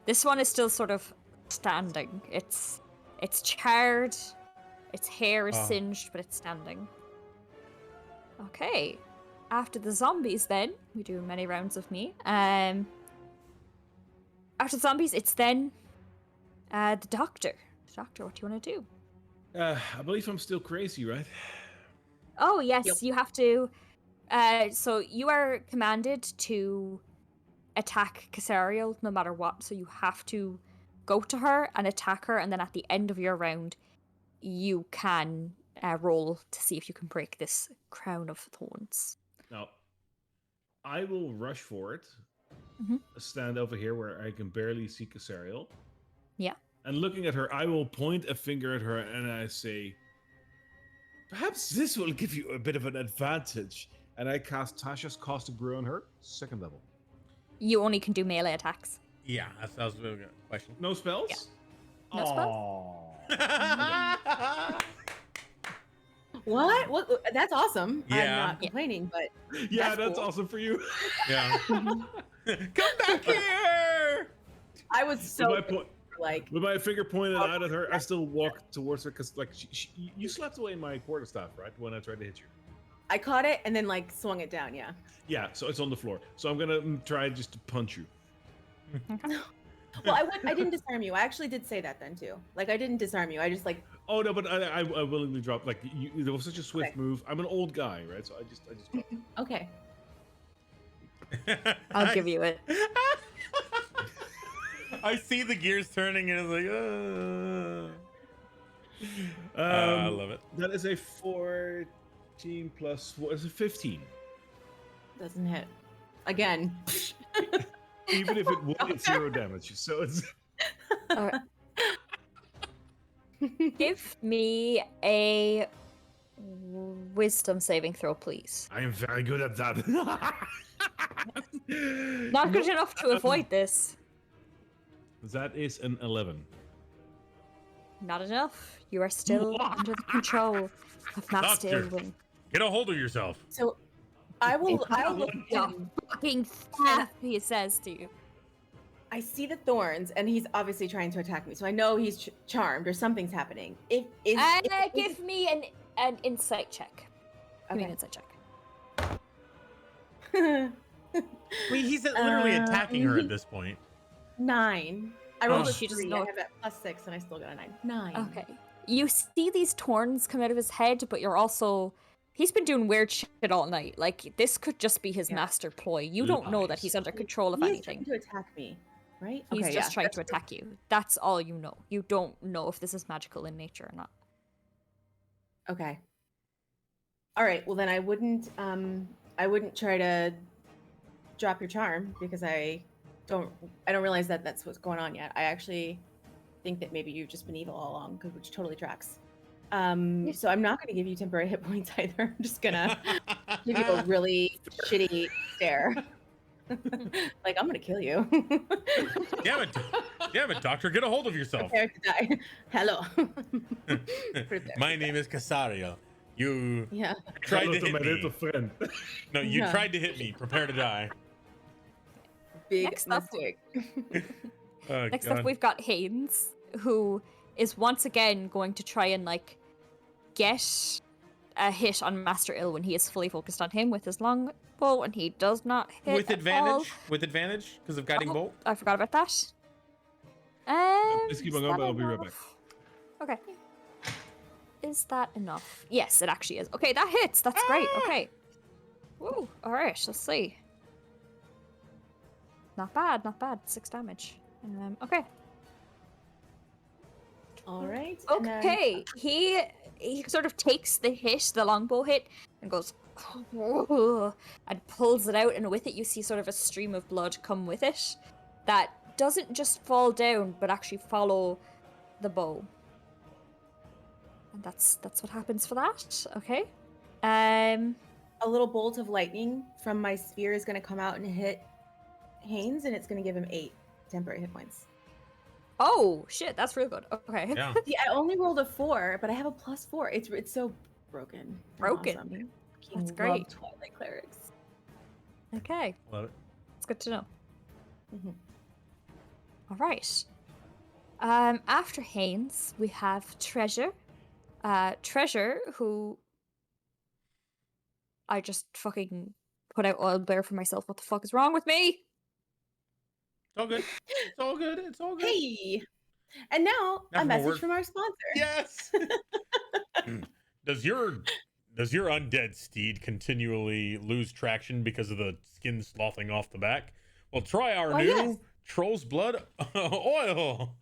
This one is still sort of standing. It's charred. Its hair is Oh. singed, but it's standing. Okay. After the zombies, then we do many rounds of me. After the zombies, it's then the doctor. Doctor, what do you want to do? I believe I'm still crazy, right? Oh yes, Yep. you have to. So you are commanded to attack Cassariel no matter what, so you have to go to her and attack her, and then at the end of your round, you can roll to see if you can break this crown of thorns. Now, I will rush for it. Mhm. Stand over here where I can barely see Cassariel. Yeah. And looking at her, I will point a finger at her and I say, perhaps this will give you a bit of an advantage. And I cast Tasha's Caustic Brew on her, 2nd level. You only can do melee attacks. Yeah, that was a good question. No spells? Yeah. No spells? What? That's awesome. I'm Yeah. not complaining, but Yeah, That's that's cool. awesome for you. Yeah. Come back here! I was so with, my like, with my finger pointed out at her, I still walk towards her because, like, you slapped away my quarterstaff, right? When I tried to hit you. I caught it and then like swung it down. Yeah. Yeah, so it's on the floor. So I'm gonna try just to punch you. Well, I didn't disarm you. I actually did say that then too. Like I didn't disarm you. I just like. Oh no, but I willingly dropped. Like there was such a swift move. I'm an old guy, right? So I just dropped. Okay. I'll give you it. I see the gears turning and it's like, I love it. That is a 14 plus. What is it? 15. Doesn't hit. Again. Even if it would, it's 0 damage. So it's. All right. Give me a wisdom saving throw, please. I am very good at that. Not good enough to avoid this. That is an 11. Not enough. You are still under the control of Master Doctor. Ilwin. Get a hold of yourself. So I will look Your in. fucking staff, he says to you. I see the thorns, and he's obviously trying to attack me. So I know he's charmed or something's happening. Give me an insight check. Give me an insight check. I mean, he's literally attacking her at this point. 9. I rolled a she doesn't 3. know I it. have that +6, and I still got a 9. 9. Okay. You see these thorns come out of his head, but you're also... He's been doing weird shit all night. Like, this could just be his master ploy. You don't know that he's under control of He is anything. trying to attack me, right? He's Okay, just yeah, trying that's to attack you. That's all you know. You don't know if this is magical in nature or not. Okay. All right. Well, then I wouldn't try to drop your charm because I don't realize that that's what's going on yet. I actually think that maybe you've just been evil all along, which totally tracks. So I'm not going to give you temporary hit points either. I'm just gonna give you a really shitty stare. Like I'm gonna kill you. Damn it, doctor, get a hold of yourself. Prepare to die. Hello. My name is Cassariel. You Yeah. tried to Hello to hit my me. little friend. No, you Yeah. tried to hit me. Prepare to die. Big Next up- mistake. Oh, Next God. up, we've got Haynes, who is once again going to try and, like, get a hit on Master Ilwin. He is fully focused on him with his long bow, and he does not hit With at advantage? all. With advantage? Because of guiding Oh, bolt? I forgot about that. Please keep is on going, that but I'll be right back. enough? Okay. Is that enough? Yes, it actually is. Okay, that hits. That's great. Okay. Woo. All right. Let's see. Not bad. Not bad. 6 damage. Okay. All right. and then- Okay. He sort of takes the hit, the longbow hit, and goes and pulls it out, and with it you see sort of a stream of blood come with it that doesn't just fall down but actually follow the bow. And that's what happens for that. Okay. A little bolt of lightning from my sphere is going to come out and hit Haynes, and it's going to give him 8 temporary hit points. Oh shit, that's real good. Okay. Yeah. See, I only rolled a 4, but I have a +4. It's so broken. and Broken. awesome. That's Love great. Twilight clerics. Okay. Love it. It's good to know. Mhm. All right. After Haynes, we have Treasure. Treasure, who I just fucking put out oil bear for myself. What the fuck is wrong with me? It's all good. It's all good. It's all good. Hey! And now Now a from a message word- from our sponsor. Yes. Does your undead steed continually lose traction because of the skin sloughing off the back? Well, try our Oh, new yes. Troll's Blood oil.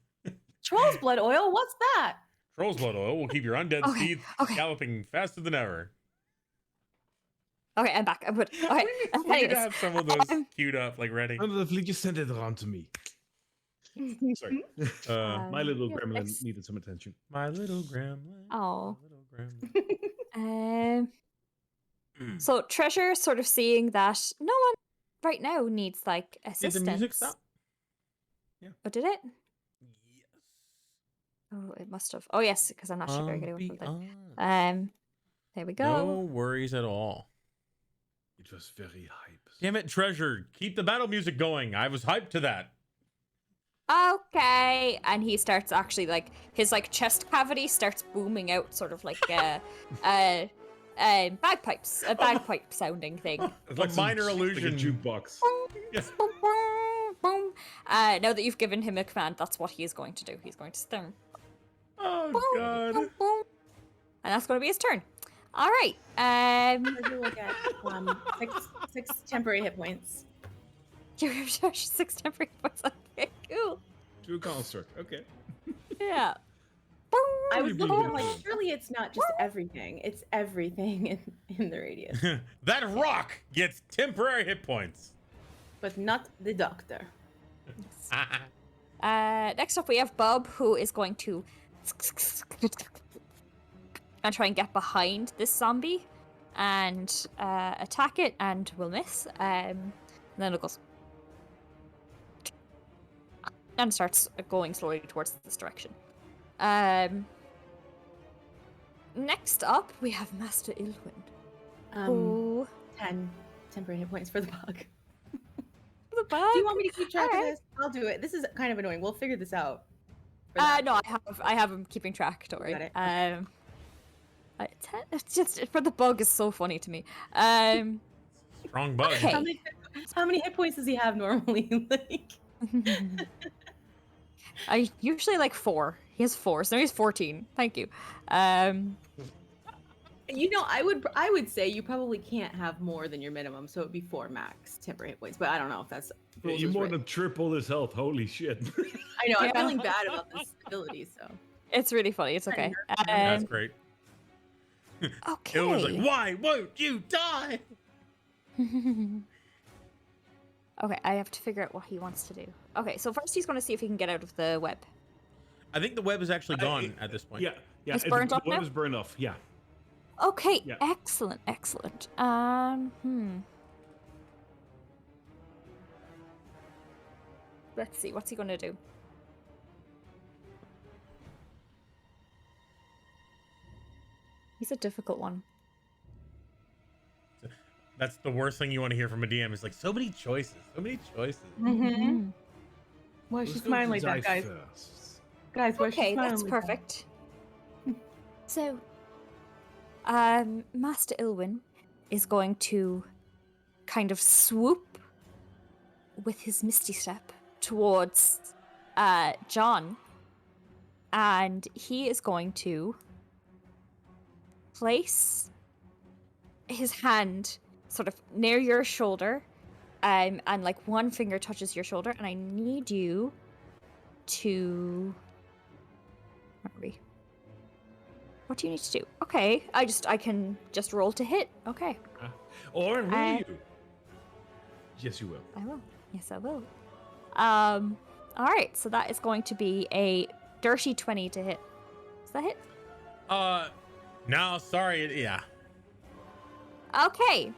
Troll's blood oil. What's that? Troll's Blood oil will keep your undead Okay, steed okay. galloping faster than ever. Okay, I'm back. I'm good. Okay. We need to Anyways, have some of those queued up, like ready. Lovely, just send it around to me. Sorry. My little here, gremlin next- needed some attention. My little gremlin. Oh. My little gremlin. So Treasure sort of seeing that no one right now needs like Did assistance. the music stop? Oh, did it? Yes. Oh, it must have. Oh, yes, because I'm not sure very good with Ambiance. that. There we go. No worries at all. It was very hype. Damn it, Treasure. Keep the battle music going. I was hyped to that. Okay, and he starts actually like his like chest cavity starts booming out, sort of like bagpipes, a bagpipe sounding thing. It's like minor Like a illusion. jukebox. Yes. Boom, boom, boom. Now that you've given him a command, that's what he is going to do. He's going to stir. Oh, Boom, God. boom, boom. And that's going to be his turn. All right. Treasure will get six temporary hit points. You're 6 temporary points. Okay, cool. To a construct. Okay. Yeah. I was Boom. looking like, surely it's not just everything. It's everything in the radius, That rock gets temporary hit points. but not the doctor. Next up, we have Bob, who is going to and try and get behind this zombie and attack it, and will miss. And then it goes and starts going slowly towards this direction. Next up, we have Master Ilwyn. Who 10 temporary hit points for the bug. the bug? Do you want me to keep track of Alright. this? I'll do it. This is kind of annoying. We'll figure this out. for No, that. I have him keeping track. Don't worry. Got it. It's just for the bug is so funny to me. Strong bug. Okay. How many hit points does he have normally? Like, I usually like 4. He has 4, so now he's 14. Thank you. you know, I would say you probably can't have more than your minimum, so it'd be 4 max temporary hit points. But I don't know if that's rules You is more written. than triple his health. Holy shit. I know. I'm Yeah. feeling bad about this ability. So It's really funny. It's okay. That's great. Okay. It was like, why won't you die? Okay, I have to figure out what he wants to do. Okay, so first he's going to see if he can get out of the web. I think the web is actually gone at this point. Yeah. Yeah. It's burnt up the now? web is burned off. Yeah. Okay, Yeah. excellent, excellent. Let's see, what's he going to do? He's a difficult one. That's the worst thing you want to hear from a DM. Is like, so many choices. So many choices. Mm-hmm. why is she Who's going smiling to like that, die guys? first? Guys, why is she Okay, smiling that's like that? perfect. So, Master Ilwyn is going to kind of swoop with his misty step towards John, and he is going to place his hand sort of near your shoulder, and like one finger touches your shoulder, and I need you to. Where are we? What do you need to do? Okay, I can just roll to hit. Okay, Or will you? Yes, you will. I will. Yes, I will. All right, so that is going to be a dirty 20 to hit. Is that hit? No, sorry. Yeah. Okay.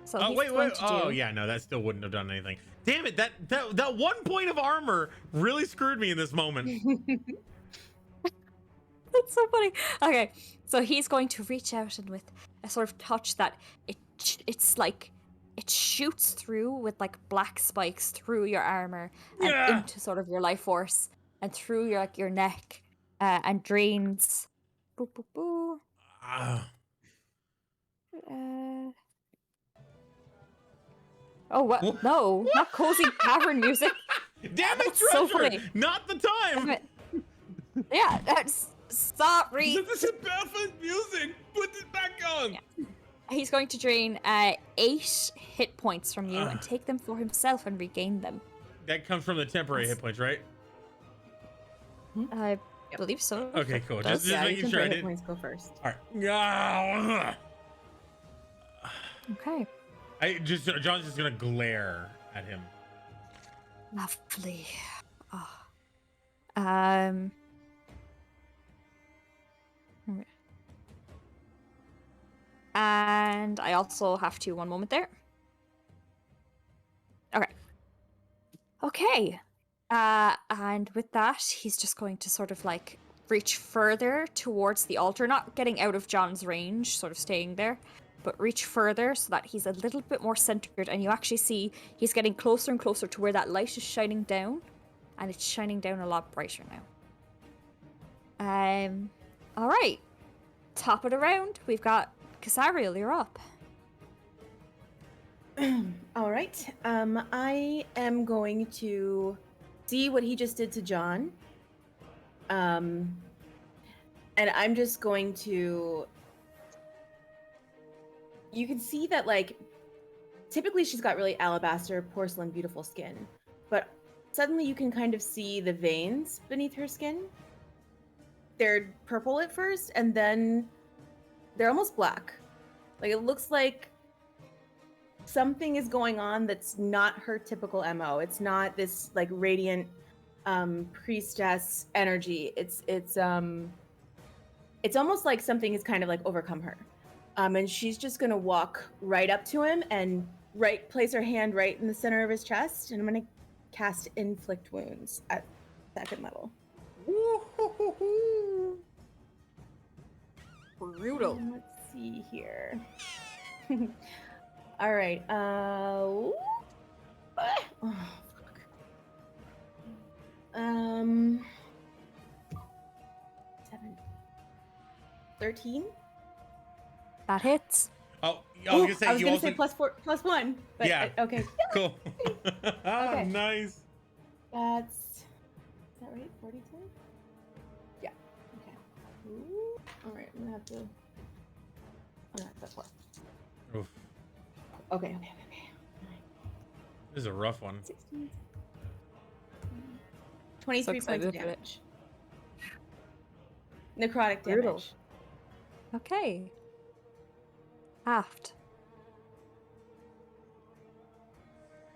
So Oh, he's wait. going to Oh, do- yeah. No, that still wouldn't have done anything. Damn it. That 1 point of armor really screwed me in this moment. That's so funny. Okay, so he's going to reach out, and with a sort of touch that it's like it shoots through with like black spikes through your armor and Yeah. into sort of your life force and through your neck and drains. Boo, boo, boo. Oh what? What? No, not cozy cavern music. Damn it, That's Treasure! so funny. Not the Damn time! it. Yeah, that's sorry. This is perfect music. Put it back on. Yeah. He's going to drain 8 hit points from you and take them for himself and regain them. That comes from the temporary hit points, right? I believe so. Okay, cool. Does. Just making sure I hit didn't. points go first. All right. Okay. John's just gonna glare at him. Lovely. Oh. And I also have to, one moment there. Okay. Okay. And with that, he's just going to sort of like reach further towards the altar, not getting out of John's range, sort of staying there, but reach further so that he's a little bit more centered. And you actually see he's getting closer and closer to where that light is shining down, and it's shining down a lot brighter now. All right. Top of the round, we've got Cassariel, you're up. All right. I am going to see what he just did to John. And I'm just going to. You can see that, like, typically she's got really alabaster, porcelain, beautiful skin, but suddenly you can kind of see the veins beneath her skin. They're purple at first, and then they're almost black. Like, it looks like something is going on that's not her typical MO. It's not this like radiant priestess energy. It's almost like something has kind of like overcome her. And she's just gonna walk right up to him and place her hand right in the center of his chest, and I'm gonna cast Inflict Wounds at 2nd level. Brutal. Let's see here. All right. Oh, fuck. 13. That hits. Oh, I was gonna say I was you gonna also. say +1. But Yeah. Okay. Cool. Okay. Nice. Is that right? 42. Yeah. Okay. Ooh. All right. I'm gonna have to. Oh, no, that's 4. Oof. Okay. This is a rough one. 16. 23 So points of excited for it. damage. Necrotic Brutal. damage. Okay. Aft.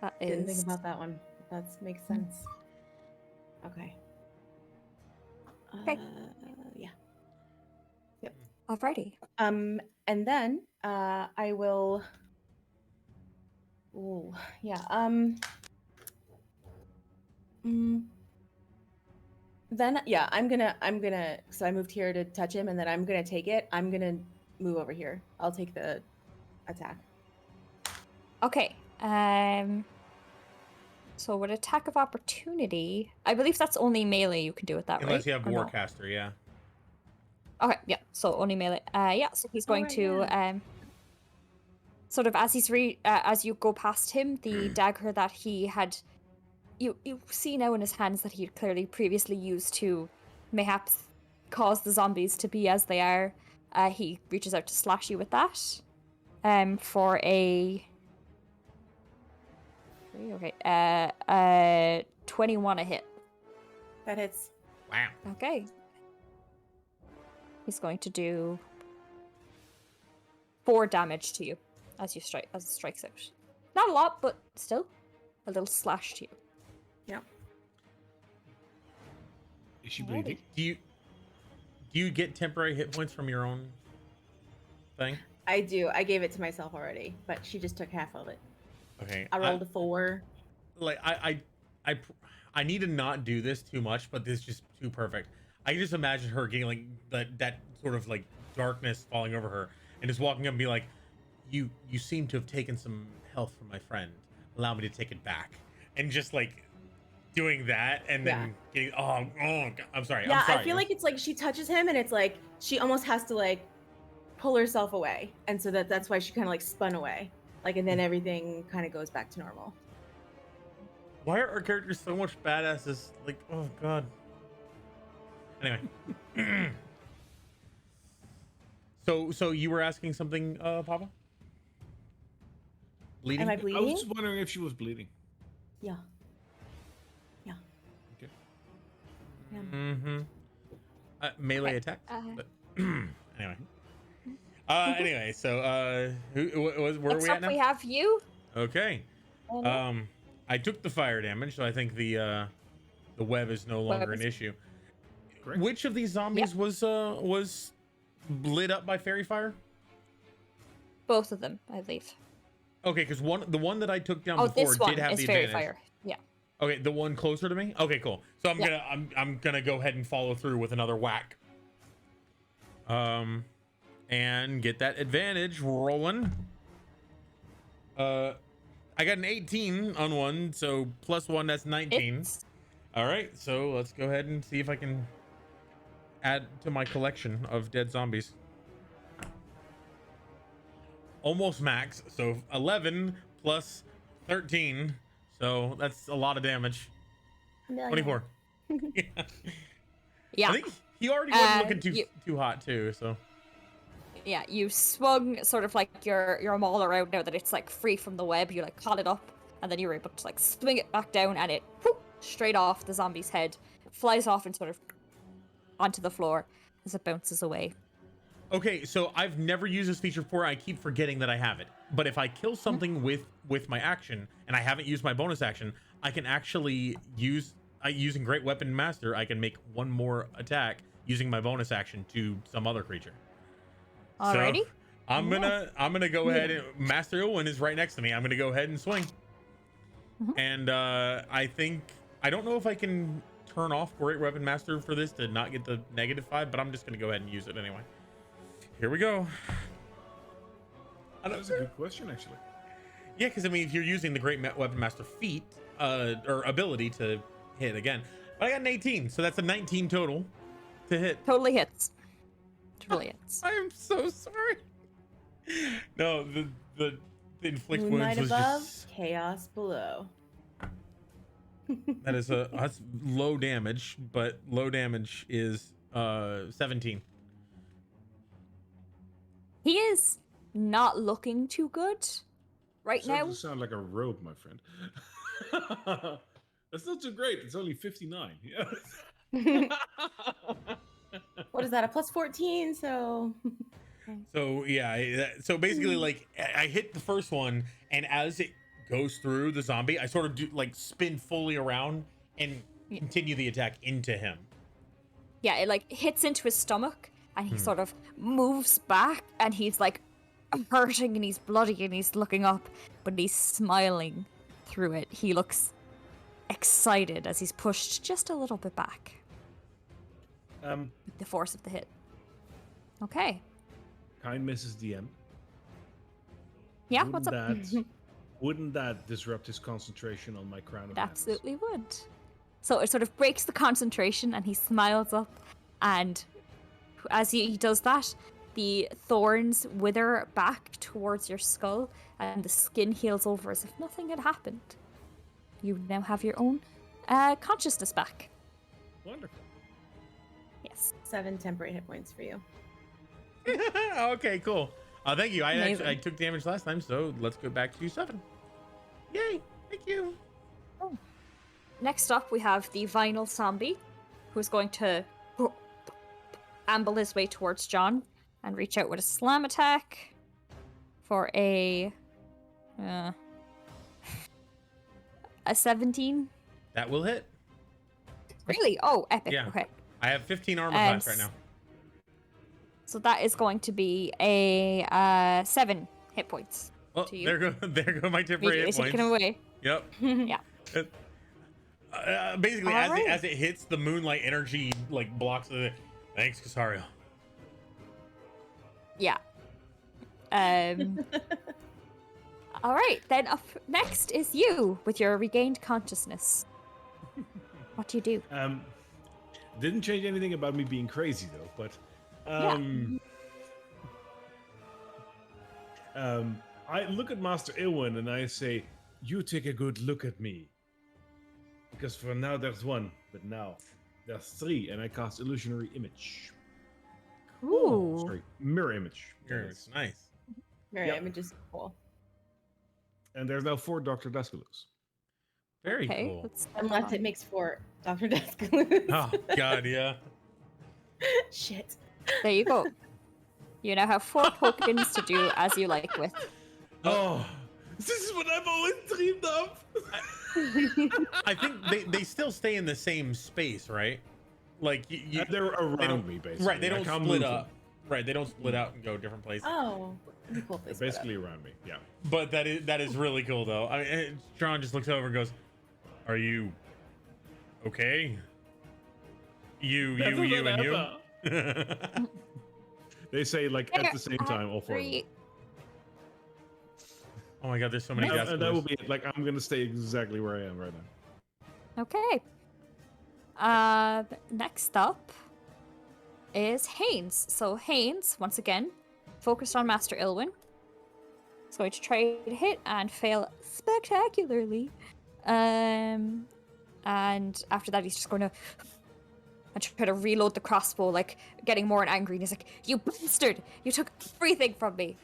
That is. Didn't think about that one. That makes sense. Okay. Okay. Yeah. Alrighty. And then I will. Oh, yeah. Then yeah, I'm gonna. So I moved here to touch him, and then I'm gonna take it. I'm gonna move over here. I'll take the attack. Okay. So with attack of opportunity, I believe that's only melee you can do with that, right? Unless you have Or no? Warcaster, yeah. Okay, yeah. So only melee. Yeah. So he's going to sort of as as you go past him, the dagger that he had, you see now in his hands that he had clearly previously used to, mayhaps, cause the zombies to be as they are. He reaches out to slash you with that. For a. Okay. 21 a hit. That hits. Wow. Okay. He's going to do 4 damage to you as it strikes out. Not a lot, but still a little slash to you. Yeah. Is she bleeding? Do you get temporary hit points from your own thing? I do. I gave it to myself already, but she just took half of it. Okay. I rolled a 4. Like I need to not do this too much, but this is just too perfect. I can just imagine her getting like that sort of like darkness falling over her and just walking up and be like, you seem to have taken some health from my friend. Allow me to take it back. And just like doing that and then getting I'm sorry. Yeah, I'm sorry. I feel like it's like she touches him and it's like she almost has to like pull herself away. And so that's why she kind of like spun away. Like, and then everything kind of goes back to normal. Why are our characters so much badasses? Like, oh god. Anyway. So you were asking something, Papa? Bleeding? Am I I was bleeding? just wondering if she was bleeding. Yeah. Yeah. Okay. Yeah. Mm-hmm. Melee Okay, attack. uh, But anyway. Anyway, so where are Next we at up, now? we have you. Okay. Anna. I took the fire damage, so I think the web is no longer Web an is- issue. Correct. Which of these zombies was lit up by fairy fire? Both of them, I believe. Okay, because the one that I took down Oh, before this one did have is the fairy advantage. fire. Yeah. Okay, the one closer to me. Okay, cool. So Yeah. I'm gonna go ahead and follow through with another whack. And get that advantage rolling. I got an 18 on one, so +1, that's 19. It's All right, so let's go ahead and see if I can add to my collection of dead zombies. Almost max, so 11 plus 13, so that's a lot of damage. 24. Yeah. yeah. I think he already wasn't looking you- too hot too, so Yeah, you swung sort of like your maul around now that it's like free from the web. You like caught it up, and then you were able to like swing it back down, and it whoop, straight off the zombie's head, flies off and sort of onto the floor as it bounces away. okay. So I've never used this feature before. I keep forgetting that I have it. But if I kill something with my action, and I haven't used my bonus action, I can actually using Great Weapon Master. I can make one more attack using my bonus action to some other creature. Alrighty. So I'm gonna go ahead and Master Owen is right next to me. I'm gonna go ahead and swing. And I don't know if I can turn off Great Weapon Master for this to not get the -5, but I'm just gonna go ahead and use it anyway. Here we go. That's a good question, actually. Yeah, because I mean, if you're using the Great Weapon Master feat or ability to hit again, but I got an 18, so that's a 19 total to hit. Totally hits. Totally hits. I am so sorry. No, the inflict Moonlight wounds was above, just chaos below. that's low damage, but low damage is 17. He is not looking too good right Starting now. to sound like a rogue, my friend. That's not too great. It's only 59. Yeah. What is that? A +14, so So yeah, so basically, like I hit the first one, and as it goes through the zombie, I sort of do like spin fully around and continue the attack into him. Yeah, it like hits into his stomach, and he sort of moves back, and he's like hurting, and he's bloody, and he's looking up, but he's smiling through it. He looks excited as he's pushed just a little bit back with the force of the hit. Okay. Kind Mrs. DM. Yeah, what's up? Wouldn't that disrupt his concentration on my crown of It madness? absolutely would. So it sort of breaks the concentration, and he smiles up, and as he does that, the thorns wither back towards your skull, and the skin heals over as if nothing had happened. You now have your own consciousness back. Wonderful. Yes. 7 temporary hit points for you. Okay, cool. Thank you. Amazing. I took damage last time, so let's go back to 7. Yay! Thank you. Next up, we have the vinyl zombie, who's going to amble his way towards John and reach out with a slam attack for a 17. That will hit. Really? Oh, epic. Yeah. Okay. I have 15 armor And class right now. So that is going to be a 7 hit points. Well, to you. there go my temporary Immediately hit points. taken away. Yep. Yeah. Basically, All right. as it hits, the moonlight energy like blocks it. Thanks, Cassariel. Yeah. All right, then up next is you with your regained consciousness. What do you do? Didn't change anything about me being crazy though, but I look at Master Ilwin and I say, "You take a good look at me." Because for now there's 1, but now there's 3, and I cast illusionary image. Ooh. Sorry, mirror image. It's nice. Mirror Yep. image is cool. And there's now 4 Dr. Dascalus. Very Okay, cool. let's Unless it makes 4 Dr. Dascalu. Oh God, yeah. Shit. There you go. You now have 4 tokens to do as you like with. Oh, this is what I've always dreamed of. I think they still stay in the same space, right? Like you They're they don't- around me, basically. Right, they I don't can't split move up. them. Right, they don't split out and go different places. Oh, pretty cool. They're basically around me. Yeah. But that is really cool though. I mean, Strong just looks over and goes, "Are you okay? You and you." They say like at the same time, all 4 of them. Oh my God, there's so many. And that will be it. Like I'm gonna stay exactly where I am right now. Okay. Next up is Haynes. So Haynes, once again, focused on Master Ilwyn. He's going to try to hit and fail spectacularly. And after that, he's just going to try to reload the crossbow, like getting more angry. And he's like, "You bastard! You took everything from me."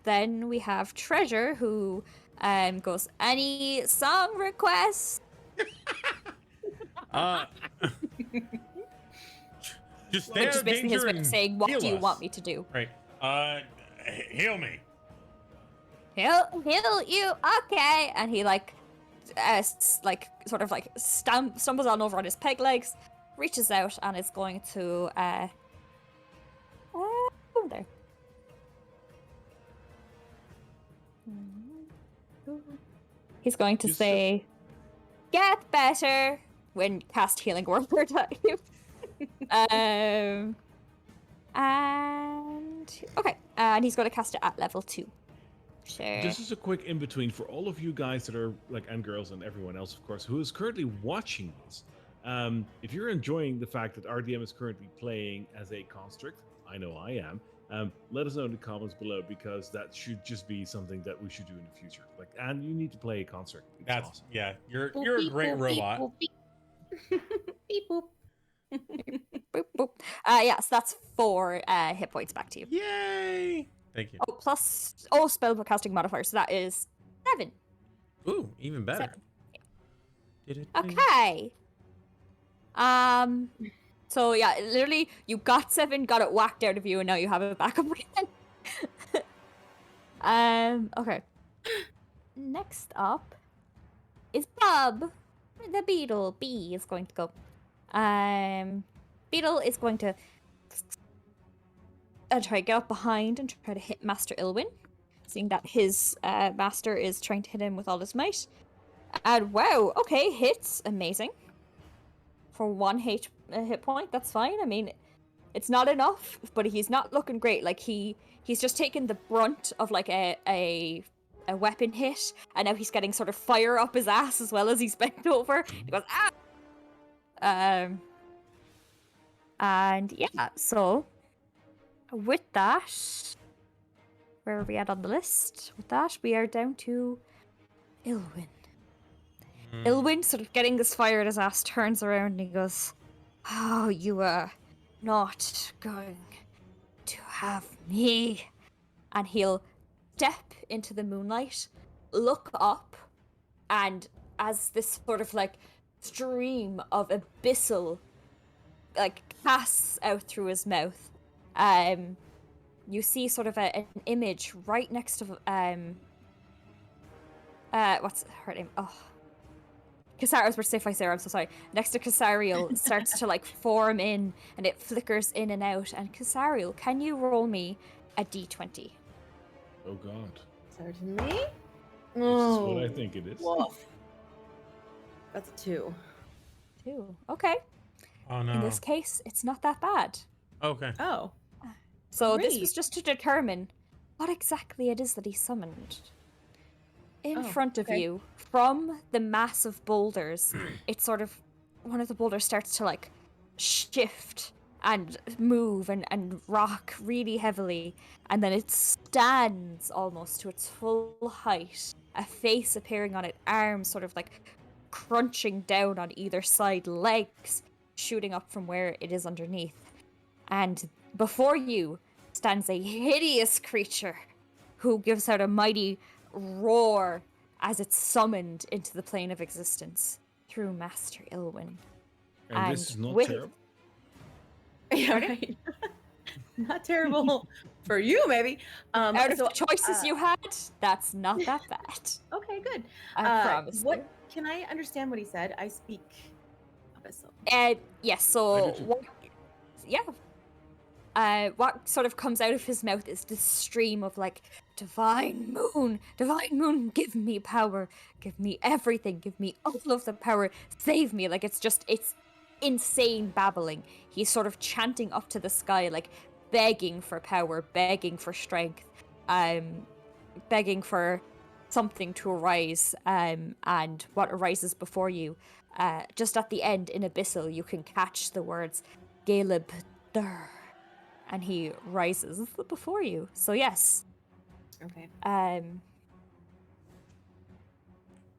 Then we have Treasure, who goes, "Any song requests?" Just Which stay is out of basically his danger way of and saying, "What heal do you us." want me to do?" Right. Heal me. Heal you, okay? And he stumbles on over on his peg legs, reaches out, and is going to over there. He's going to say, "Get better" when cast healing word per time. And he's going to cast it at level 2. Sure. Just as a quick in between for all of you guys that are like, and girls and everyone else, of course, who is currently watching this. If you're enjoying the fact that RDM is currently playing as a construct, I know I am. Let us know in the comments below, because that should just be something that we should do in the future. Like, and you need to play a construct. It's That's awesome. yeah. You're a great robot. Beep boop. Boop, boop. Yes, that's 4 hit points back to you. Yay! Thank you. Oh, plus spell casting modifier, so that is 7. Ooh, even better. 7. Okay. So yeah, literally, you got 7, got it whacked out of you, and now you have it back up again. Okay. Next up is Bob, the beetle. B is going to go. Beetle is going to try to get up behind and try to hit Master Ilwyn, seeing that his master is trying to hit him with all his might. And wow, okay, hits, amazing. For 1 hit point, that's fine. I mean, it's not enough, but he's not looking great. Like he's just taken the brunt of like a weapon hit, and now he's getting sort of fire up his ass as well as he's bent over. He goes, ah! And yeah, so with that, where are we at on the list? With that, we are down to Ilwyn. Ilwyn, sort of getting this fire at his ass, turns around and he goes, "Oh, you are not going to have me." And he'll step into the moonlight, look up, and as this sort of like stream of abyssal like casts out through his mouth, you see sort of an image right next to what's her name? Oh, Cassariel. I was about to say Ficera, I'm so sorry. Next to Cassariel starts to like form in, and it flickers in and out. And Cassariel, can you roll me a d20? Oh God. Certainly. This is Oh, what I think it is. woof. That's a 2. 2. Okay. Oh no. In this case, it's not that bad. Okay. Oh. So this Great. was just to determine what exactly it is that he summoned. In Oh, front of okay. you, from the mass of boulders, it's sort of, one of the boulders starts to like shift and move and rock really heavily, and then it stands almost to its full height, a face appearing on it, arms sort of like crunching down on either side, legs shooting up from where it is underneath. And before you stands a hideous creature who gives out a mighty roar as it's summoned into the plane of existence through Master Ilwyn. And this is not with- terrible. Yeah, right. Not terrible for you, maybe. Out of so, the choices you had, that's not that bad. Okay, good. I promise What you. can I understand what he said? I speak Abyssal. Yes, I so do too. what sort of comes out of his mouth is this stream of like, divine moon, give me power, give me everything, give me all of the power, save me. Like it's insane babbling. He's sort of chanting up to the sky, like begging for power, begging for strength, begging for something to arise, and what arises before you. Just at the end, in Abyssal, you can catch the words Gilded, and he rises before you. So yes, Okay.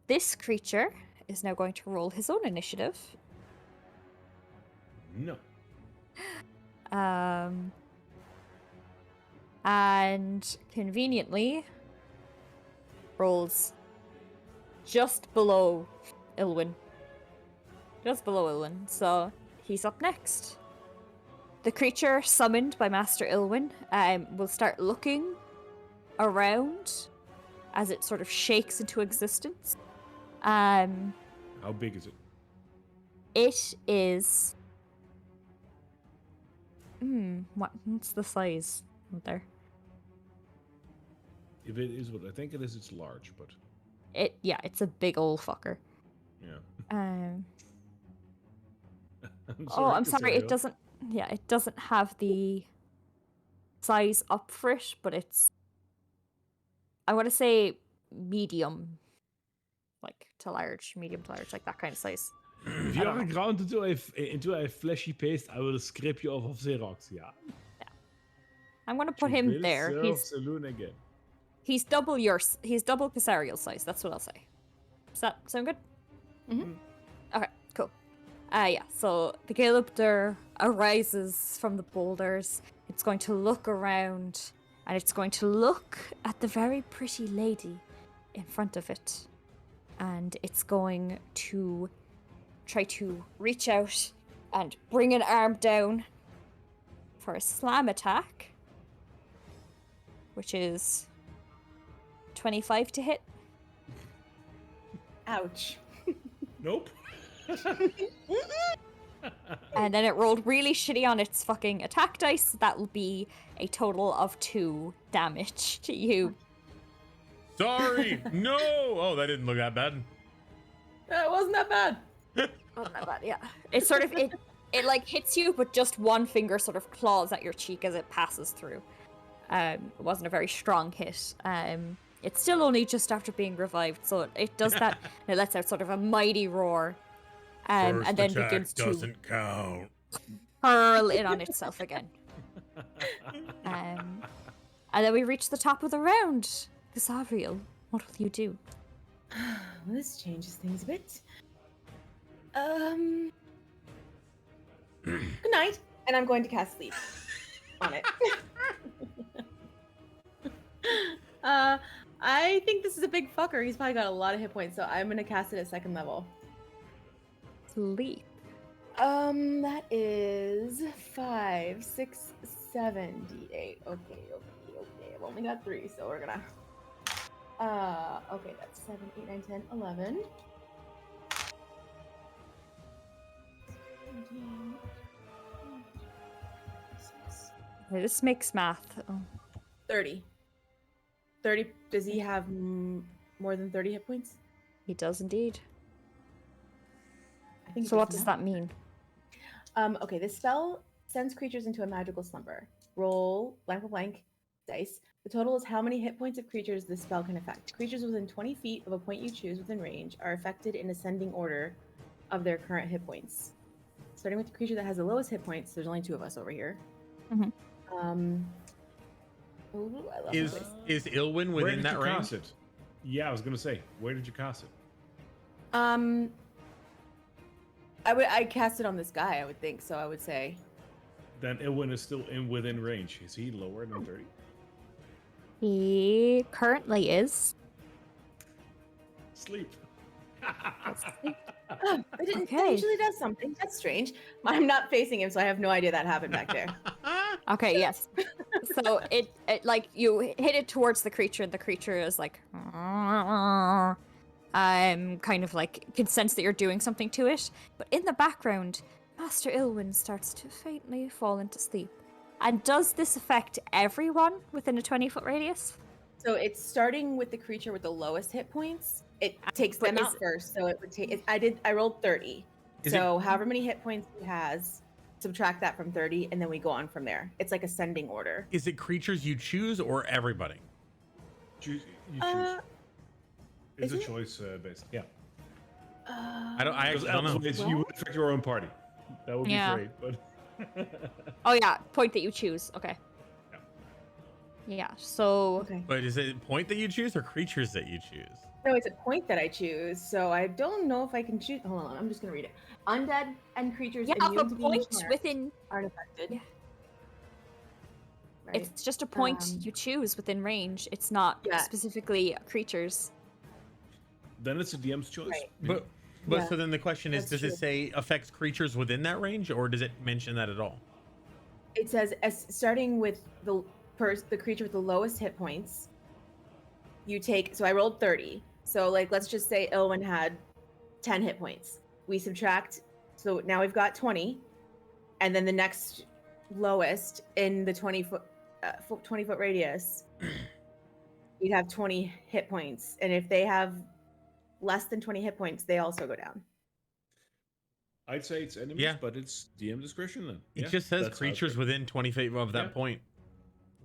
this creature is now going to roll his own initiative. No. And conveniently rolls just below Ilwyn. Just below Ilwyn, so he's up next. The creature summoned by Master Ilwyn will start looking around as it sort of shakes into existence. How big is it? It is... what's the size out there? If it is what I think it is, it's large, but It's a big old fucker. yeah. I'm I'm sorry, it Cassariel. doesn't... Yeah, it doesn't have the size up for it, but it's... I want to say medium. Like, to large. Medium to large, like that kind of size. If you are ground into a fleshy paste, I will scrape you off of the rocks. Yeah. I'm going to put You him will there. serve saloon again. He's double Cassariel size, that's what I'll say. Does that sound good? Mhm. Okay, cool. Yeah, so the Gilded arises from the boulders. It's going to look around, and it's going to look at the very pretty lady in front of it. And it's going to try to reach out and bring an arm down for a slam attack, which is 25 to hit. Ouch. Nope. And then it rolled really shitty on its fucking attack dice. That will be a total of 2 damage to you. Sorry. No. Oh, that didn't look that bad. That wasn't that bad. Oh, not bad, yeah. It sort of, it like hits you, but just one finger sort of claws at your cheek as it passes through. It wasn't a very strong hit. It's still only just after being revived, so it does that. And it lets out sort of a mighty roar. And First then attack begins to doesn't count. hurl in on itself again. And then we reach the top of the round. Cassariel, what will you do? Well, this changes things a bit. Good night, and I'm going to cast sleep on it. I think this is a big fucker. He's probably got a lot of hit points, so I'm gonna cast it at 2nd level. Sleep. That is 5, 6, 7, D8. Okay. I've only got 3, so we're gonna. Okay, that's 7, 8, 9, 10, 11. 17, 6, This makes math. Oh. 30. 30. Does he have more than 30 hit points? He does indeed. I think. So what does that mean? Okay, this spell sends creatures into a magical slumber. Roll blank dice. The total is how many hit points of creatures this spell can affect. Creatures within 20 feet of a point you choose within range are affected in ascending order of their current hit points. Starting with the creature that has the lowest hit points, there's only 2 of us over here. Mhm. Ooh, I love Is this. Ilwyn Where within did that you range? cast it? Yeah, I was gonna say, where did you cast it? I cast it on this guy, I would think, so I would say. Then Ilwyn is still within range. Is he lower than 30? He currently is. Sleep. Oh, it didn't, that Okay. usually does something. That's strange. I'm not facing him, so I have no idea that happened back there. Okay, yes. So it like you hit it towards the creature, and the creature is like kind of like can sense that you're doing something to it. But in the background, Master Ilwyn starts to faintly fall into sleep. And does this affect everyone within a 20-foot radius? So it's starting with the creature with the lowest hit points. It takes But them is- out first. So it would take. I rolled 30. Is So however many hit points he has, subtract that from 30, and then we go on from there. It's like ascending order. Is it creatures you choose or everybody? You choose. It's is a it? choice based. Yeah. I actually Because don't know. otherwise you would affect your own party. That would be Yeah. great, but. Oh yeah, point that you choose. Okay. Yeah, so Okay. But is it point that you choose or creatures that you choose? No, it's a point that I choose. So I don't know if I can choose. Hold on, I'm just gonna read it. Undead and creatures yeah, immune the to being point charmed within aren't affected. Yeah. Right. it's just a point Um, you choose within range. It's not Yeah. specifically creatures. Then it's a DM's choice. Right. But Yeah, so then the question is, that's does it true. say affects creatures within that range, or does it mention that at all? It says starting with the creature with the lowest hit points. You take. So I rolled 30. So like, let's just say Ilwyn had 10 hit points. We subtract. So now we've got 20, and then the next lowest in the 20-foot radius, you'd have 20 hit points, and if they have less than 20 hit points, they also go down. I'd say it's enemies, Yeah. but it's DM discretion then. It Yeah, just says that's how it's creatures written. within 20 feet of that Yeah. point.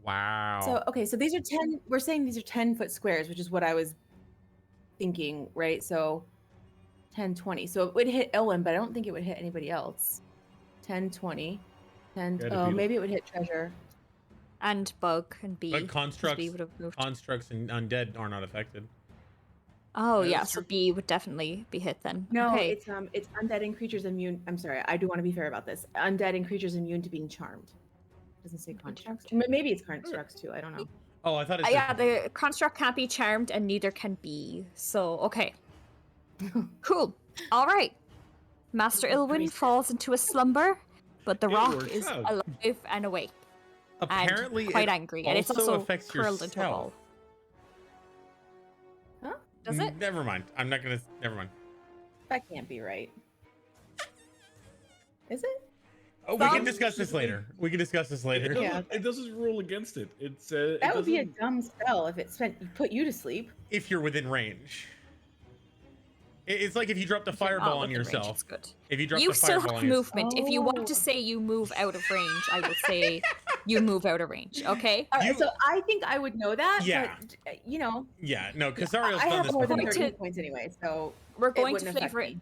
Wow. So okay, so these are 10. We're saying these are 10-foot squares, which is what I was thinking, right? So 10, 20. So it would hit Ilwyn, but I don't think it would hit anybody else. 10, 20, 10. Yeah, the Oh, beetle. maybe it would hit treasure. And bug and bee. But 'cause constructs, bee would have moved. constructs and undead are not affected. Oh Yeah, yeah, that's so true. bee would definitely be hit then. No, okay. it's undead and creatures immune. I'm sorry, I do want to be fair about this. Undead and creatures immune to being charmed. Doesn't say constructs. Maybe it's constructs too. I don't know. Oh, I thought it said Yeah, the construct can't be charmed and neither can bee. So okay. Cool. All right. Master Ilwyn falls into a slumber, but the It rock works is out. alive and awake apparently and quite it angry, and it's also affects curled into a ball. yourself. Huh? Does it? Never mind. I'm not gonna. Never mind. That can't be right. Is it? Oh, we Some- can discuss this later. We can discuss this It later. doesn't, Yeah. it doesn't rule against it. It's it That would be a doesn't- dumb spell if it put you to sleep. If you're within range. It's like if you dropped a If you're not fireball on within range, yourself. it's good. If you dropped You a still fireball have on yourself. movement. If you want to Oh. say you move out of range, I will say you move out of range. Okay. All right, You- so I think I would know that. Yeah. But, you know, Yeah, no, Cassariel's I done have this more than before. 30 points anyway, so We're it going to wouldn't affect flavor it me.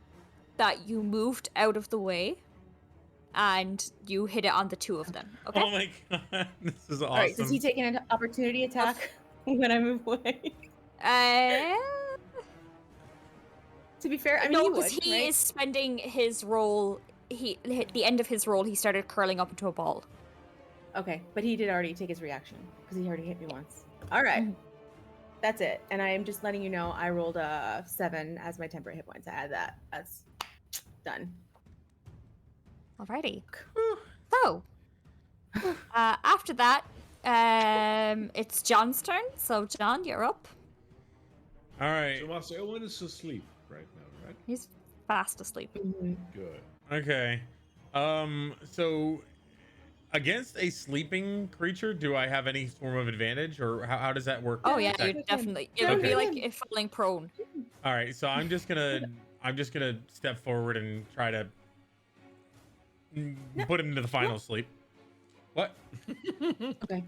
that you moved out of the way, and you hit it on the two of them. Okay. Oh my god, this is awesome. All right, does he take an opportunity attack when I move away? To be fair, I mean, no, he because would, he right? is spending his roll. At the end of his roll, he started curling up into a ball. Okay, but he did already take his reaction because he already hit me once. All right, Mhm. that's it. And I am just letting you know I rolled a 7 as my temporary hit points. I had that. That's done. Alrighty. So, after that, it's John's turn. So, John, you're up. All right. So Master Elwyn is asleep right now, right? He's fast asleep. Good. Okay. So against a sleeping creature, do I have any form of advantage, or how does that work? Oh yeah, Like- you definitely. It would be Okay. like if falling prone. All right. So I'm just gonna step forward and try to put him into the final sleep. What? Okay.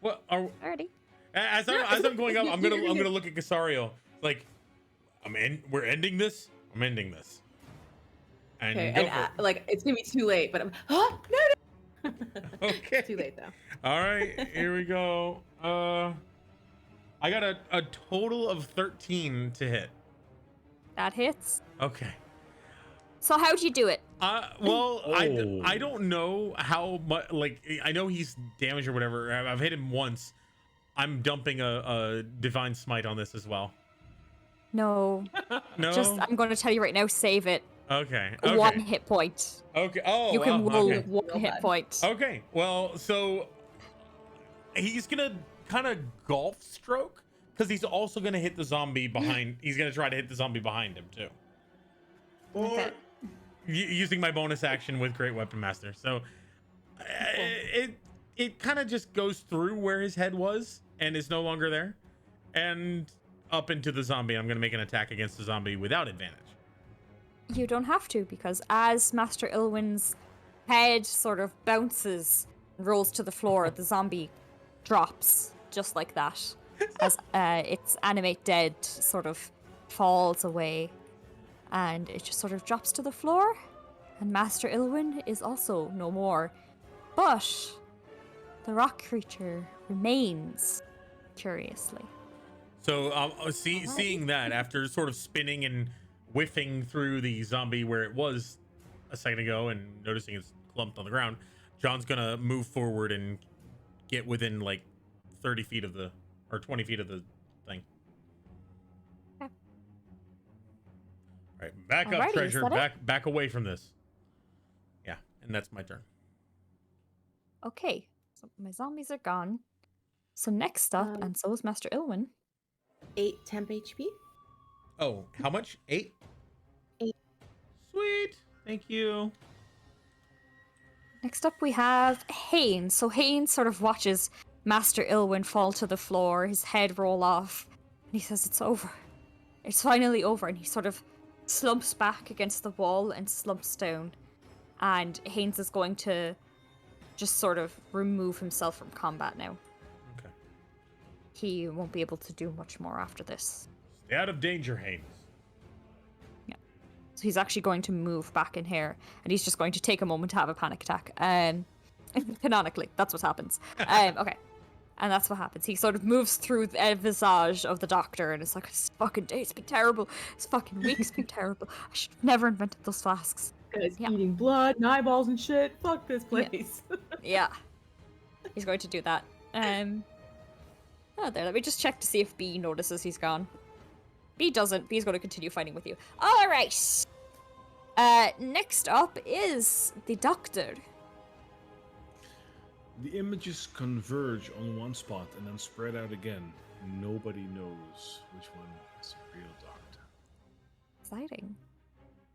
What are Alrighty. as I'm going up, I'm gonna look at Cassariel like we're ending this. I'm ending this. And Okay, go and for it. like it's gonna be too late, but I'm no. Okay. Too late though. All right, here we go. I got a total of 13 to hit. That hits. Okay. So how'd you do it? Well, Oh. I don't know how much. Like, I know he's damaged or whatever. I've hit him once. I'm dumping a divine smite on this as well. No. No. Just, I'm going to tell you right now, save it. Okay. 1 hit point. Okay. Oh, You can wow, roll okay. 1 Real hit bad. point. Okay. Well, so he's gonna kind of golf stroke because he's also gonna hit the zombie behind. He's gonna try to hit the zombie behind him too. Okay. Using my bonus action with Great Weapon Master. So it kind of just goes through where his head was and is no longer there, and up into the zombie. I'm gonna make an attack against the zombie without advantage. You don't have to, because as Master Ilwin's head sort of bounces and rolls to the floor, the zombie drops just like that. As its animate dead sort of falls away, and it just sort of drops to the floor, and Master Ilwin is also no more. But the rock creature remains, curiously. So seeing that, after sort of spinning and whiffing through the zombie where it was a second ago and noticing it's clumped on the ground, John's gonna move forward and get within like 30 feet of the, or 20 feet of the thing. Okay. All right, back up, Alrighty, treasure. is that Back away from this. Yeah, and that's my turn. Okay, so my zombies are gone. So next up, and so is Master Ilwin. 8 temp HP. Oh, how much? 8? 8. Sweet. Thank you. Next up, we have Haynes. So Haynes sort of watches Master Ilwin fall to the floor, his head roll off, and he says, "It's over. It's finally over." And he sort of slumps back against the wall and slumps down. And Haynes is going to just sort of remove himself from combat now. Okay. He won't be able to do much more after this. Stay out of danger, Haynes. So he's actually going to move back in here, and he's just going to take a moment to have a panic attack. Canonically, that's what happens. Okay. And that's what happens. He sort of moves through the visage of the doctor, and it's like, this fucking day's been terrible. This fucking week's been terrible. I should have never invented those flasks. Guys Yeah. eating blood and eyeballs and shit. Fuck this place. Yeah. He's going to do that. Oh, there. Let me just check to see if B notices he's gone. B doesn't. B's going to continue fighting with you. All right. Next up is the doctor. The images converge on one spot and then spread out again. Nobody knows which one is the real doctor. Exciting.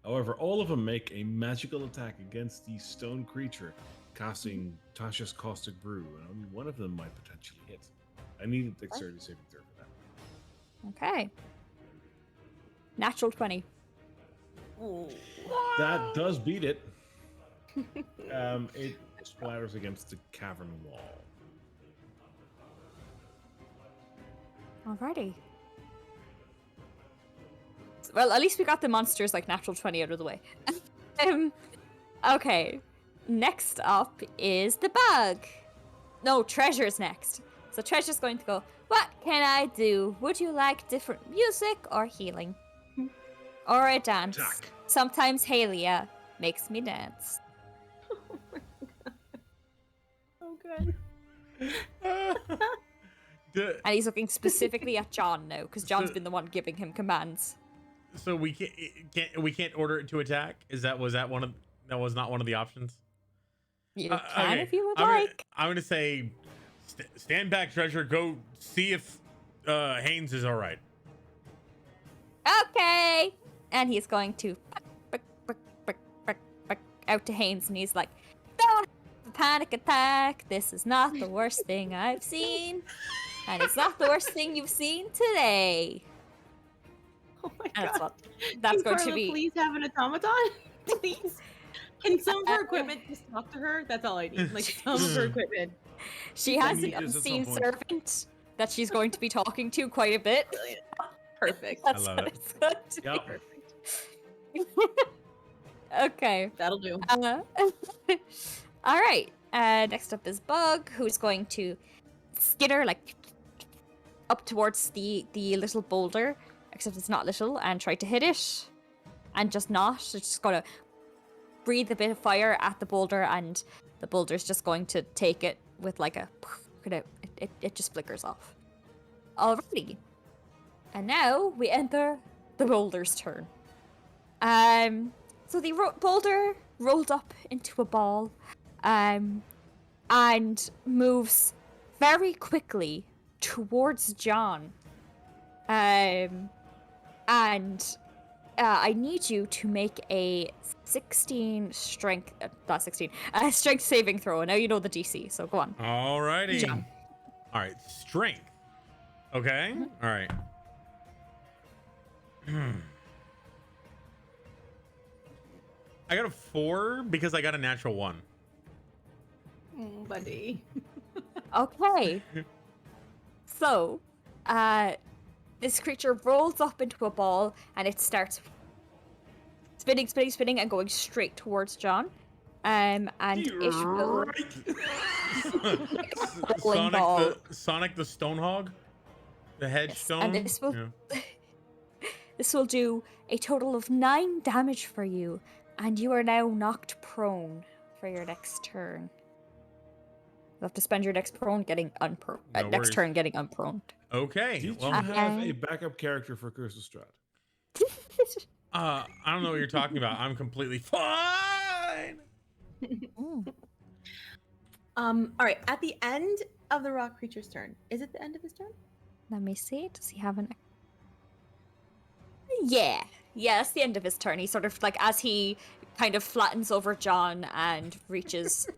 However, all of them make a magical attack against the stone creature, casting Tasha's Caustic Brew, and only one of them might potentially hit. I need a dexterity saving throw for that. Okay. Natural 20. That does beat it. It splatters against the cavern wall. Alrighty. Well, at least we got the monsters like natural 20 out of the way. Okay. Next up is the bug. No, Treasure's next. So Treasure's going to go, "What can I do? Would you like different music or healing? Or a dance? Attack. Sometimes Halia makes me dance." Okay. And he's looking specifically at John now, because John's been the one giving him commands. So we can't order it to attack. Was that not one of the options? You can Okay, if you would I'm gonna- like. I'm gonna say, stand back, treasure. Go see if Haynes is all right. Okay. And he's going to out to Haynes, and he's like, "Don't have a panic attack. This is not the worst thing I've seen. And it's not the worst thing you've seen today." Oh my And god. that's Can going to Carla be... please have an automaton? Please. Can some of her equipment just talk to her? That's all I need. Like some of her equipment. She has an He is at some unseen point. servant that she's going to be talking to quite a bit. Perfect. That's love what it. it's going to Yep. be. Okay. That'll do. All right. Next up is Bug, who's going to skitter like up towards the little boulder, except it's not little, and try to hit it, and just not. It's just gonna breathe a bit of fire at the boulder, and the boulder's just going to take it with like a it just flickers off. Alrighty. And now we enter the boulder's turn. So the boulder rolled up into a ball, and moves very quickly towards John. And I need you to make a 16 strength, not 16, strength saving throw. Now you know the DC, so go on. Alrighty. John. All right, strength. Okay. All right. I got a 4 because I got a natural 1. Buddy. Okay. So, this creature rolls up into a ball and it starts spinning, and going straight towards John. And it will rolling ball. Sonic the Stonehog, the hedge stone. And this will this will do a total of 9 damage for you, and you are now knocked prone for your next turn. You have to spend your next turn getting unproned. Okay. Did Well, you have a backup character for Curse of Strahd? I don't know what you're talking about. I'm completely fine. All right. At the end of the rock creature's turn, is it the end of his turn? Let me see. Does he have an? Yeah, it's the end of his turn. He sort of like, as he kind of flattens over John and reaches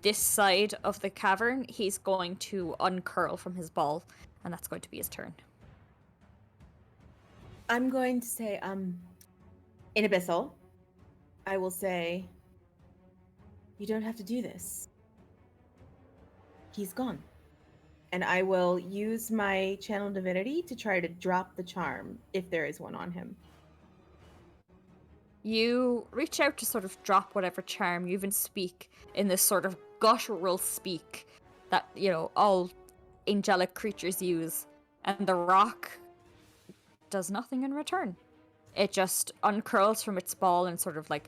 this side of the cavern, he's going to uncurl from his ball, and that's going to be his turn. I'm going to say, in Abyssal, I will say, you don't have to do this. He's gone. And I will use my channel divinity to try to drop the charm, if there is one on him. You reach out to sort of drop whatever charm. You even speak in this sort of guttural speak that, all angelic creatures use. And the rock does nothing in return. It just uncurls from its ball and sort of the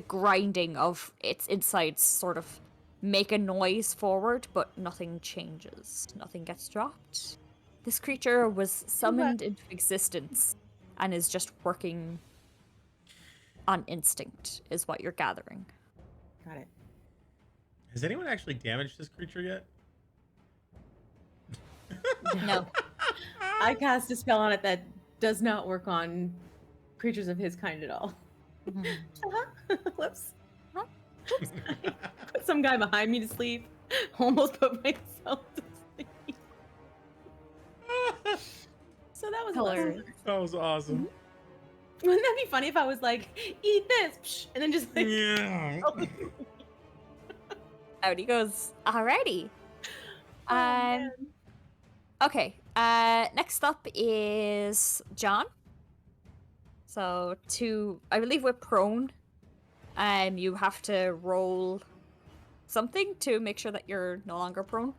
grinding of its insides sort of make a noise forward, but nothing changes. Nothing gets dropped. This creature was summoned into existence and is just working on instinct, is what you're gathering. Got it. Has anyone actually damaged this creature yet? No. I cast a spell on it that does not work on creatures of his kind at all. Whoops. Huh? Put some guy behind me to sleep. Almost put myself to sleep. So that was Hilarious. That was awesome. Wouldn't that be funny if I was like, eat this, psh, and then just like, Yeah. Out he goes. Alrighty. oh, man. Okay. Next up is John. So I believe we're prone. You have to roll something to make sure that you're no longer prone.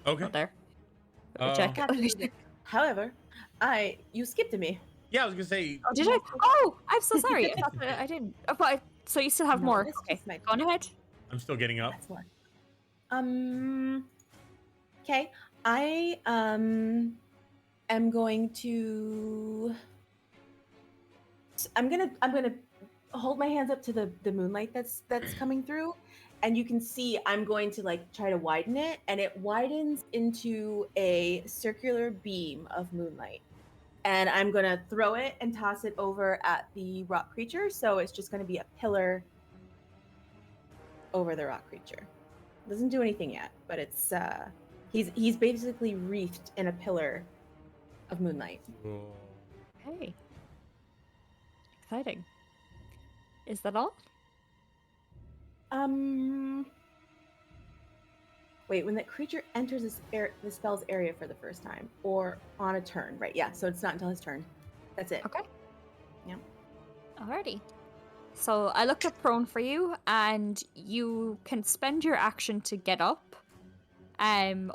Okay. Not there. Check. However, you skipped to me. Yeah, I was gonna say. Oh, did I? Oh, I'm so sorry. I thought that I didn't. Oh, but so you still have No, more. this Okay, is my- go on ahead. I'm still getting up. That's one. Okay. I am going to. I'm gonna hold my hands up to the moonlight that's coming through, and you can see I'm going to try to widen it, and it widens into a circular beam of moonlight. And I'm gonna throw it and toss it over at the rock creature, so it's just gonna be a pillar over the rock creature. Doesn't do anything yet, but it's he's basically wreathed in a pillar of moonlight. Hey. Exciting. Is that all? Wait, when that creature enters the spell's area for the first time, or on a turn, right? Yeah, so it's not until his turn. That's it. Okay. Yeah. Alrighty. So I looked up prone for you, and you can spend your action to get up,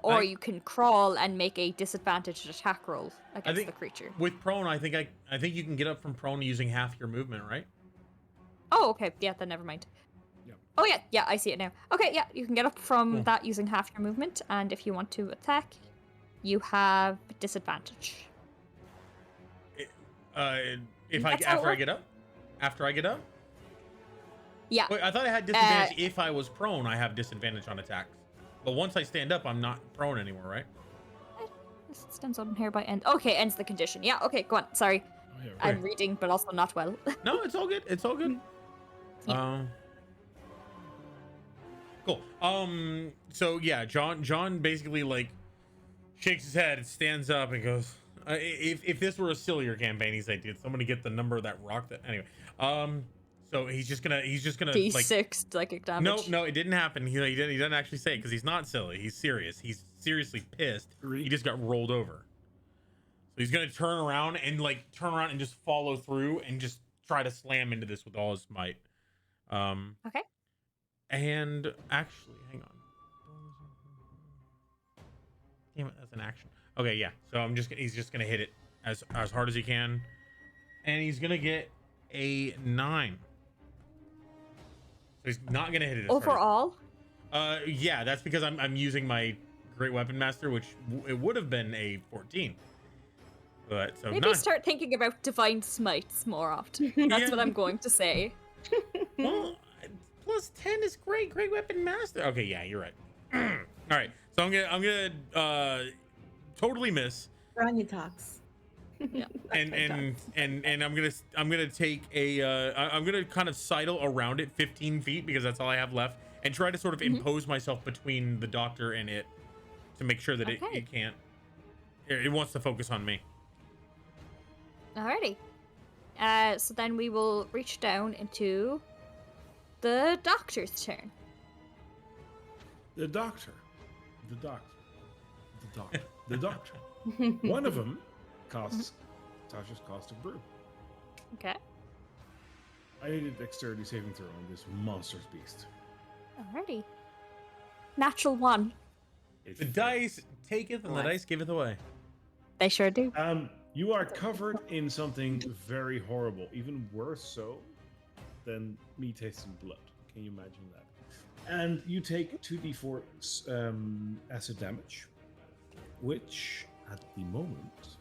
or you can crawl and make a disadvantaged attack roll against the creature. With prone, I think you can get up from prone using half your movement, right? Oh, okay. Yeah, then never mind. Yep. Oh, yeah, I see it now. Okay, yeah, you can get up from that using half your movement, and if you want to attack, you have disadvantage. If That's how it after I works. get up? After I get up? Yeah. Wait, I thought I had disadvantage if I was prone. I have disadvantage on attacks. But once I stand up, I'm not prone anymore, right? This stands on here by end. Okay, ends the condition. Yeah, okay, go on. Sorry. Oh, yeah, I'm reading, but also not well. No, it's all good. It's all good. Yeah. Cool. So yeah, John basically like shakes his head and stands up and goes, if this were a sillier campaign, he's like, did somebody get the number of that rock that anyway. So he's just gonna like D6 psychic damage. no, it didn't happen. He doesn't actually say it because he's not silly. He's serious. He's seriously pissed. He just got rolled over. So he's gonna turn around and just follow through and just try to slam into this with all his might. Okay. And actually, hang on. Damn it, that's an action. Okay, yeah. So he's just gonna hit it as hard as he can, and he's gonna get a 9. So he's not gonna hit it as hard Overall? yeah, that's because I'm using my Great Weapon Master, which it would have been a 14. But so Maybe start thinking about divine smites more often. That's what I'm going to say. Well, plus 10 is great Weapon Master. Okay, yeah, you're right. All right, so I'm gonna totally miss. Rania talks. Yeah. And I'm gonna take I'm gonna kind of sidle around it 15 feet because that's all I have left, and try to sort of impose myself between the doctor and it to make sure that it can't. It wants to focus on me. Alrighty. So then we will reach down into the doctor's turn. The doctor. One of them casts Tasha's Caustic Brew. Okay. I need a dexterity saving throw on this monstrous beast. Alrighty. Natural 1. The dice taketh and the dice giveth away. They sure do. You are covered in something very horrible, even worse so than me tasting blood. Can you imagine that? And you take 2d4 acid damage, which at the moment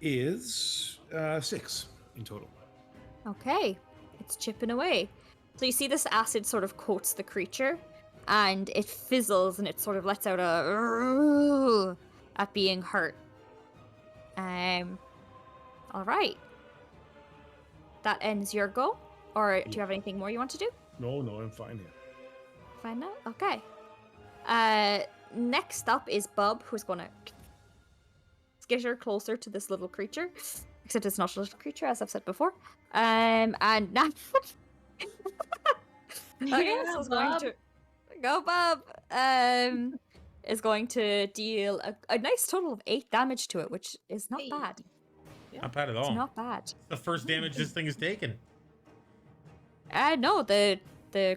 is 6 in total. Okay. It's chipping away. So you see this acid sort of coats the creature, and it fizzles and it sort of lets out a at being hurt. All right. That ends your go, or do you have anything more you want to do? No, I'm fine here. Fine now. Okay. Next up is Bub, who's gonna skitter closer to this little creature, except it's not a little creature, as I've said before. And now. Okay, so it's going to go, Bob. Is going to deal a nice total of 8 damage to it, which is not bad. Not bad at all. It's not bad. It's the first damage this thing has taken. No, the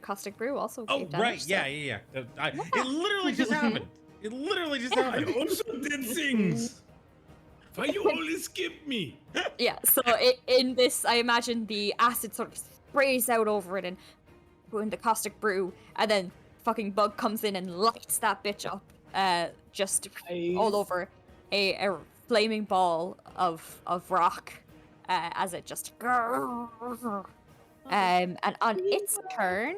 caustic brew also. Oh, gave damage, right. so- Yeah. It literally just happened. It literally just happened. I also did things. Why you only skip me? Yeah. So in this, I imagine the acid sort of sprays out over it and in the caustic brew, and then fucking Bug comes in and lights that bitch up, just all over a flaming ball of rock, as it just and on its turn,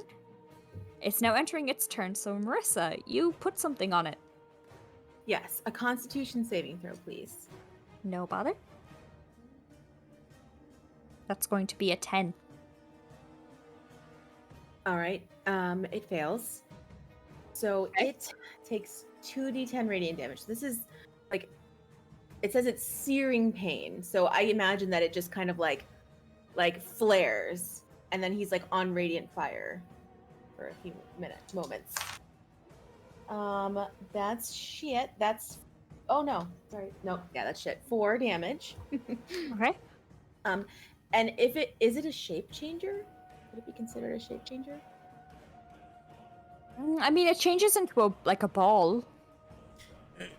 it's now entering its turn. So Marissa, you put something on it. Yes, a Constitution saving throw, please. No bother. That's going to be a 10. All right. It fails. So it takes 2d10 radiant damage. This is like, it says it's searing pain. So I imagine that it just kind of like flares, and then he's like on radiant fire for a few moments. That's shit. That's, oh no, sorry, no, yeah, that's shit. 4 damage. Okay. And is it a shape changer? Would it be considered a shape changer? I mean, it changes into a ball.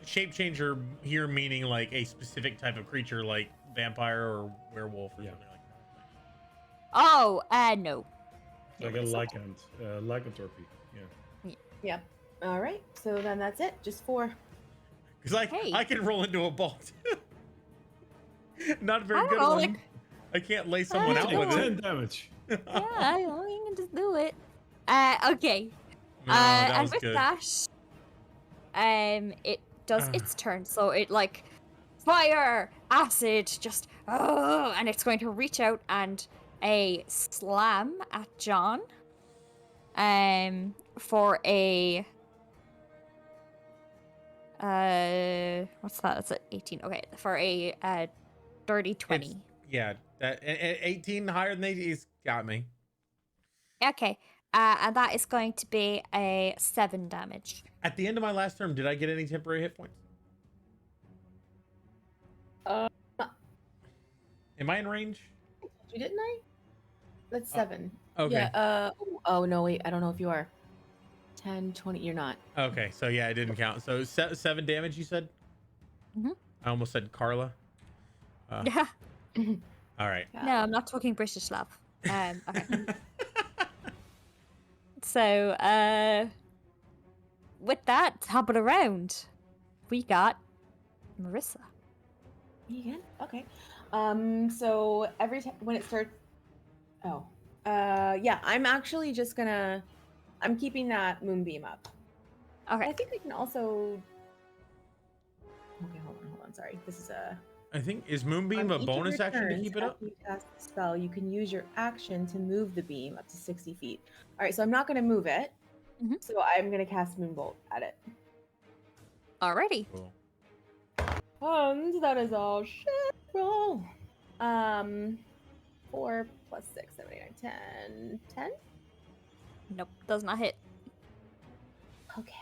Shape changer here meaning like a specific type of creature, like vampire or werewolf or something like that. Oh, no. Like a lycanthropy. Yeah. Yeah. All right, so then that's it. Just 4. Because Hey. I can roll into a ball too. Not a very I good don't know, one. like- I can't lay someone I out don't with know. it. 10 damage. Yeah, you can just do it. Okay. No, that and was with good. that, it does its turn. So it like fire, acid, just and it's going to reach out and a slam at John. For a what's that? That's 18. Okay, for a dirty 20. Yeah, that 18 higher than 80 has got me. Okay. And that is going to be a 7 damage. At the end of my last term, did I get any temporary hit points? Am I in range? You didn't I? That's 7. Okay. Yeah. Oh no, wait. I don't know if you are. 10, 20. You're not. Okay, so yeah, it didn't count. So 7 damage, you said? Mhm. I almost said Carla. Yeah. All right. No, I'm not talking British, love. Okay. So, with that, top of the round, we got Marissa. Me again? Okay. So every time when it starts. Oh. Yeah. I'm actually just gonna. I'm keeping that moonbeam up. Okay. I think I can also. Okay, hold on. Sorry. This is a. I think, is Moonbeam On a each of bonus your action to turns, keep it up? after you cast the spell, you can use your action to move the beam up to 60 feet. All right, so I'm not going to move it. Mhm. So I'm going to cast Moonbolt at it. Alrighty. Cool. And that is all shit roll. 4 plus 6, 7, 8, 9, 10. 10? Nope, does not hit. Okay.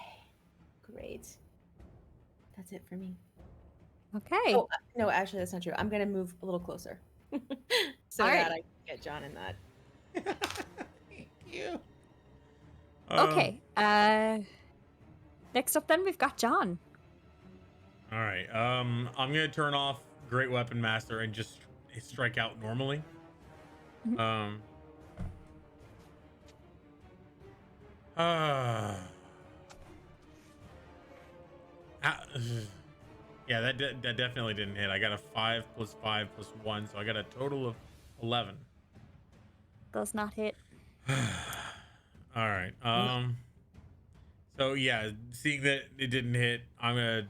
Great. That's it for me. Okay. Oh, no, actually, that's not true. I'm going to move a little closer. So All right. that I can get John in that. Thank you. Okay. Next up, then we've got John. All right. I'm gonna turn off Great Weapon Master and just strike out normally. Mhm. Yeah, that definitely didn't hit. I got a 5 plus 5 plus 1, so I got a total of 11. Does not hit. All right. So yeah, seeing that it didn't hit, I'm gonna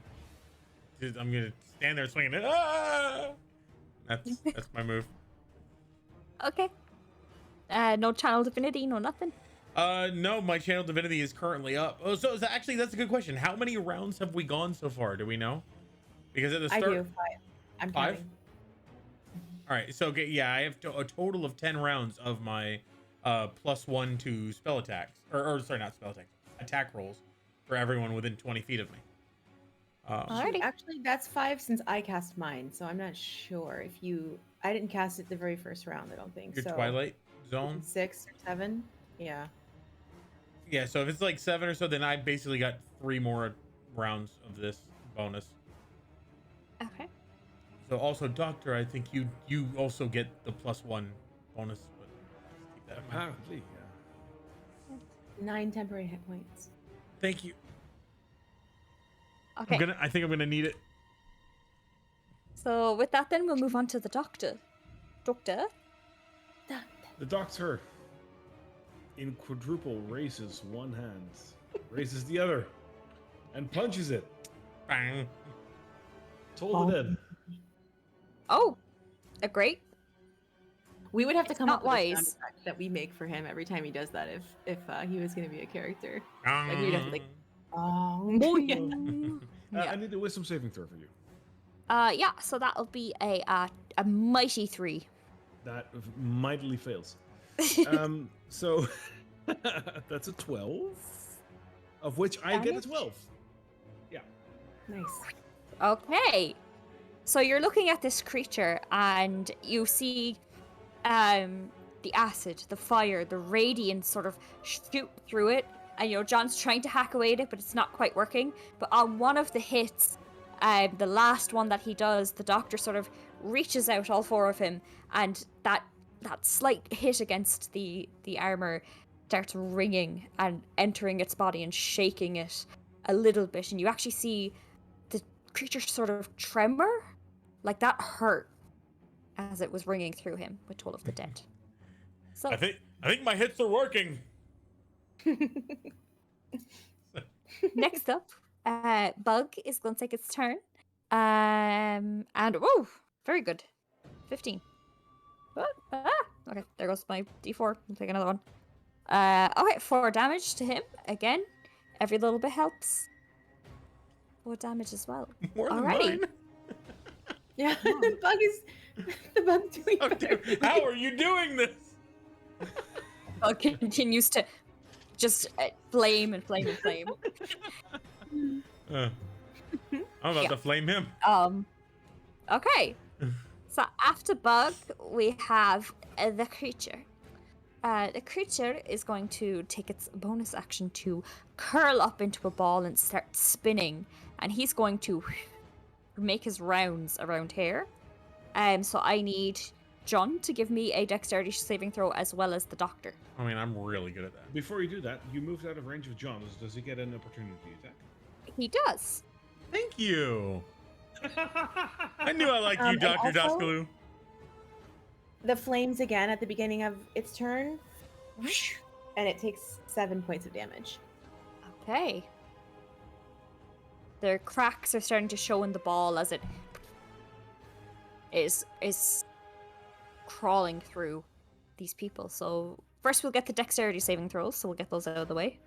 stand there swinging it. Ah! That's my move. Okay. No channel divinity, no nothing. No, my channel divinity is currently up. Oh, so actually, that's a good question. How many rounds have we gone so far? Do we know? Because at the I start, do 5. I'm 5? counting. All right. So okay, yeah, I have a total of 10 rounds of my +1 to spell attacks, or sorry, not spell attacks, attack rolls for everyone within 20 feet of me. Alrighty. Actually, that's 5 since I cast mine, so I'm not sure if you. I didn't cast it the very first round. I don't think. Your so Twilight Zone. 6 or 7. Yeah. Yeah. So if it's like 7 or so, then I basically got 3 more rounds of this bonus. Okay. So also, Doctor, I think you also get the +1 bonus. But just keep that in mind. Apparently, yeah. 9 temporary hit points. Thank you. Okay. I think I'm gonna need it. So with that, then we'll move on to the doctor. Doctor. The doctor, in quadruple, raises one hand, raises the other, and punches it. Bang. Toll the dead. Oh, a great. We would have to It's come not up with a sound wise. effect that we make for him every time he does that. If he was going to be a character, like we'd have to like. Oh yeah. Yeah. I need a wisdom saving throw for you. Yeah. So that'll be a mighty 3. That mightily fails. So that's a 12, of which I get a Damage? 12. Yeah. Nice. Okay. So you're looking at this creature and you see the acid, the fire, the radiance sort of shoot through it. And John's trying to hack away at it, but it's not quite working. But on one of the hits, the last one that he does, the doctor sort of reaches out, all 4 of him, and that slight hit against the armor starts ringing and entering its body and shaking it a little bit, and you actually see the creature sort of tremor, like that hurt as it was ringing through him with Toll of the Dead. So I think my hits are working. next up, Bug is going to take its turn. And oh, very good. 15. Okay, there goes my d4. I'll take another one. Okay, 4 damage to him. Again, every little bit helps. 4 damage as well. More than Alrighty. mine. Yeah, the bug's doing Oh, better. dude, how are you doing this? Bug continues to just flame and flame and flame. I'm about Yeah. to flame him. Okay. So after Bug, we have the creature. The creature is going to take its bonus action to curl up into a ball and start spinning, and he's going to make his rounds around here. So I need John to give me a dexterity saving throw as well as the doctor. I mean, I'm really good at that. Before you do that, you moved out of range of John. Does he get an opportunity attack? He does. Thank you. I knew I liked you, And Dr. also- Dascalu. The flames again at the beginning of its turn, and it takes 7 points of damage. Okay. Their cracks are starting to show in the ball as it is crawling through these people. So first we'll get the dexterity saving throws, so we'll get those out of the way.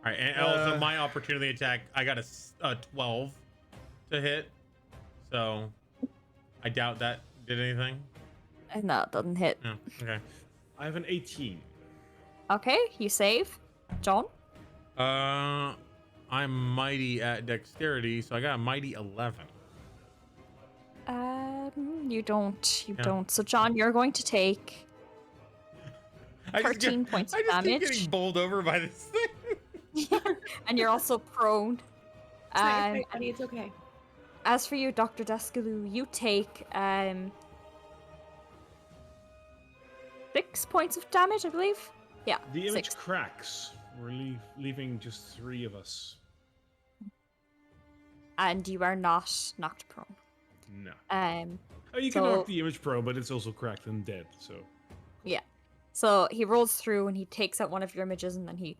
All right, and also my opportunity attack, I got a 12 to hit. So I doubt that did anything. And that doesn't hit. Oh, okay. I have an 18. Okay, you save. John? I'm mighty at dexterity, so I got a mighty 11. You don't. You Yeah. don't. So John, you're going to take 13 points of I just keep damage. getting bowled over by this thing. And you're also prone. It's not Um, your fight, buddy, it's okay. As for you, Dr. Dascalu, you take 6 points of damage, I believe. Yeah, The image 6. cracks. We're leaving just 3 of us. And you are not knocked prone. No. Oh, You can so- knock the image pro, but it's also cracked and dead. So yeah. So he rolls through and he takes out one of your images, and then he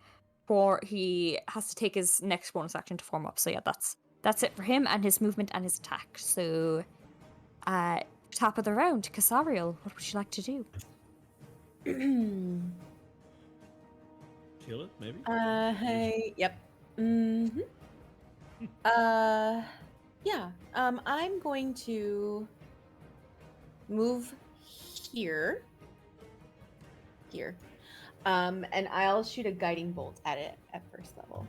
has to take his next bonus action to form up. So yeah, that's it for him and his movement and his attack. So, top of the round, Cassariel, what would you like to do? kill it, maybe. Hey, yep. Yeah. I'm going to move here. And I'll shoot a guiding bolt at it at first level.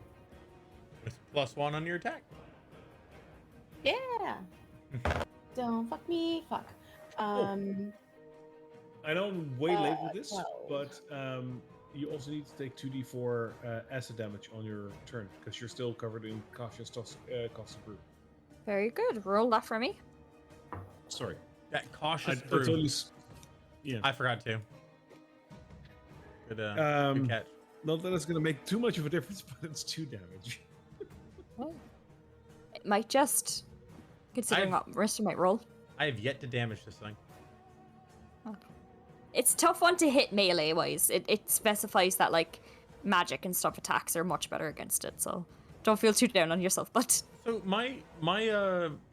With +1 on your attack. Yeah. Don't fuck me. Fuck. I know I'm way late with this, 12. but you also need to take 2d4 acid damage on your turn because you're still covered in cautious cost of brew. Very good. Roll that for me. Sorry, That cautious I brew. totally. Yeah. I forgot to. Good, Um, good catch. Not that it's going to make too much of a difference, but it's 2 damage. It might just, considering what Marissa might roll. I have yet to damage this thing. It's a tough one to hit melee wise. It specifies that like magic and stuff attacks are much better against it, so don't feel too down on yourself. But So my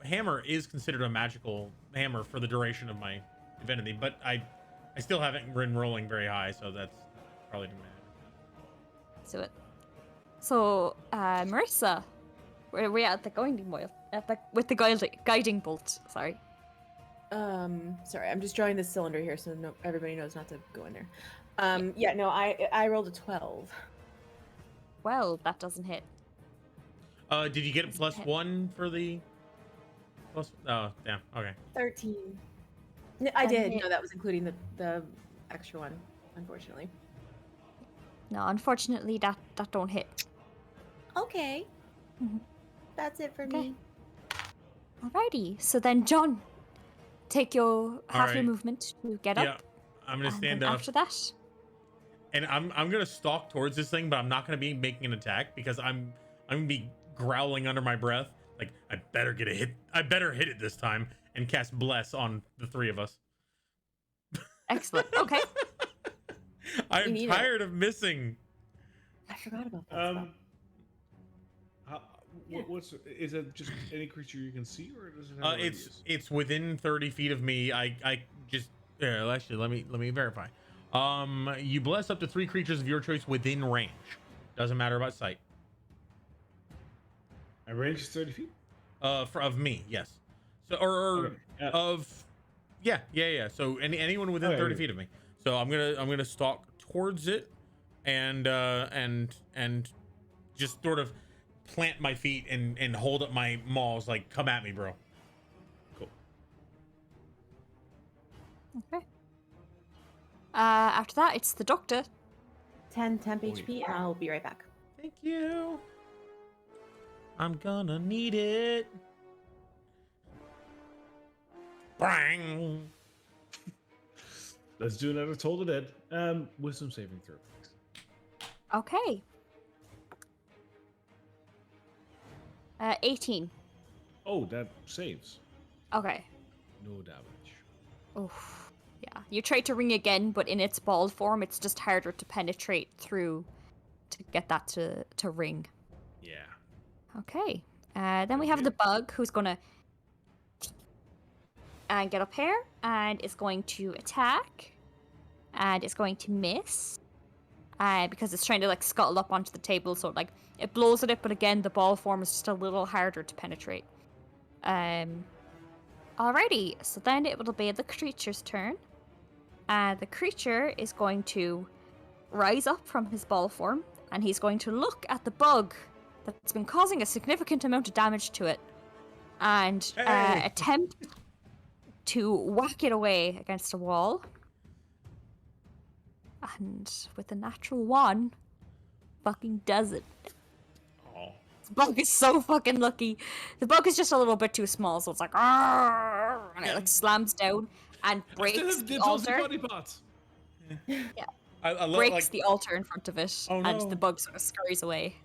hammer is considered a magical hammer for the duration of my divinity, but I still haven't been rolling very high, so that's probably didn't matter. do it. So Marissa, where are we at the guiding bolt? With the guiding bolt. Sorry. Sorry, I'm just drawing this cylinder here so everybody knows not to go in there. Yeah, no, I rolled a 12. Well, that doesn't hit. Did you get a +1 for the plus? Oh, damn. Okay. 13. No, I Doesn't did. hit. No, that was including the extra one, unfortunately. No, unfortunately, that don't hit. Okay. Mhm. That's it for Okay. me. Alrighty. So then, John, take your half your Alright. movement to get Yeah, up. I'm gonna and stand then up. after that. and I'm gonna stalk towards this thing, but I'm not gonna be making an attack because I'm gonna be growling under my breath, like I better get a hit. I better hit it this time and cast bless on the three of us. Excellent. Okay. I'm need tired of missing. I forgot about that. Spell. What's is it? Just any creature you can see, or does it have a radius? It's within 30 feet of me. I just actually let me verify. You bless up to 3 creatures of your choice within range. Doesn't matter about sight. And range is 30 feet. Of me, yes. So or Okay, yeah. of yeah. So anyone within 30 feet of me. So I'm gonna stalk towards it, and just sort of plant my feet and hold up my maws like, come at me, bro. Cool. Okay. After that, it's the doctor. 10 temp HP, and I'll be right back. Thank you. I'm gonna need it. Bang. Let's do another Toll the Dead. Wisdom saving throw. Okay. 18. Oh, that saves. Okay. No damage. Oof. Yeah. You try to ring again, but in its ball form, it's just harder to penetrate through to get that to ring. Yeah. Okay. Then we have the bug who's gonna get up here and is going to attack and it's going to miss because it's trying to like scuttle up onto the table, so like it blows at it, but again the ball form is just a little harder to penetrate. Alrighty, so then it will be the creature's turn. The creature is going to rise up from his ball form and he's going to look at the bug that's been causing a significant amount of damage to it and attempt to whack it away against a wall. And with a natural 1, fucking does it. Oh. This bug is so fucking lucky. The bug is just a little bit too small, so it's like, "Arrgh!" and it like slams down and breaks the altar. Body parts. Yeah. I love, Breaks like, the altar in front of it, Oh, and no. the bug sort of scurries away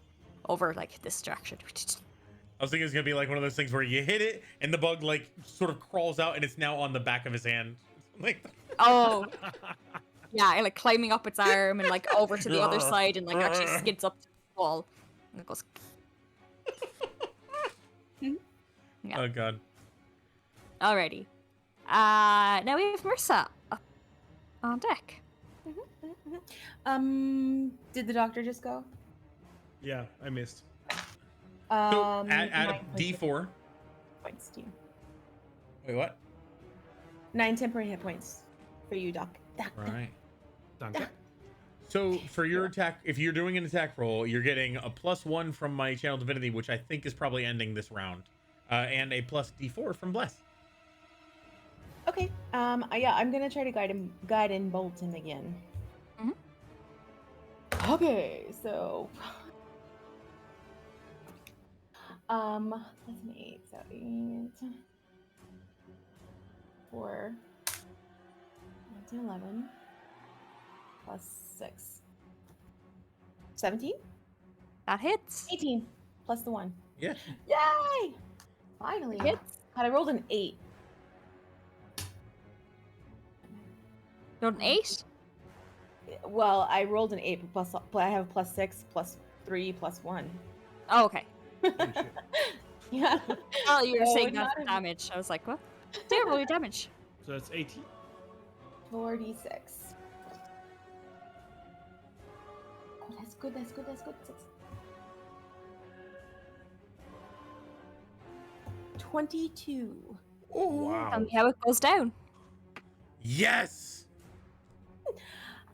over like this direction. I was thinking it's gonna be like one of those things where you hit it and the bug like sort of crawls out and it's now on the back of his hand. Like, Oh, yeah, like climbing up its arm and like over to the other side and like actually skids up to the wall. And it goes. Yeah. oh god. Alrighty. Now we have Marissa up on deck. Did the doctor just go? Yeah, I missed. So add 9 a D4. points to you. Wait, what? 9 temporary hit points for you, Doc. Right. Dank. So for your attack, if you're doing an attack roll, you're getting a +1 from my channel divinity, which I think is probably ending this round, and a plus D4 from bless. Okay. Yeah, I'm gonna try to guide and bolt him again. Mhm. Okay, so let's make so 8, 4, 10, 11 plus 6, 17, That hits. 18 plus the 1. Yeah. Yay! Finally. Hits. Had I rolled an 8. Rolled an 8. Well, I rolled an 8, but I have plus 6, plus 3, plus 1. Oh, okay. Yeah. Oh, you were So saying not that for a- damage. I was like, what? So yeah, roll your damage. So that's 18. 46. Oh, that's good. That's good. That's good. 22. Wow. Tell me how it goes down. Yes.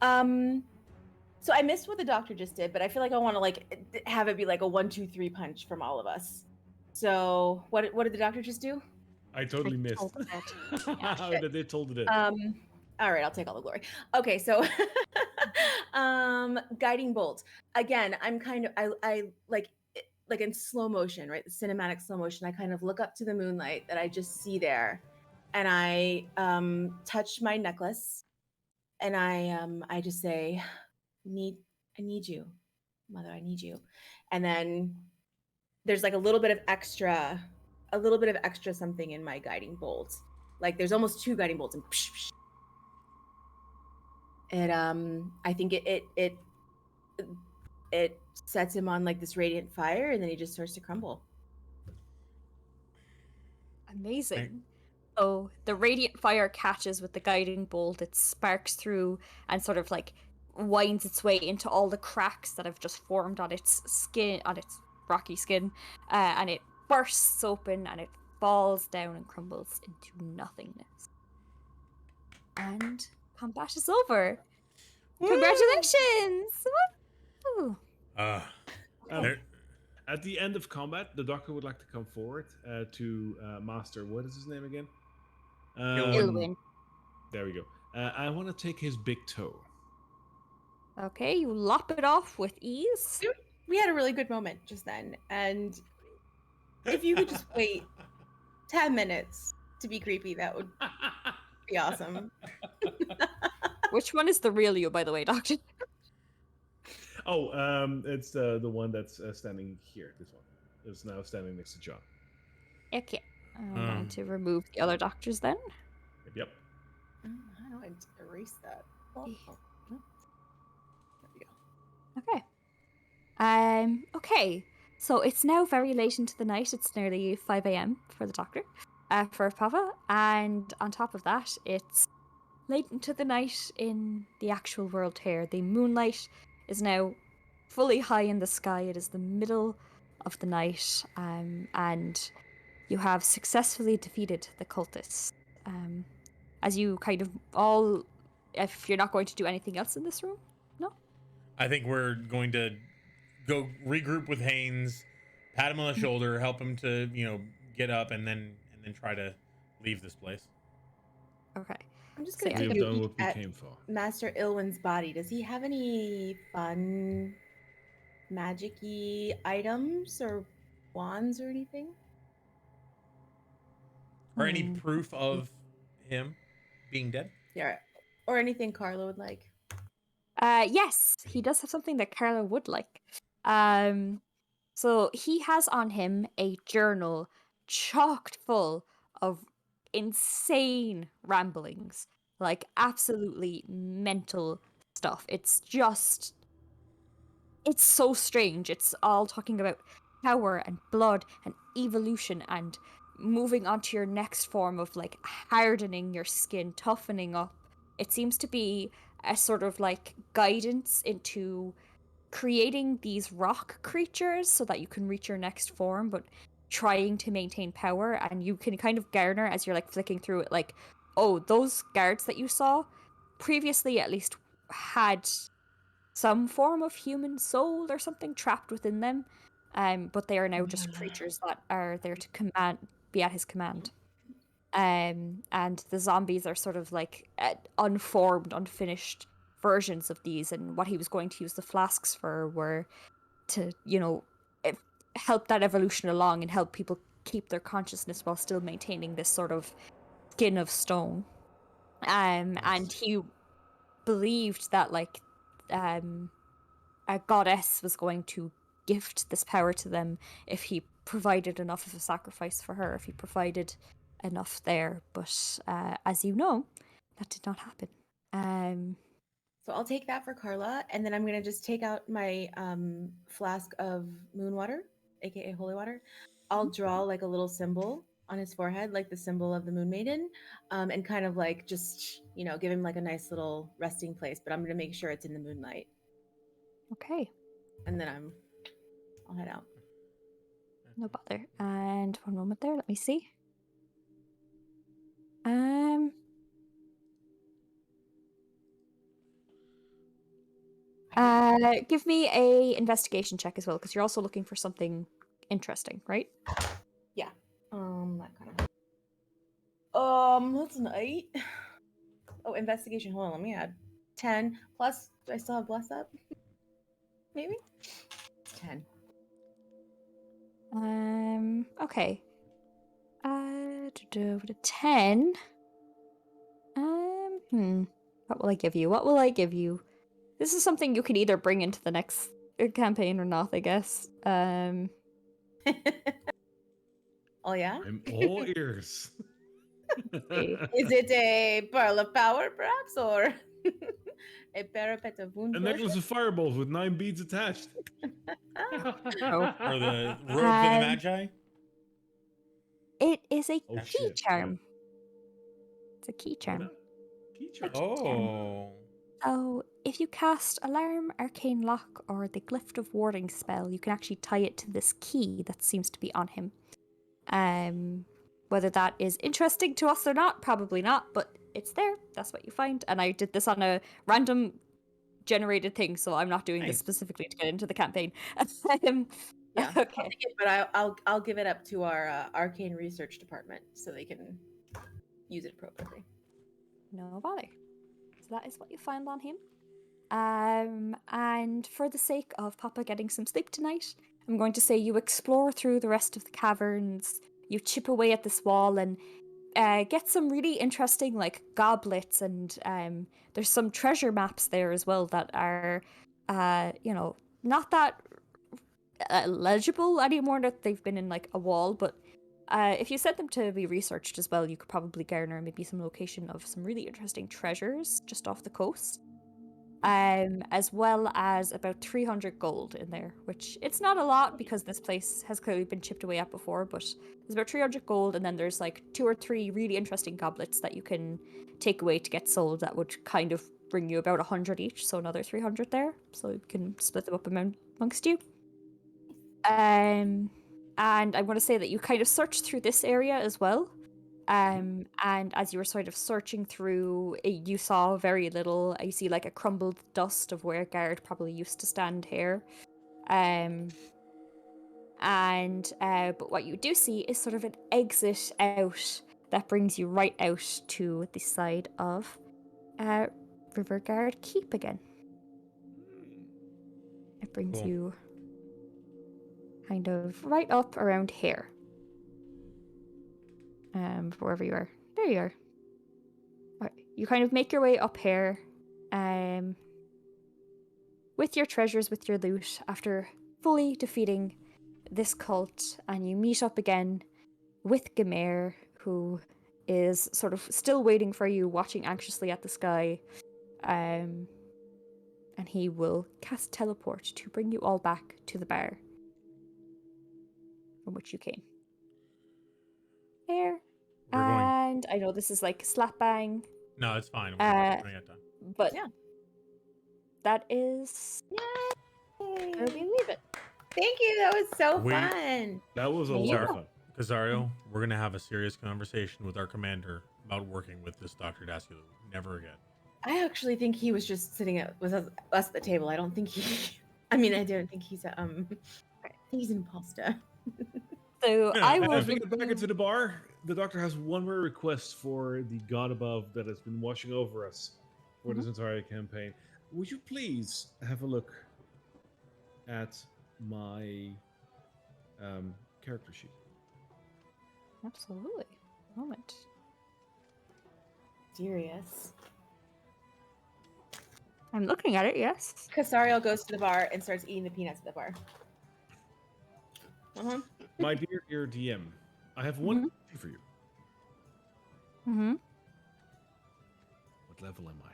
So I missed what the doctor just did, but I feel like I want to like have it be like a 1, 2, 3 punch from all of us. So what did the doctor just do? I totally missed. Told the dead. Yeah, shit. They told it. All right, I'll take all the glory. Okay, so guiding bolt. Again, I'm kind of I like in slow motion, right? The cinematic slow motion. I kind of look up to the moonlight that I just see there, and I touch my necklace, and I just say, need I need you, mother. I need you. And then there's like a little bit of extra something in my guiding bolt. Like there's almost 2 guiding bolts, and psh, psh. It I think it sets him on like this radiant fire, and then he just starts to crumble. Amazing. So the radiant fire catches with the guiding bolt, it sparks through and sort of like winds its way into all the cracks that have just formed on its skin, on its rocky skin, and it bursts open and it falls down and crumbles into nothingness. And combat is over. Congratulations! Woo! Uh, Um, there- At the end of combat, the doctor would like to come forward to Master. What is his name again? Ilwyn. There we go. I want to take his big toe. Okay, you lop it off with ease. We had a really good moment just then, and if you could just wait 10 minutes to be creepy, that would be awesome. Which one is the real you, by the way, Doctor? Oh, it's the one that's standing here. This one is now standing next to John. Okay. I'm going to remove the other doctors then. Yep. How do I erase that? Oh, no. There we go. Okay. Okay. So it's now very late into the night. It's nearly 5 a.m. for the doctor, for Papa. And on top of that, it's late into the night in the actual world here. The moonlight is now fully high in the sky. It is the middle of the night. And you have successfully defeated the cultists. As you kind of all, if you're not going to do anything else in this room, no? I think we're going to go regroup with Haynes, pat him on the shoulder, help him to, get up, and then try to leave this place. Okay. I'm just So gonna yeah. We take have a done peek what we at came for. Master Ilwyn's body. Does he have any fun magic-y items or wands or anything? Or any proof of him being dead? Yeah. Or anything Carla would like? Yes, he does have something that Carla would like. So he has on him a journal chocked full of insane ramblings, like absolutely mental stuff. It's so strange. It's all talking about power and blood and evolution and moving on to your next form of like hardening your skin, toughening up. It seems to be a sort of like guidance into creating these rock creatures so that you can reach your next form, but trying to maintain power. And you can kind of garner as you're like flicking through it, like, oh, those guards that you saw previously at least had some form of human soul or something trapped within them. But they are now just creatures that are there to be at his command. And the zombies are sort of like unformed, unfinished versions of these. And what he was going to use the flasks for were to, help that evolution along and help people keep their consciousness while still maintaining this sort of skin of stone. And he believed that like a goddess was going to gift this power to them if he provided enough of a sacrifice for her, if he provided enough there. But as you know, that did not happen. So I'll take that for Carla, and then I'm gonna just take out my flask of moon water, aka holy water. I'll draw like a little symbol on his forehead, like the symbol of the moon maiden, and kind of like just give him like a nice little resting place. But I'm gonna make sure it's in the moonlight, Okay, and then I'll head out. no bother. And one moment there, let me see. Give me a investigation check as well, because you're also looking for something interesting, right? Yeah. That kind of. That's an 8. Oh, investigation. Hold on, let me add 10 plus. Do I still have bless up? Maybe 10. Okay. With a 10. What will I give you? What will I give you? This is something you can either bring into the next campaign or not, I guess. Oh yeah. I'm all ears. Is it a pearl of power, perhaps, or a parapet of wound A potion? necklace of fireballs with 9 beads attached. Oh. Or the robe for the Um, Magi? It is a Oh, key shit. charm. It's a key Oh, no. charm. Key charm. Oh. So, if you cast Alarm, Arcane Lock, or the Glyph of Warding spell, you can actually tie it to this key that seems to be on him. Whether that is interesting to us or not, probably not, but it's there. That's what you find. And I did this on a random generated thing, so I'm not doing this Nice. specifically to get into the campaign. Yeah. I'll Okay. take it, but I'll give it up to our arcane research department so they can use it appropriately. No bother. So that is what you find on him. And for the sake of Papa getting some sleep tonight, I'm going to say you explore through the rest of the caverns, you chip away at this wall and get some really interesting like goblets, and there's some treasure maps there as well that are not that legible anymore that they've been in like a wall, but if you set them to be researched as well, you could probably garner maybe some location of some really interesting treasures just off the coast. As well as about 300 gold in there, which it's not a lot because this place has clearly been chipped away at before, but there's about 300 gold, and then there's like 2 or 3 really interesting goblets that you can take away to get sold that would kind of bring you about 100 each, so another 300 there, so you can split them up amongst you. And I'm going to say that you kind of search through this area as well. And as you were sort of searching through, you saw very little. You see like a crumbled dust of where a guard probably used to stand here. But what you do see is sort of an exit out that brings you right out to the side of Riverguard Keep again. It brings Cool. you kind of right up around here. Wherever you are. There you are. Right. You kind of make your way up here with your treasures, with your loot, after fully defeating this cult, and you meet up again with Gamer, who is sort of still waiting for you, watching anxiously at the sky. And he will cast teleport to bring you all back to the bar from which you came. There. We're going. And I know this is like slap bang, No, it's fine. We're running out of time. but Yeah. that is Yay! where we leave it. Thank you. That was so We- fun. That was a lot Yeah. of fun. Cassariel, we're gonna have a serious conversation with our commander about working with this Dr. Dascalu. Never again. I actually think he was just sitting with us at the table. I don't think he. I mean, I don't think he's a. I think he's an imposter. So I will. As we get back into the bar, the doctor has one more request for the god above that has been watching over us for this entire campaign. Would you please have a look at my character sheet? Absolutely. Moment. Serious. I'm looking at it. Yes. Cassariel goes to the bar and starts eating the peanuts at the bar. My dear DM, I have one question for you. Mm-hmm. What level am I?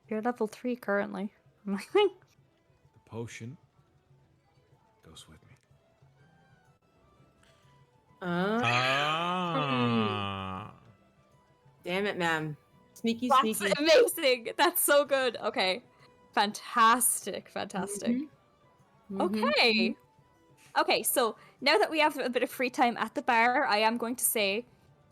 You're level 3 currently. The potion goes with me. Ah. Damn it, ma'am. Sneaky, That's sneaky. amazing. That's so good. Okay. Fantastic. Mhm. Okay. Okay, so now that we have a bit of free time at the bar, I am going to say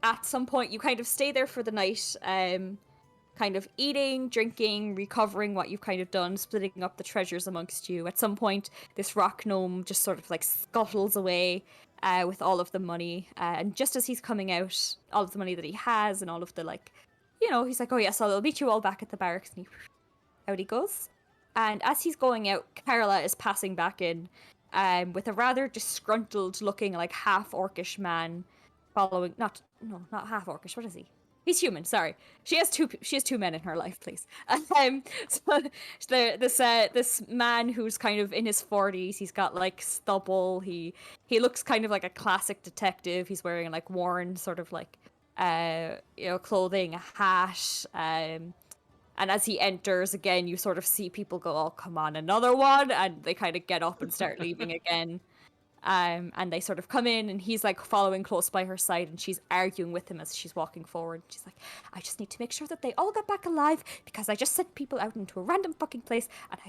at some point you kind of stay there for the night, kind of eating, drinking, recovering what you've kind of done, splitting up the treasures amongst you. At some point, this rock gnome just sort of like scuttles away with all of the money. And just as he's coming out, all of the money that he has and all of the like, he's like, oh yes, I'll meet you all back at the barracks. And out he goes. And as he's going out, Carla is passing back in with a rather disgruntled looking like half orcish man following, not half orcish, what is he? He's human. Sorry, she has two men in her life, please. So this man who's kind of in his 40s. He's got like stubble. He looks kind of like a classic detective. He's wearing like worn sort of like clothing, a hat. And as he enters again, you sort of see people go, "Oh, come on, another one," and they kind of get up and start leaving again. And they sort of come in, and he's like following close by her side, and she's arguing with him as she's walking forward. She's like, "I just need to make sure that they all get back alive because I just sent people out into a random fucking place, and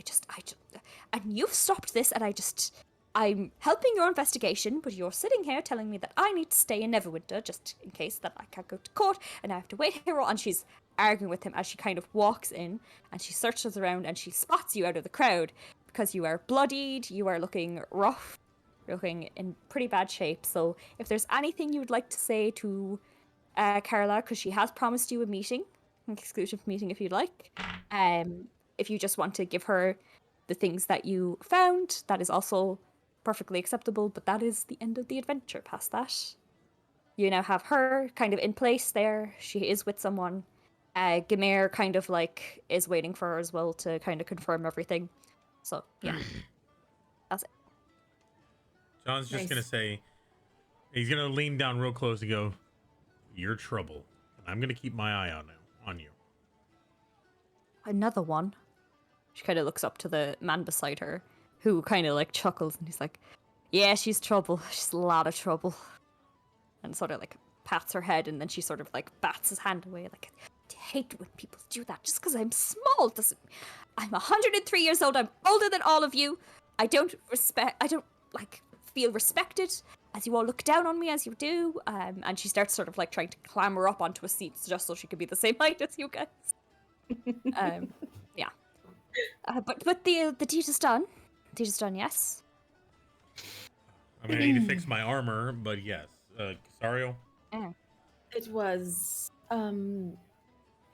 and you've stopped this, and I'm helping your investigation, but you're sitting here telling me that I need to stay in Neverwinter just in case that I can't go to court, and I have to wait here." And she's arguing with him as she kind of walks in, and she searches around, and she spots you out of the crowd because you are bloodied, you are looking rough. Looking in pretty bad shape. So if there's anything you would like to say to Carla, because she has promised you a meeting, an exclusive meeting if you'd like. If you just want to give her the things that you found, that is also perfectly acceptable, but that is the end of the adventure. Past that, you now have her kind of in place there. She is with someone. Gamere kind of like is waiting for her as well to kind of confirm everything. So yeah, that's it. John's just Nice. gonna say, he's gonna lean down real close and go, "You're trouble, and I'm gonna keep my eye on you." Another one. She kind of looks up to the man beside her, who kind of like chuckles, and he's like, "Yeah, she's trouble. She's a lot of trouble." And sort of like pats her head, and then she sort of like bats his hand away, like, "I hate when people do that. Just because I'm small doesn't. I'm 103 years old. I'm older than all of you. I don't like feel respected as you all look down on me as you do." And she starts sort of like trying to clamber up onto a seat just so she could be the same height as you guys. Yeah. But the deed is done. The deed is done, yes. I'm gonna need to fix my armor, but yes, Cassariel. Yeah. It was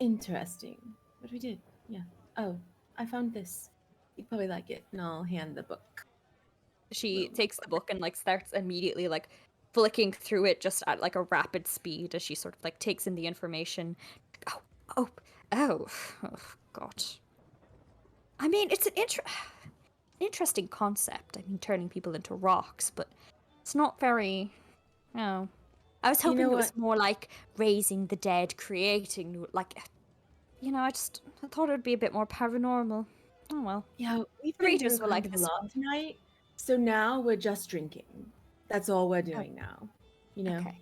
interesting what we did. Yeah. Oh, I found this. You'd probably like it, and I'll hand the book. She takes the book and like starts immediately like flicking through it just at like a rapid speed as she sort of like takes in the information. Oh, God. I mean, it's an interesting concept. I mean, turning people into rocks, but it's not very, I was hoping know it was what? more like raising the dead, creating like, I thought it would be a bit more paranormal. Oh well. Yeah, we've The been readers through will kind like of a this lot one. tonight, so now we're just drinking. That's all we're doing now. You know. Okay.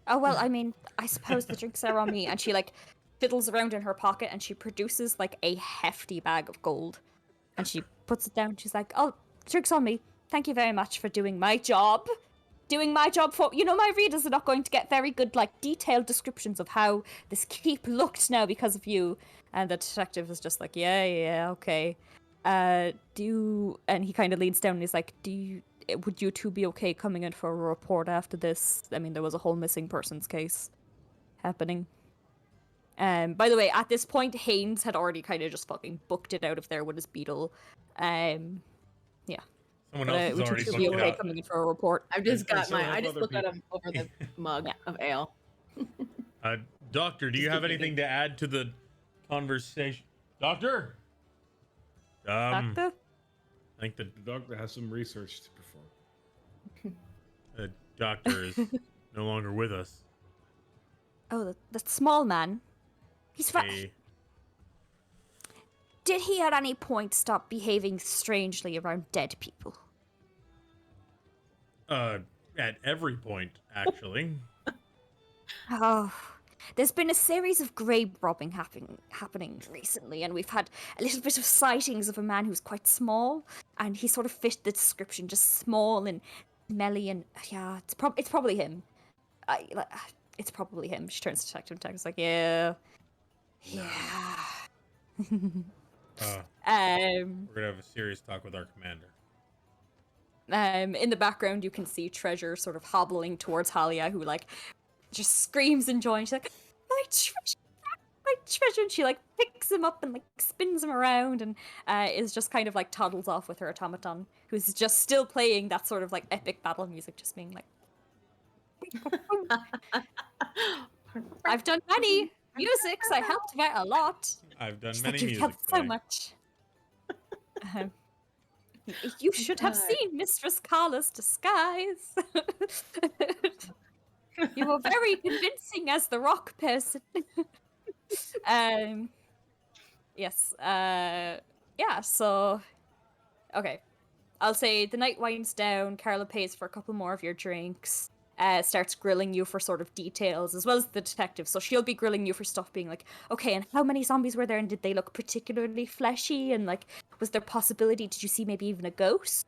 Oh well, I mean, I suppose the drinks are on me, and she like fiddles around in her pocket, and she produces like a hefty bag of gold, and she puts it down. She's like, "Oh, drinks on me. Thank you very much for doing my job. Doing my job for my readers are not going to get very good like detailed descriptions of how this keep looked now because of you." And the detective is just like, yeah, okay. And he kind of leans down and he's like, would you two be okay coming in for a report after this? I mean, there was a whole missing persons case happening. By the way, at this point, Haynes had already kind of just fucking booked it out of there with his beetle. Yeah. Someone else has Would you already two booked be it okay out. coming in for a report? I've just And got so my. have I just other look at people. him over the mug of ale. Doctor, do you have anything to add to the conversation? Doctor? Doctor? I think the The doctor has some research to perform. doctor is no longer with us. Oh, the small man. He's Hey, Did he at any point stop behaving strangely around dead people? at every point, actually. Oh, there's been a series of grave robbing happening recently, and we've had a little bit of sightings of a man who's quite small, and he sort of fit the description, just small and smelly, and yeah, it's probably him. It's probably him. She turns to Detective Tech. It's like, yeah. We're gonna have a serious talk with our commander. In the background, you can see Treasure sort of hobbling towards Halia, who like just screams in joy. And she's like, "My treasure, my treasure!" And she like picks him up and like spins him around, and is just kind of like toddles off with her automaton, who's just still playing that sort of like epic battle music, just being like. I've done many musics. I helped out a lot. I've done She's many like, you've music helped so today. much. Um, you should have God. seen Mistress Carla's disguise. You were very convincing as the rock person. Yes. Yeah. So, okay. I'll say the night winds down. Carla pays for a couple more of your drinks. Starts grilling you for sort of details, as well as the detective. So she'll be grilling you for stuff, being like, okay, and how many zombies were there, and did they look particularly fleshy, and like, was there possibility? Did you see maybe even a ghost?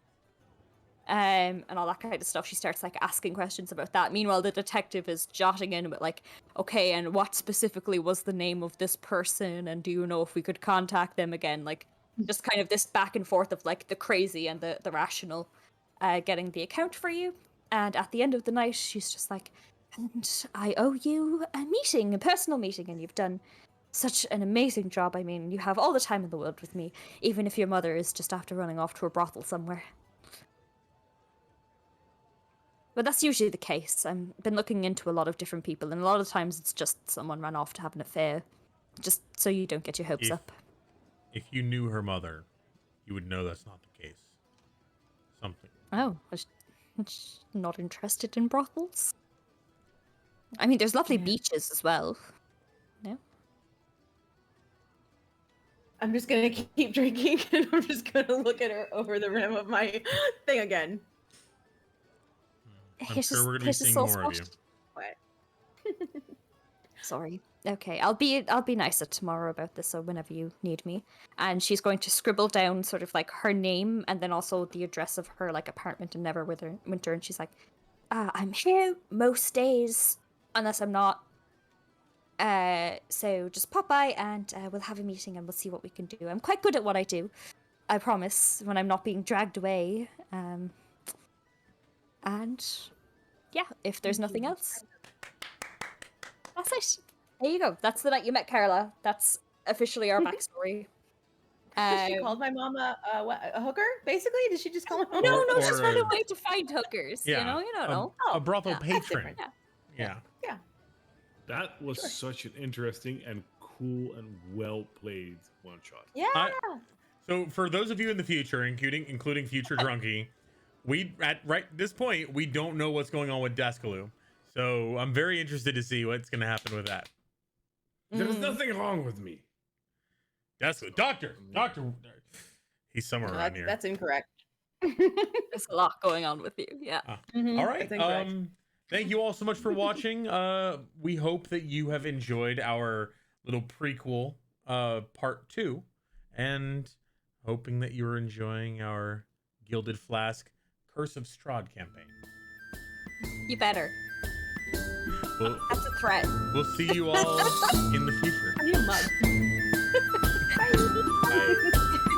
And all that kind of stuff. She starts like asking questions about that. Meanwhile, the detective is jotting in about like, okay, and what specifically was the name of this person, and do you know if we could contact them again? Like, just kind of this back and forth of like the crazy and the rational, getting the account for you. And at the end of the night, she's just like, and I owe you a meeting, a personal meeting, and you've done such an amazing job. I mean, you have all the time in the world with me, even if your mother is just after running off to a brothel somewhere. But that's usually the case. I've been looking into a lot of different people, and a lot of times it's just someone ran off to have an affair, just so you don't get your hopes up. If you knew her mother, you would know that's not the case. Something. Oh, I'm just not interested in brothels. I mean, there's lovely beaches as well. No? I'm just gonna keep drinking, and I'm just gonna look at her over the rim of my thing again. I'm sure we're gonna be seeing more of you. What? Sorry. Okay, I'll be nicer tomorrow about this, or whenever you need me. And she's going to scribble down sort of like her name and then also the address of her like apartment in Neverwinter. And she's like, I'm here most days unless I'm not. So just pop by and we'll have a meeting and we'll see what we can do. I'm quite good at what I do, I promise, when I'm not being dragged away. And yeah, if there's nothing else, that's it. There you go. That's the night you met Carla. That's officially our backstory. She called my mom a hooker, basically? Did she just call her? No, Or she's found a way to find hookers. Yeah, You don't know. a brothel that's patron. different. Yeah. Yeah. That was such an interesting and cool and well played one shot. Yeah. So for those of you in the future, including future Drunky, we at this point we don't know what's going on with Dascalu. So I'm very interested to see what's going to happen with that. There's nothing wrong with me. Dascalu, doctor. He's somewhere around here. That's incorrect. There's a lot going on with you. Yeah. All right. That's incorrect. Thank you all so much for watching. We hope that you have enjoyed our little prequel, part 2, and hoping that you're enjoying our Gilded Flask Curse of Strahd campaign. You better. Well, That's a threat. we'll see you all in the future. I need a mug. Bye.